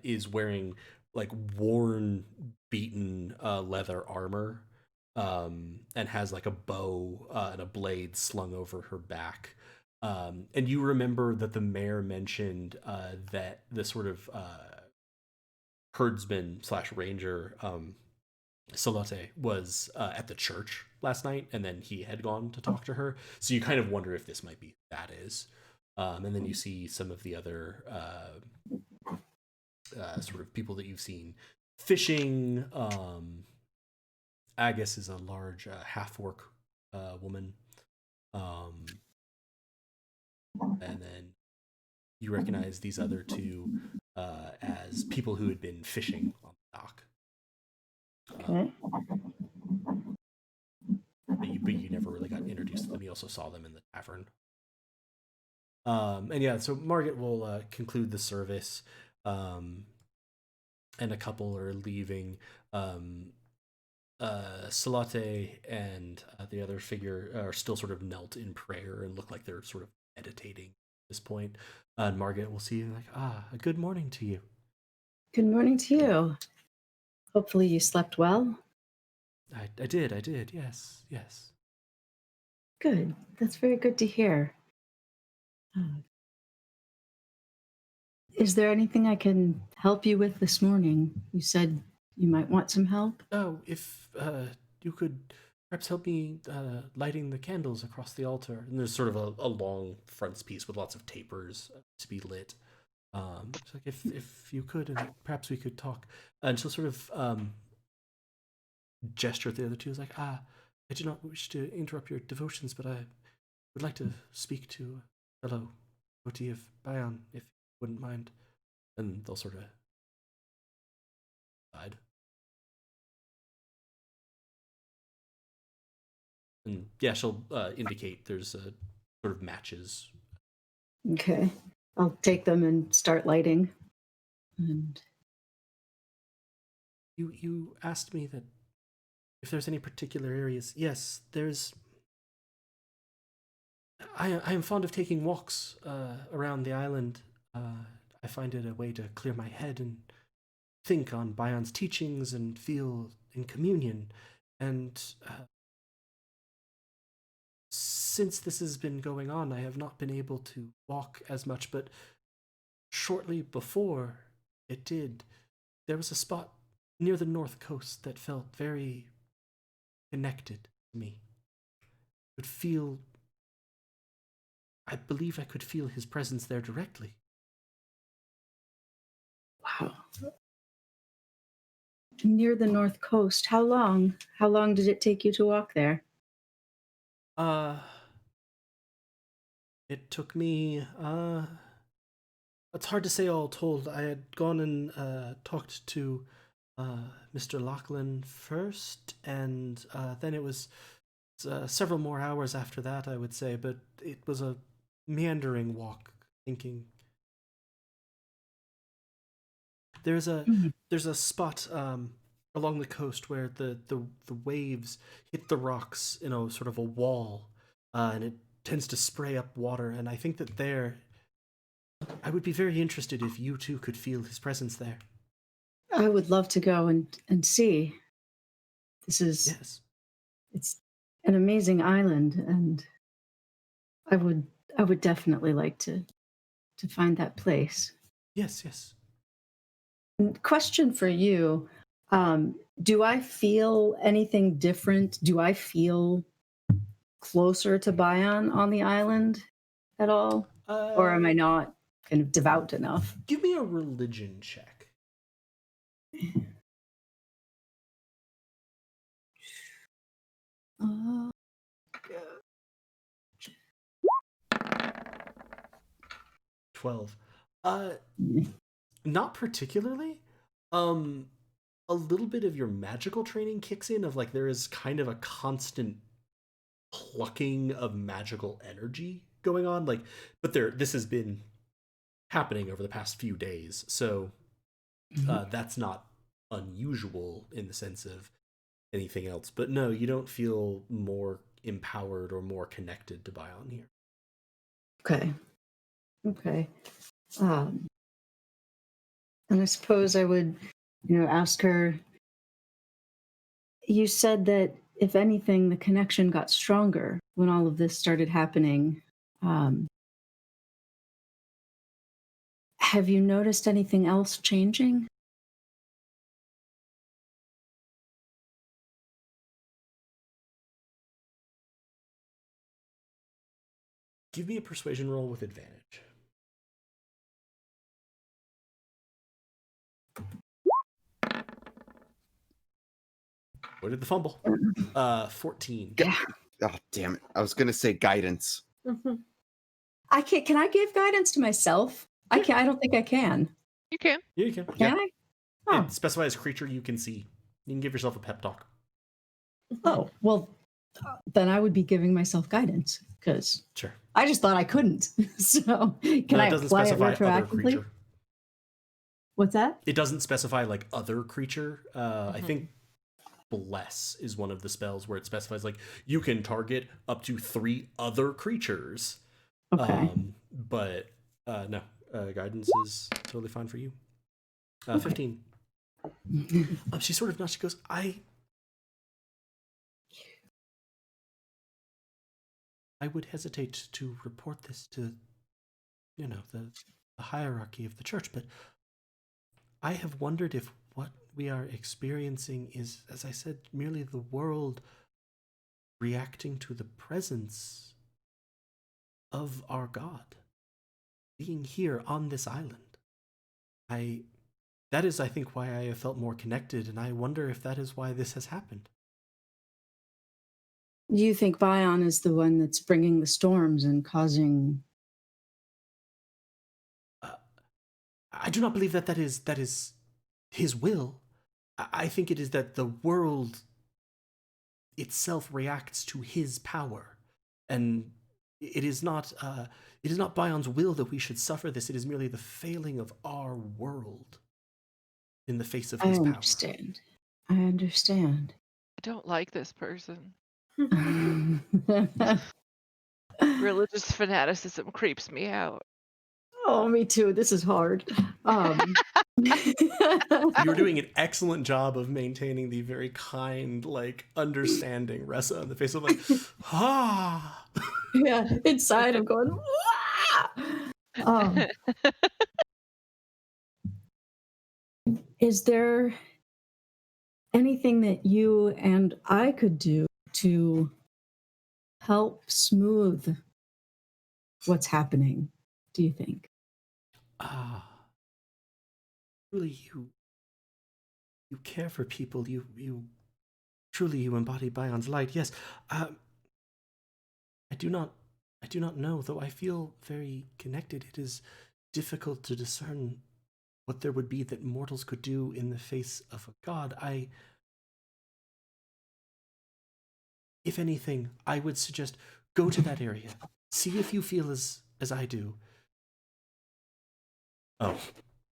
Is wearing like worn, beaten leather armor, and has like a bow and a blade slung over her back. And you remember that the mayor mentioned that the sort of herdsman / ranger Salote was at the church last night, and then he had gone to talk to her. So you kind of wonder if this might be that is. And then you see some of the other sort of people that you've seen fishing. Agus is a large half-orc woman. And then you recognize these other two as people who had been fishing on the dock. Okay. But you never really got introduced to them. You also saw them in the tavern. And yeah, so Margaret will conclude the service. And a couple are leaving. Salate and the other figure are still sort of knelt in prayer and look like they're sort of meditating at this point. And Margaret will see you like, a good morning to you. Good morning to you. Hopefully you slept well. I did, yes. Good. That's very good to hear. Is there anything I can help you with this morning? You said you might want some help. Oh, if you could perhaps help me lighting the candles across the altar. And there's sort of a long frontispiece with lots of tapers to be lit. It's like if you could, and perhaps we could talk. And she'll sort of gesture at the other two. Is like, I do not wish to interrupt your devotions, but I would like to speak to a fellow devotee of Bayan, if you wouldn't mind. And they'll sort of side. And yeah, she'll indicate there's sort of matches. Okay. I'll take them and start lighting. And You asked me that if there's any particular areas. Yes, there's. I am fond of taking walks around the island. I find it a way to clear my head and think on Bayan's teachings and feel in communion. And since this has been going on, I have not been able to walk as much, but shortly before it did, there was a spot near the north coast that felt very connected to me. I believe I could feel his presence there directly. wow. Near the north coast. How long? How long did it take you to walk there? It took me, it's hard to say all told. I had gone and talked to Mr. Lachlan first, and then it was several more hours after that, I would say, but it was a meandering walk, thinking. There's a spot along the coast where the waves hit the rocks in a sort of a wall, and it tends to spray up water. And I think that I would be very interested if you too could feel his presence there. I would love to go and see. This is Yes. It's an amazing island, and I would definitely like to find that place. Yes, yes. Question for you. Do I feel anything different? Do I feel closer to Bayan on the island at all? Or am I not kind of devout enough? Give me a religion check. Uh, 12. Not particularly. A little bit of your magical training kicks in of like there is kind of a constant plucking of magical energy going on, like, but this has been happening over the past few days, so that's not unusual in the sense of anything else. But no, you don't feel more empowered or more connected to Bayan here. Okay. And I suppose I would, ask her. You said that if anything, the connection got stronger when all of this started happening. Have you noticed anything else changing? Give me a persuasion roll with advantage. Where did the fumble? 14. Yeah. Oh, damn it. I was going to say guidance. I can't. Can I give guidance to myself? I can't. I don't think I can. You can. Yeah, you can. Can I? Oh. And specify as creature you can see. You can give yourself a pep talk. Oh, well, then I would be giving myself guidance because Sure. I just thought I couldn't. So can I it doesn't apply it specify other retroactively? creature. What's that? It doesn't specify like other creature. I think Bless is one of the spells where it specifies like you can target up to 3 other creatures. Okay. But no, guidance is totally fine for you. 15. She sort of nods. She goes, I would hesitate to report this to, the hierarchy of the church, but I have wondered if what we are experiencing is, as I said, merely the world reacting to the presence of our god being here on this island. That is, I think, why I have felt more connected, and I wonder if that is why this has happened. You think Bion is the one that's bringing the storms and causing... I do not believe that is his will. I think it is that the world itself reacts to his power, and it is not Bion's will that we should suffer this. It is merely the failing of our world in the face of his power. I understand. I don't like this person. Religious fanaticism creeps me out. Oh, me too. This is hard. You're doing an excellent job of maintaining the very kind, like, understanding Ressa on the face of like, ah. Yeah, inside I'm going, wah! Is there anything that you and I could do to help smooth what's happening, do you think? Truly you care for people. You truly you embody Bion's light. Yes. I do not know, though I feel very connected. It is difficult to discern what there would be that mortals could do in the face of a god. If anything, I would suggest go to that area. See if you feel as I do. Oh,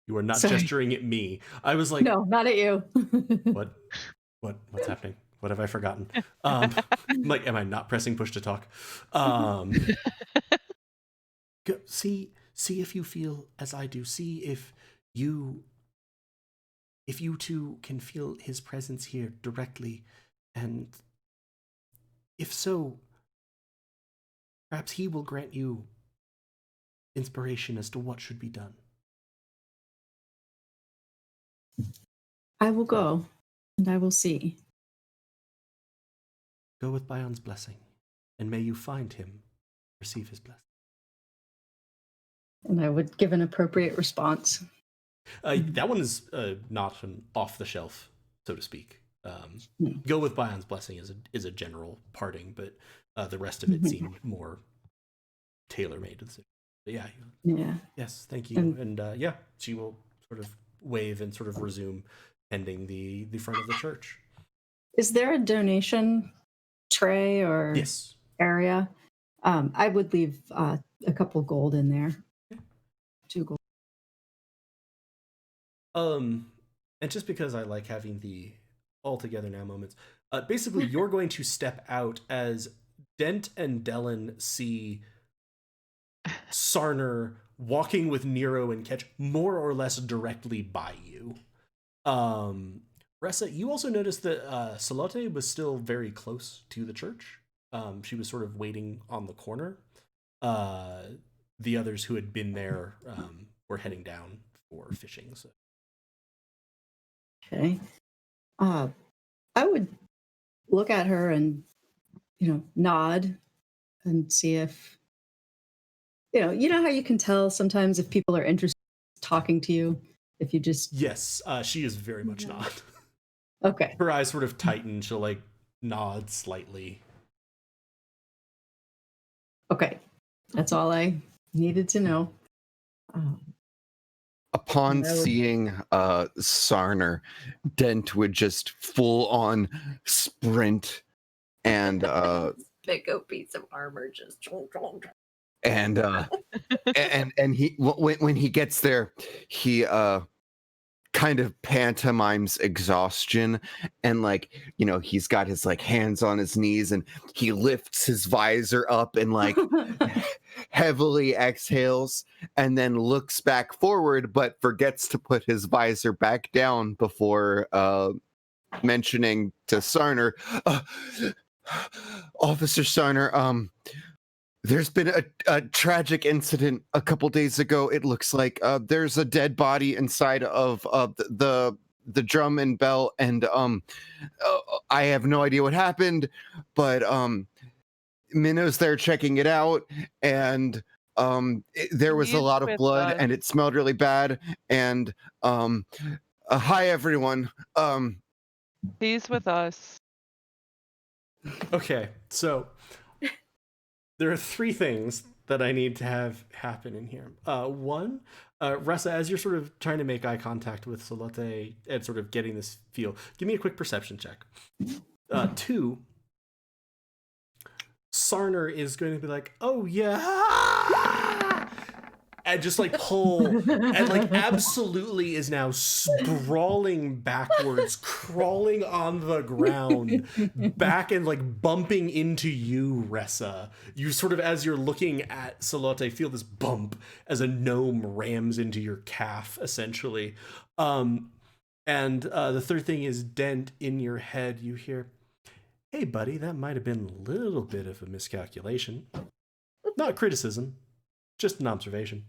you are not gesturing at me. I was like, no, not at you. What's happening? What have I forgotten? I'm like, am I not pressing push to talk? See if you feel as I do. See if you too can feel his presence here directly, and if so, perhaps he will grant you inspiration as to what should be done. I will go, and I will see. Go with Bion's blessing, and may you find him, receive his blessing. And I would give an appropriate response. That one is not an off-the-shelf, so to speak. Go with Bion's blessing is a general parting, but the rest of it seemed more tailor-made to the situation. But yeah. Yes, thank you. And yeah, she will sort of wave and sort of resume ending the front of the church. Is there a donation tray or area? I would leave a couple gold in there. Yeah. 2 gold. And just because I like having the all together now moments, basically you're going to step out as Dent and Dellen see Sarner walking with Nero and Ketch more or less directly by you. Ressa, you also noticed that Salote was still very close to the church. She was sort of waiting on the corner. The others who had been there were heading down for fishing. So. Okay. I would look at her and, nod and see if, you know how you can tell sometimes if people are interested in talking to you, if you just... Yes, she is very much not. Okay. Her eyes sort of tighten. She'll like nod slightly. Okay. That's all I needed to know. Upon seeing Sarner, Dent would just full on sprint and Big old piece of armor just and he when he gets there, he kind of pantomimes exhaustion, and he's got his hands on his knees and he lifts his visor up and heavily exhales and then looks back forward but forgets to put his visor back down before mentioning to Sarner, Officer Sarner, there's been a tragic incident a couple days ago. It looks like there's a dead body inside of the the drum and bell, and I have no idea what happened, but Minnow's there checking it out, and there was a He's lot of with blood, us. and it smelled really bad. And hi everyone. He's with us. Okay, so there are three things that I need to have happen in here. One, Ressa, as you're sort of trying to make eye contact with Salote and sort of getting this feel, give me a quick perception check. Two, Sarner is going to be like, oh yeah, and just like pull, and like absolutely is now sprawling backwards, crawling on the ground, back and like bumping into you, Ressa. You sort of, as you're looking at Salote, feel this bump as a gnome rams into your calf, essentially. And the third thing is Dent, in your head, you hear, hey, buddy, that might have been a little bit of a miscalculation. Not criticism, just an observation.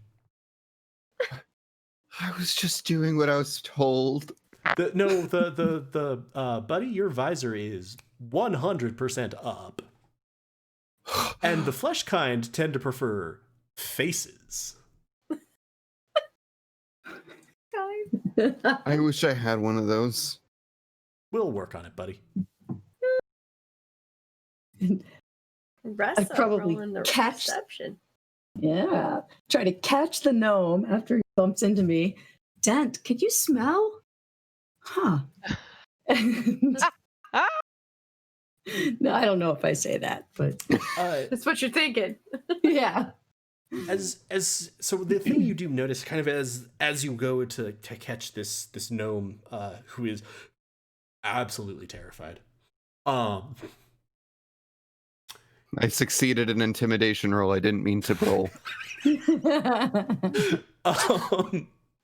I was just doing what I was told. Buddy, your visor is 100% up. And the flesh kind tend to prefer faces. I wish I had one of those. We'll work on it, buddy. Ressa probably rolling the catch- reception. Yeah. Try to catch the gnome after he bumps into me. Dent, could you smell? Huh. No, I don't know if I say that, but That's what you're thinking. yeah. So the thing you do notice, kind of as you go to catch this gnome, who is absolutely terrified. I succeeded in intimidation roll. I didn't mean to roll.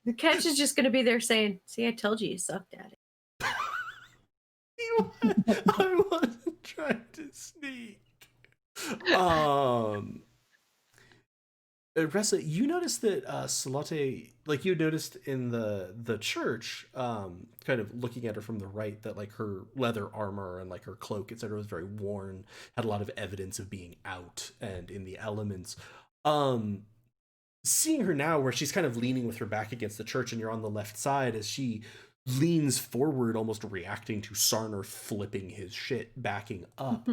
The catch is just going to be there saying, see, I told you sucked at it. I wasn't trying to sneak. Ressa, you noticed that Salote, like you noticed in the church, kind of looking at her from the right, that like her leather armor and like her cloak, etc., was very worn, had a lot of evidence of being out and in the elements. Seeing her now, where she's kind of leaning with her back against the church, and you're on the left side, as she leans forward, almost reacting to Sarner flipping his shit, backing up.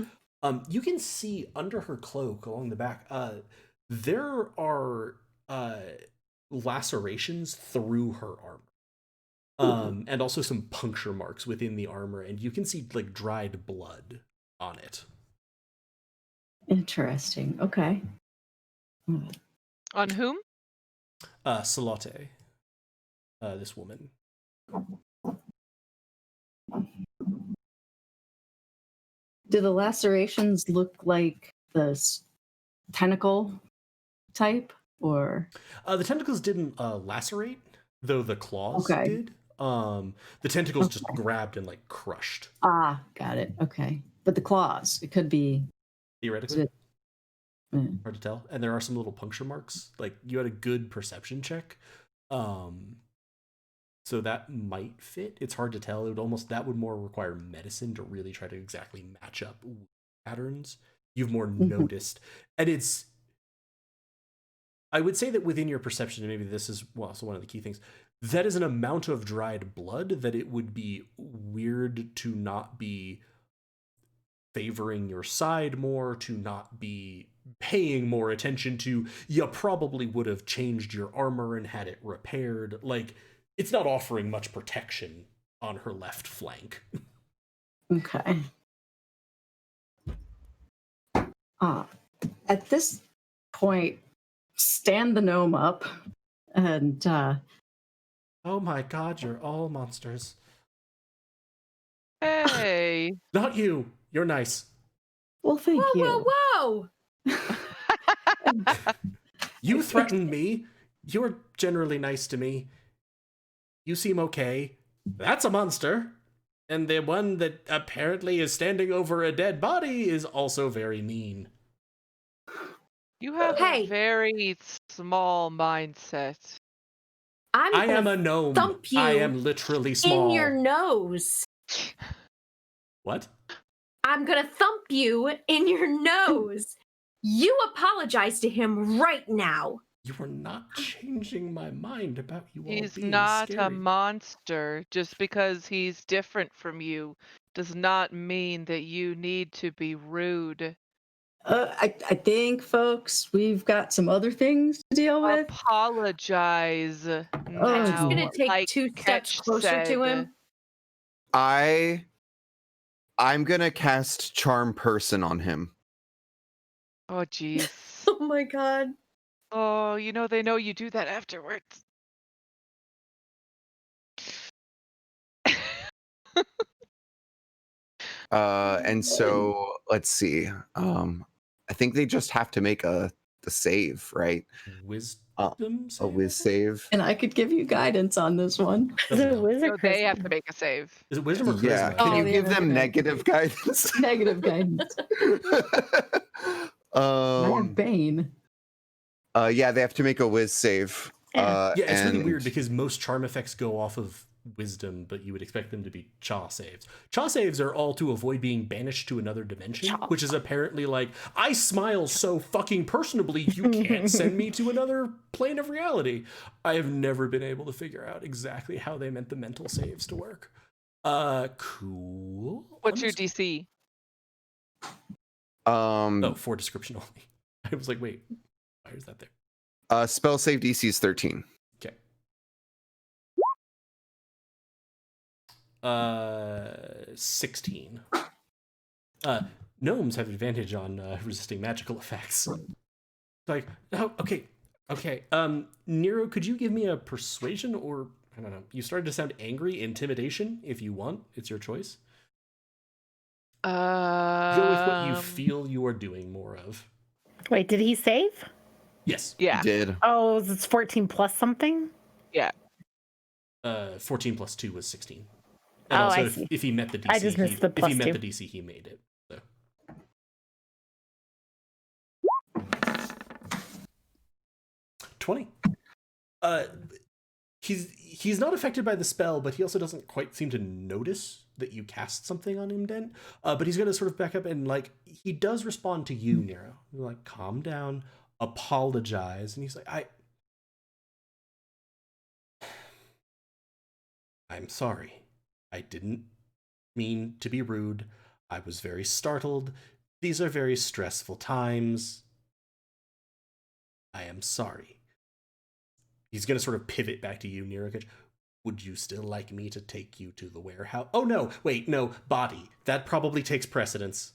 You can see under her cloak along the back, there are lacerations through her armor, and also some puncture marks within the armor, and you can see like dried blood on it. Interesting. Okay. On whom? Salote, this woman. Do the lacerations look like the tentacle type, or The tentacles didn't lacerate, though the claws Okay. did. The tentacles just grabbed and like crushed. got it. Okay, but the claws, it could be. Theoretically, Is Mm. hard to tell. And there are some little puncture marks. Like you had a good perception check, so that might fit. It's hard to tell. That would more require medicine to really try to exactly match up patterns. You've more noticed, and I would say that within your perception, and maybe this is also one of the key things, that is an amount of dried blood that it would be weird to not be favoring your side more, to not be paying more attention to. You probably would have changed your armor and had it repaired. Like, it's not offering much protection on her left flank. Okay. At this point, stand the gnome up and Oh my god, you're all monsters. Hey. Not you. You're nice. well, thank Whoa, you. whoa, whoa! You threatened me. You're generally nice to me. You seem okay. That's a monster. And the one that apparently is standing over a dead body is also very mean. You have Hey. a very small mindset. I am gonna a gnome. thump you I am literally small. in your nose. What? I'm gonna thump you in your nose. You apologize to him right now. You are not changing my mind about you all He's being not a scary. monster. Just because he's different from you does not mean that you need to be rude. I think, folks, we've got some other things to deal with. Apologize Catch now, is gonna take like 2 steps Catch closer to said. him. I'm gonna cast Charm Person on him. Oh, jeez. Oh my god. Oh, they know you do that afterwards. And so let's see. I think they just have to make the save, right? Wisdom save? A whiz save. And I could give you guidance on this one. Is it a wizard? No, they have to make a save. Is it wisdom or charisma? Yeah. Can you Oh, give yeah, them okay. negative guidance? Negative guidance. I have Bane. Yeah, they have to make a whiz save. Yeah. Yeah, it's really and- weird because most charm effects go off of wisdom, but you would expect them to be chaw saves. Chaw saves are all to avoid being banished to another dimension, which is apparently like, I smile so fucking personably, you can't send me to another plane of reality. I have never been able to figure out exactly how they meant the mental saves to work. Cool. What's your DC? Oh, for description only. I was like, wait, why is that there? Spell save DC is 13. Okay. 16. Gnomes have advantage on resisting magical effects. Like, oh, okay. Nero, could you give me a persuasion or, I don't know, you started to sound angry, intimidation, if you want. It's your choice. Go with what you feel you are doing more of. Wait, did he save? Yes. Yeah. Did. Oh, it's 14 plus something? 14 plus 2 was 16. And Oh, also, I see. if he met the DC, I just missed the if he plus met 2. the DC, he made it. So. 20. He's not affected by the spell, but he also doesn't quite seem to notice that you cast something on him, Den. But he's gonna sort of back up and like he does respond to you, Nero. You're like, calm down, apologize, and he's like, I'm sorry. I didn't mean to be rude. I was very startled. These are very stressful times. I am sorry. He's going to sort of pivot back to you, Nero. Would you still like me to take you to the warehouse? Oh, no. Wait, no. Body. That probably takes precedence.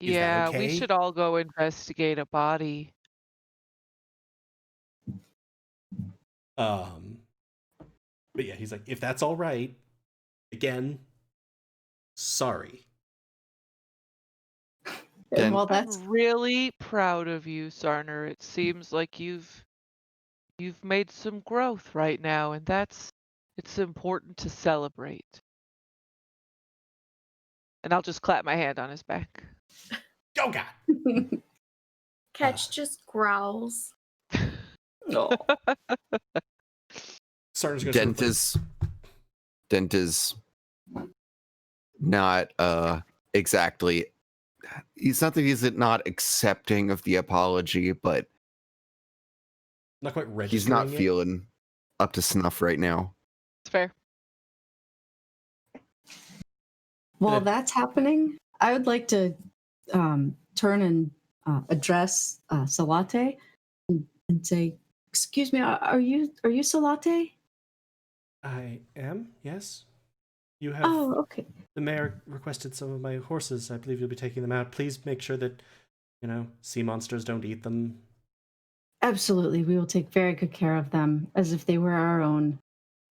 Is that Yeah, okay? we should all go investigate a body. But yeah, he's like, if that's all right, again, sorry. And while I'm that's really proud of you, Sarner. It seems like you've made some growth right now, and it's important to celebrate. And I'll just clap my hand on his back. Oh, God. Catch just growls. oh, Sarner's going to Dent is not exactly. He's not that he's not accepting of the apology, but not quite registering he's not it. feeling up to snuff right now. It's fair. while that's happening, I would like to turn and address Salate and say, "Excuse me, are you Salate?" I am, yes. You have... Oh, okay. The mayor requested some of my horses. I believe you'll be taking them out. Please make sure that, sea monsters don't eat them. Absolutely, we will take very good care of them as if they were our own.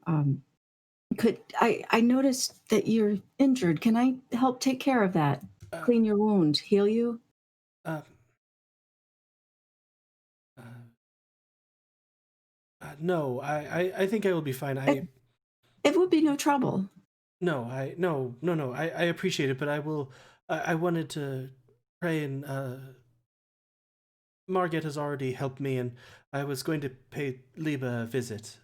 I noticed that you're injured. Can I help take care of that? Clean your wound, heal you? No, I think I will be fine. It would be no trouble. No, I appreciate it, but I will. I wanted to pray and Margit has already helped me, and I was going to pay Liba a visit,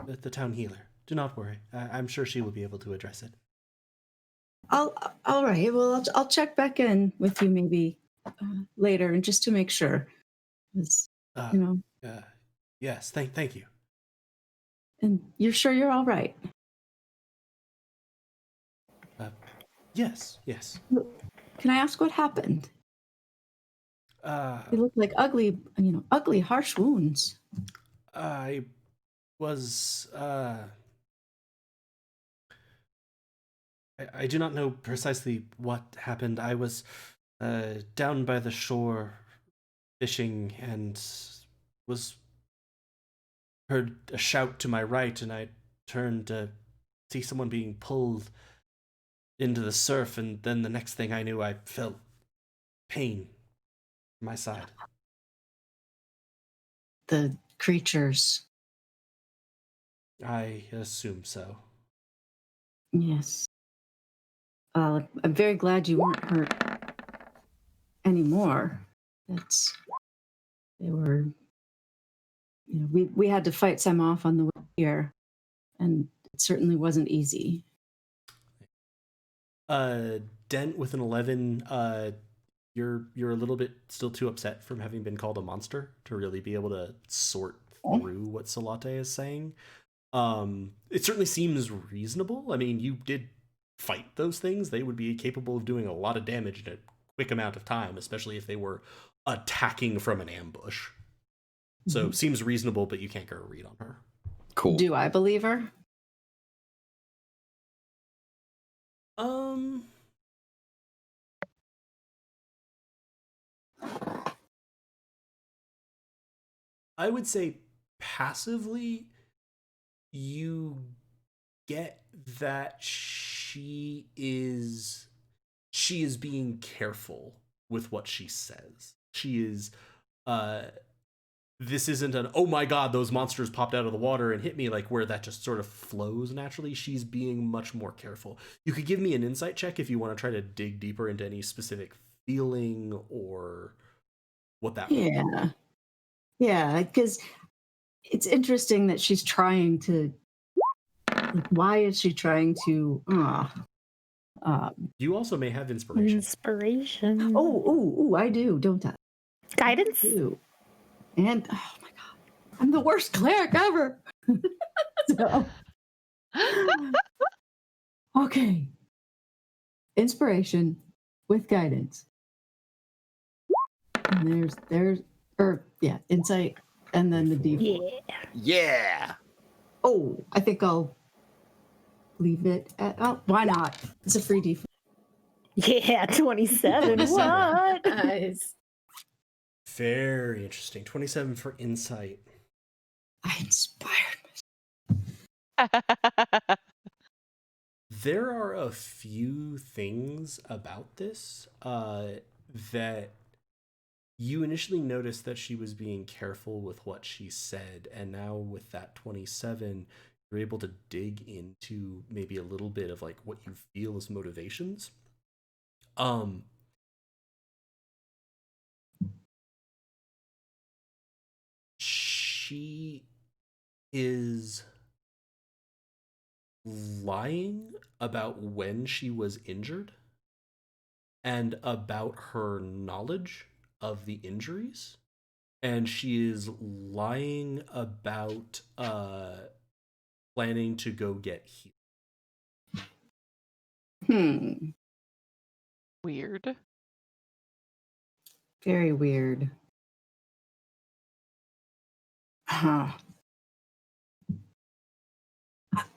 the town healer. Do not worry. I'm sure she will be able to address it. All right. Well, I'll check back in with you maybe later, and just to make sure. 'Cause, you know, Yes, thank you. and you're sure you're all right. Yes. Can I ask what happened? They look like ugly, harsh wounds. I was, I do not know precisely what happened. I was down by the shore fishing and heard a shout to my right, and I turned to see someone being pulled into the surf, and then the next thing I knew, I felt pain on my side. The creatures. I assume so. Yes. I'm very glad you weren't hurt anymore. They were, we had to fight some off on the way here, and it certainly wasn't easy. Dent with an 11. You're a little bit still too upset from having been called a monster to really be able to sort through what Salate is saying. It certainly seems reasonable. I mean, you did fight those things. They would be capable of doing a lot of damage in a quick amount of time, especially if they were attacking from an ambush. So seems reasonable, but you can't get a read on her. Cool. Do I believe her? I would say passively, you get that she is being careful with what she says. She is, this isn't an, oh my god, those monsters popped out of the water and hit me, like where that just sort of flows naturally. She's being much more careful. You could give me an insight check if you want to try to dig deeper into any specific feeling or what that would be. Yeah, because it's interesting that she's trying to. Why is she trying to? You also may have inspiration. Oh, I do, don't I? Guidance? I do. And oh my god, I'm the worst cleric ever. So, okay, inspiration with guidance. And there's insight, and then the D4. Yeah. Oh, I think I'll leave it at. Oh, why not? It's a free D4. Yeah, 27. What? Nice. Very interesting. 27 for insight. I inspired There are a few things about this that you initially noticed that she was being careful with what she said, and now with that 27, you're able to dig into maybe a little bit of like what you feel as motivations. She is lying about when she was injured and about her knowledge of the injuries, and she is lying about planning to go get healed. Weird. Very weird. Huh.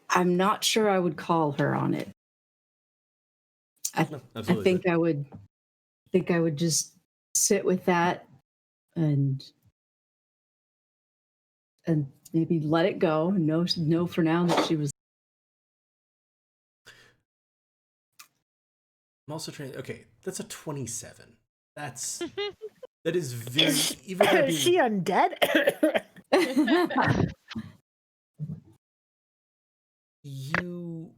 I'm not sure I would call her on it. I think I would just sit with that and maybe let it go. Know for now that she was. I'm also trying. Okay, that's a 27. That is very. Even though Is she undead? You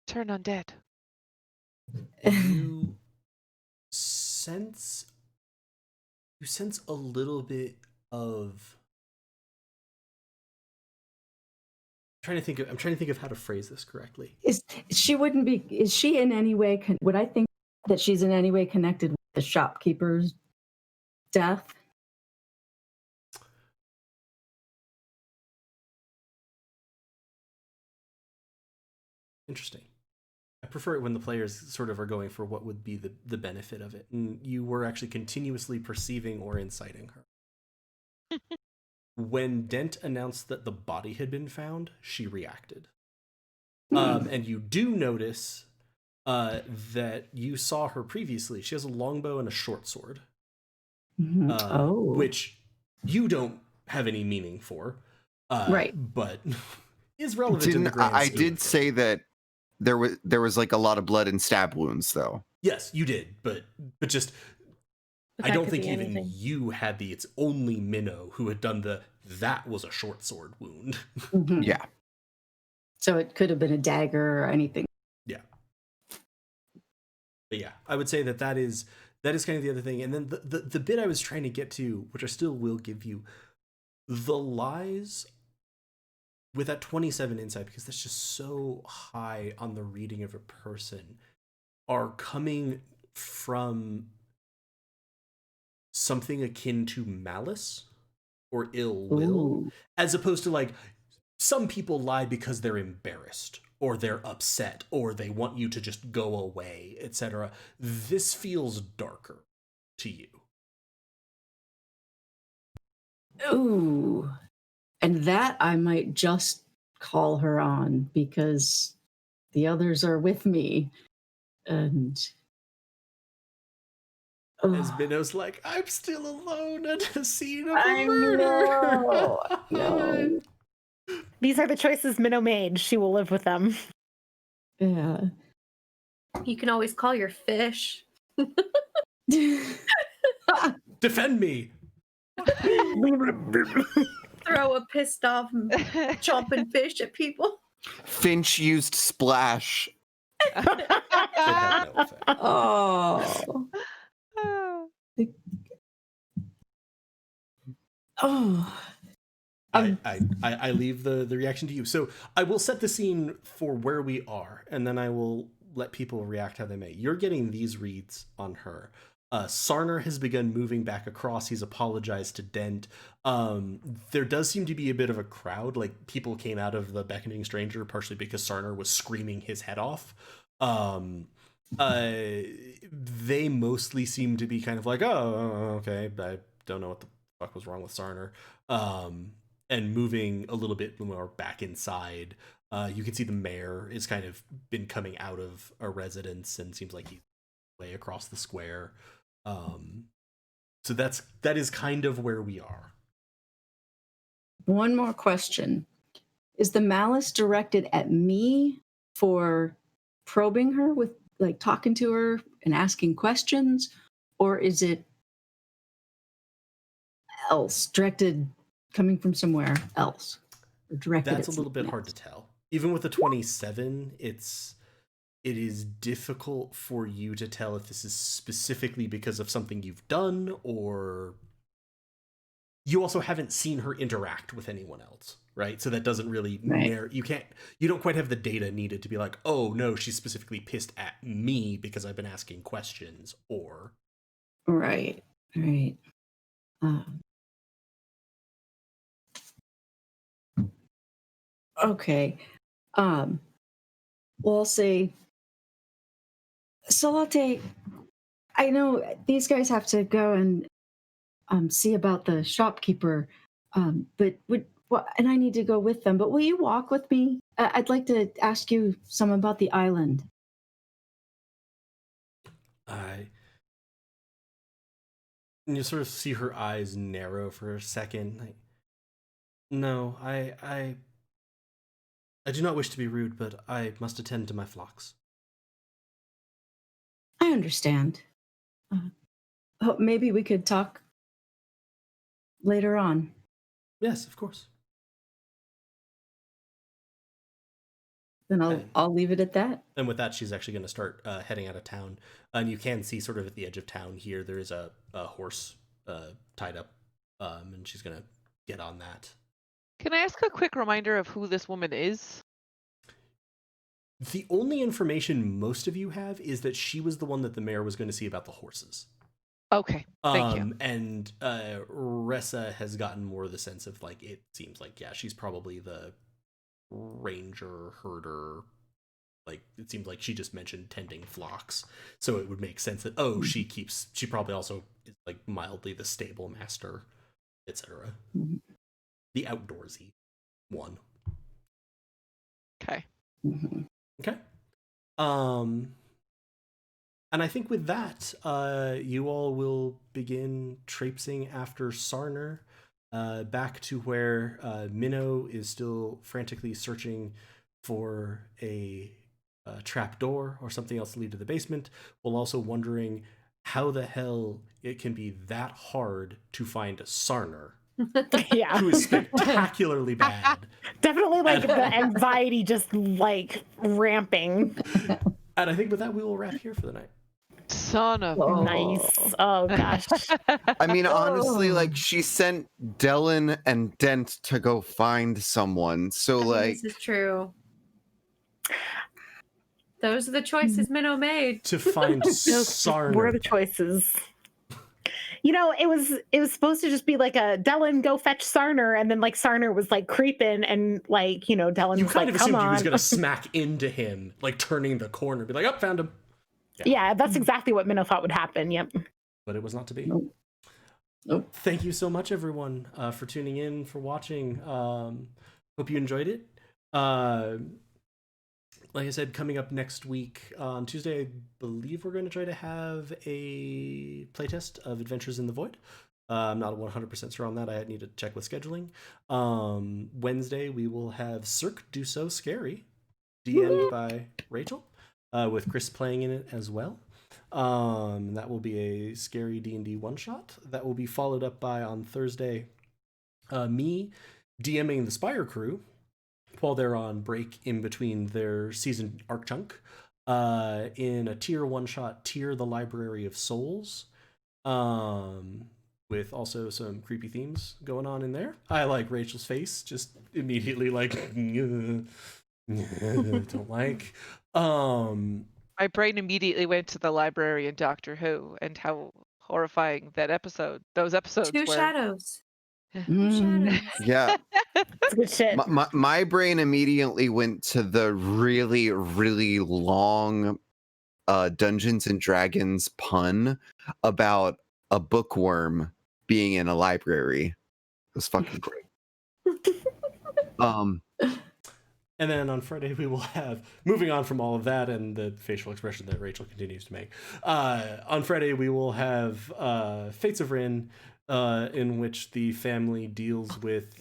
turn undead. you sense a little bit of I'm trying to think of how to phrase this correctly. Is she in any way, would I think that she's in any way connected with the shopkeeper's death? Interesting. I prefer it when the players sort of are going for what would be the benefit of it. And you were actually continuously perceiving or inciting her. When Dent announced that the body had been found, she reacted. And you do notice that you saw her previously. She has a longbow and a short sword. Which you don't have any meaning for. Right. But is relevant in the grand scheme. I did say that there was like a lot of blood and stab wounds, though. Yes, you did, but just But I that don't could think be even anything. you had the. It's only Minnow who had done that was a short sword wound. Mhm. Yeah. So it could have been a dagger or anything. Yeah. But yeah, I would say that is kind of the other thing. And then the bit I was trying to get to, which I still will give you, the lies with that 27 insight, because that's just so high on the reading of a person, are coming from something akin to malice or ill will, Ooh. as opposed to like some people lie because they're embarrassed or they're upset or they want you to just go away, etc. This feels darker to you. Ooh. And that I might just call her on because the others are with me. And As Minnow's like, I'm still alone at a scene of a I murder. know. No. These are the choices Minnow made. She will live with them. Yeah. You can always call your fish. Defend me. Throw a pissed off chomping fish at people. Finch used splash. It had no effect. Oh. Oh. I leave the reaction to you. So I will set the scene for where we are, and then I will let people react how they may. You're getting these reads on her. Sarner has begun moving back across. He's apologized to Dent. There does seem to be a bit of a crowd. Like, people came out of the Beckoning Stranger partially because Sarner was screaming his head off. They mostly seem to be kind of like, oh, okay, I don't know what the fuck was wrong with Sarner. And moving a little bit more back inside. You can see the mayor is kind of been coming out of a residence and seems like he's way across the square. So that is kind of where we are. One more question. Is the malice directed at me for probing her with, like, talking to her and asking questions? Or is it else, directed, coming from somewhere else? Or directed That's a at little bit something hard else? to tell. Even with the 27, it is difficult for you to tell if this is specifically because of something you've done, or you also haven't seen her interact with anyone else, right? So that doesn't really Right. you don't quite have the data needed to be like, oh no, she's specifically pissed at me because I've been asking questions, or Right. Right. Okay. Well, I'll say, Salate, I know these guys have to go and see about the shopkeeper, but and I need to go with them. But will you walk with me? I'd like to ask you some about the island. and you sort of see her eyes narrow for a second. Like, no, I do not wish to be rude, but I must attend to my flocks. I understand. Maybe we could talk later on. Yes, of course. Then And- I'll leave it at that. And with that, she's actually going to start heading out of town. And you can see sort of at the edge of town here, there is a horse tied up, and she's going to get on that. Can I ask a quick reminder of who this woman is? The only information most of you have is that she was the one that the mayor was going to see about the horses. Okay, thank you. And Ressa has gotten more of the sense of, like, it seems like, yeah, she's probably the ranger, herder. Like, it seems like she just mentioned tending flocks. So it would make sense that, she probably also is, like, mildly the stable master, etc. Mhm. The outdoorsy one. Okay. Mhm. Okay. And I think with that, you all will begin traipsing after Sarner back to where Minnow is still frantically searching for a trap door or something else to lead to the basement, while also wondering how the hell it can be that hard to find Sarner, Yeah. who is spectacularly bad. Definitely like the anxiety just like ramping. And I think with that, we will wrap here for the night. Son of Oh. Nice. Oh gosh. I mean, honestly, Oh. like she sent Dellen and Dent to go find someone. So like, This is true. Those are the choices Minnow made. To find Those Sarner. were the choices. You know, it was supposed to just be like a Dellen go fetch Sarner, and then like Sarner was like creeping, and like, you know, Dellen You was kind like, of come assumed he was on. going to smack into him, like turning the corner, be like, "Oh, found him." Yeah, that's exactly what Minnow thought would happen. Yep. But it was not to be. Nope. Nope. Thank you so much, everyone, for tuning in, for watching. Hope you enjoyed it. Like I said, coming up next week on Tuesday, I believe we're going to try to have a playtest of Adventures in the Void. I'm not 100% sure on that. I need to check with scheduling. Wednesday, we will have Cirque du So Scary, DM'd by Rachel, with Chris playing in it as well. That will be a scary D&D one-shot. That will be followed up by, on Thursday, me DMing the Spire crew while they're on break in between their season arc chunk, in a tier one-shot, Tier the Library of Souls, with also some creepy themes going on in there. I like Rachel's face, just immediately like, don't like. My brain immediately went to the library in Doctor Who and how horrifying those episodes Two were. shadows. Mm. Shadows. yeah, It's good shit. my brain immediately went to the really, really long Dungeons and Dragons pun about a bookworm being in a library. It was fucking great. And then on Friday, we will have, moving on from all of that and the facial expression that Rachel continues to make, on Friday, we will have Fates of Rin, in which the family deals with,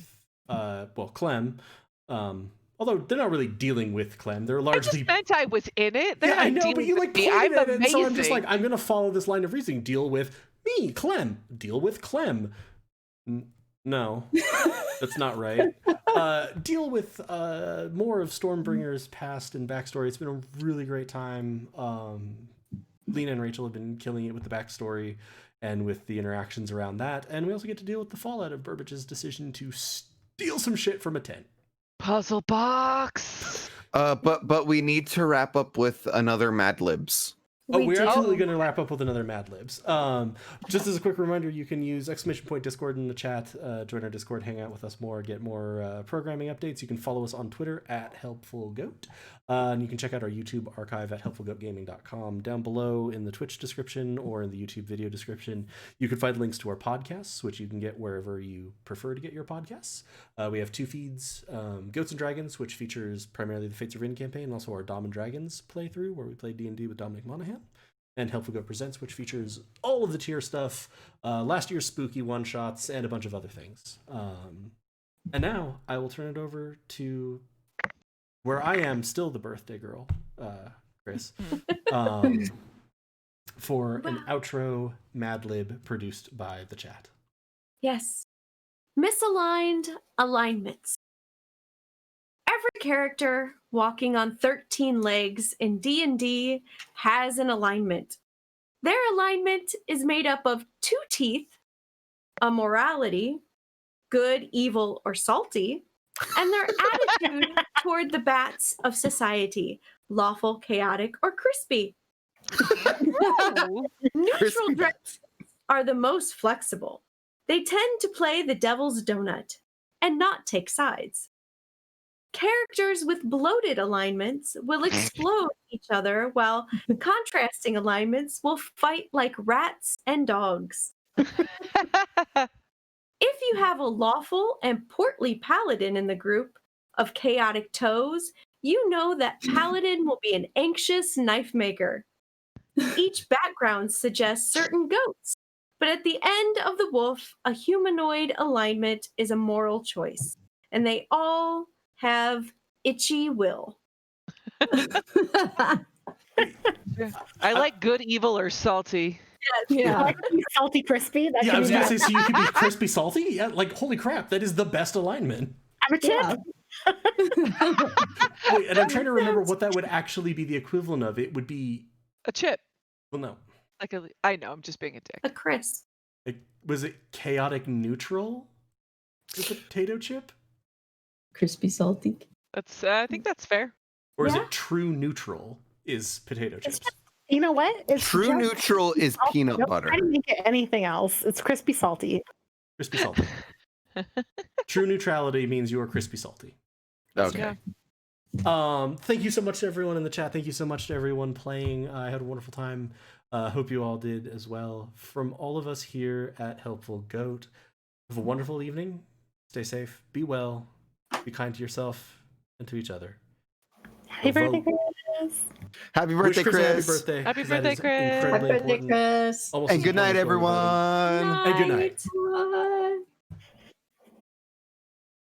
Clem. Although they're not really dealing with Clem. They're I largely... just meant I was in it. They're Yeah, I not know, but dealing you with like me. pointed I'm at it, and so I'm just amazing. like, I'm going to follow this line of reasoning. Deal with me, Clem. Deal with Clem. No, that's not right. Deal with more of Stormbringer's past and backstory. It's been a really great time. Lena and Rachel have been killing it with the backstory and with the interactions around that. And we also get to deal with the fallout of Burbage's decision to steal some shit from a tent. Puzzle box. But we need to wrap up with another Mad Libs. We're do. absolutely going to wrap up with another Mad Libs. Just as a quick reminder, you can use !Discord in the chat, join our Discord, hang out with us more, get more programming updates. You can follow us on Twitter @HelpfulGoat. And you can check out our YouTube archive at helpfulgoatgaming.com. Down below in the Twitch description or in the YouTube video description, you can find links to our podcasts, which you can get wherever you prefer to get your podcasts. We have two feeds, Goats and Dragons, which features primarily the Fates of Rin campaign, and also our Dom and Dragons playthrough, where we play D&D with Dominic Monaghan. And Helpful Goat Presents, which features all of the tier stuff, last year's spooky one-shots, and a bunch of other things. And now I will turn it over to where I am still the birthday girl, Chris, for an outro Mad Lib produced by the chat. Yes. Misaligned alignments. Every character walking on 13 legs in D&D, has an alignment. Their alignment is made up of 2 teeth, a morality, good, evil, or salty, and their attitude toward the bats of society, lawful, chaotic, or crispy. Whoa. Neutral Crispy dragons are the most flexible. They tend to play the devil's donut and not take sides. Characters with bloated alignments will explode each other, while contrasting alignments will fight like rats and dogs. If you have a lawful and portly paladin in the group of chaotic toes, you know that paladin will be an anxious knife maker. Each background suggests certain goats, but at the end of the wolf, a humanoid alignment is a moral choice, and they all have itchy will. I like good, evil, or salty. I like to be salty crispy. That Yeah, can I was be gonna nice. say, so you could be crispy salty? Yeah, like holy crap, that is the best alignment. I'm a chip. Wait, and I'm trying to remember what that would actually be the equivalent of. It would be, A chip. well, no. I know, I'm just being a dick. A crisp. Was it chaotic neutral? The potato chip? Crispy, salty. That's. I think that's fair. Or is Yeah. it true neutral is potato It's chips? You know what? It's True just- neutral is Oh, peanut don't butter. try to make it anything else. It's crispy salty. Crispy salty. True neutrality means you are crispy salty. Okay. Yeah. Thank you so much to everyone in the chat. Thank you so much to everyone playing. I had a wonderful time. Hope you all did as well. From all of us here at Helpful Goat, have a wonderful evening. Stay safe. Be well. Be kind to yourself and to each other. Happy Go birthday, vote. Chris. Happy Wish birthday, Chris a happy Chris. birthday. Happy 'cause that birthday, is Chris. incredibly Happy birthday, important. Chris. Almost And as good night, important as voting. everyone. And good night. Bye.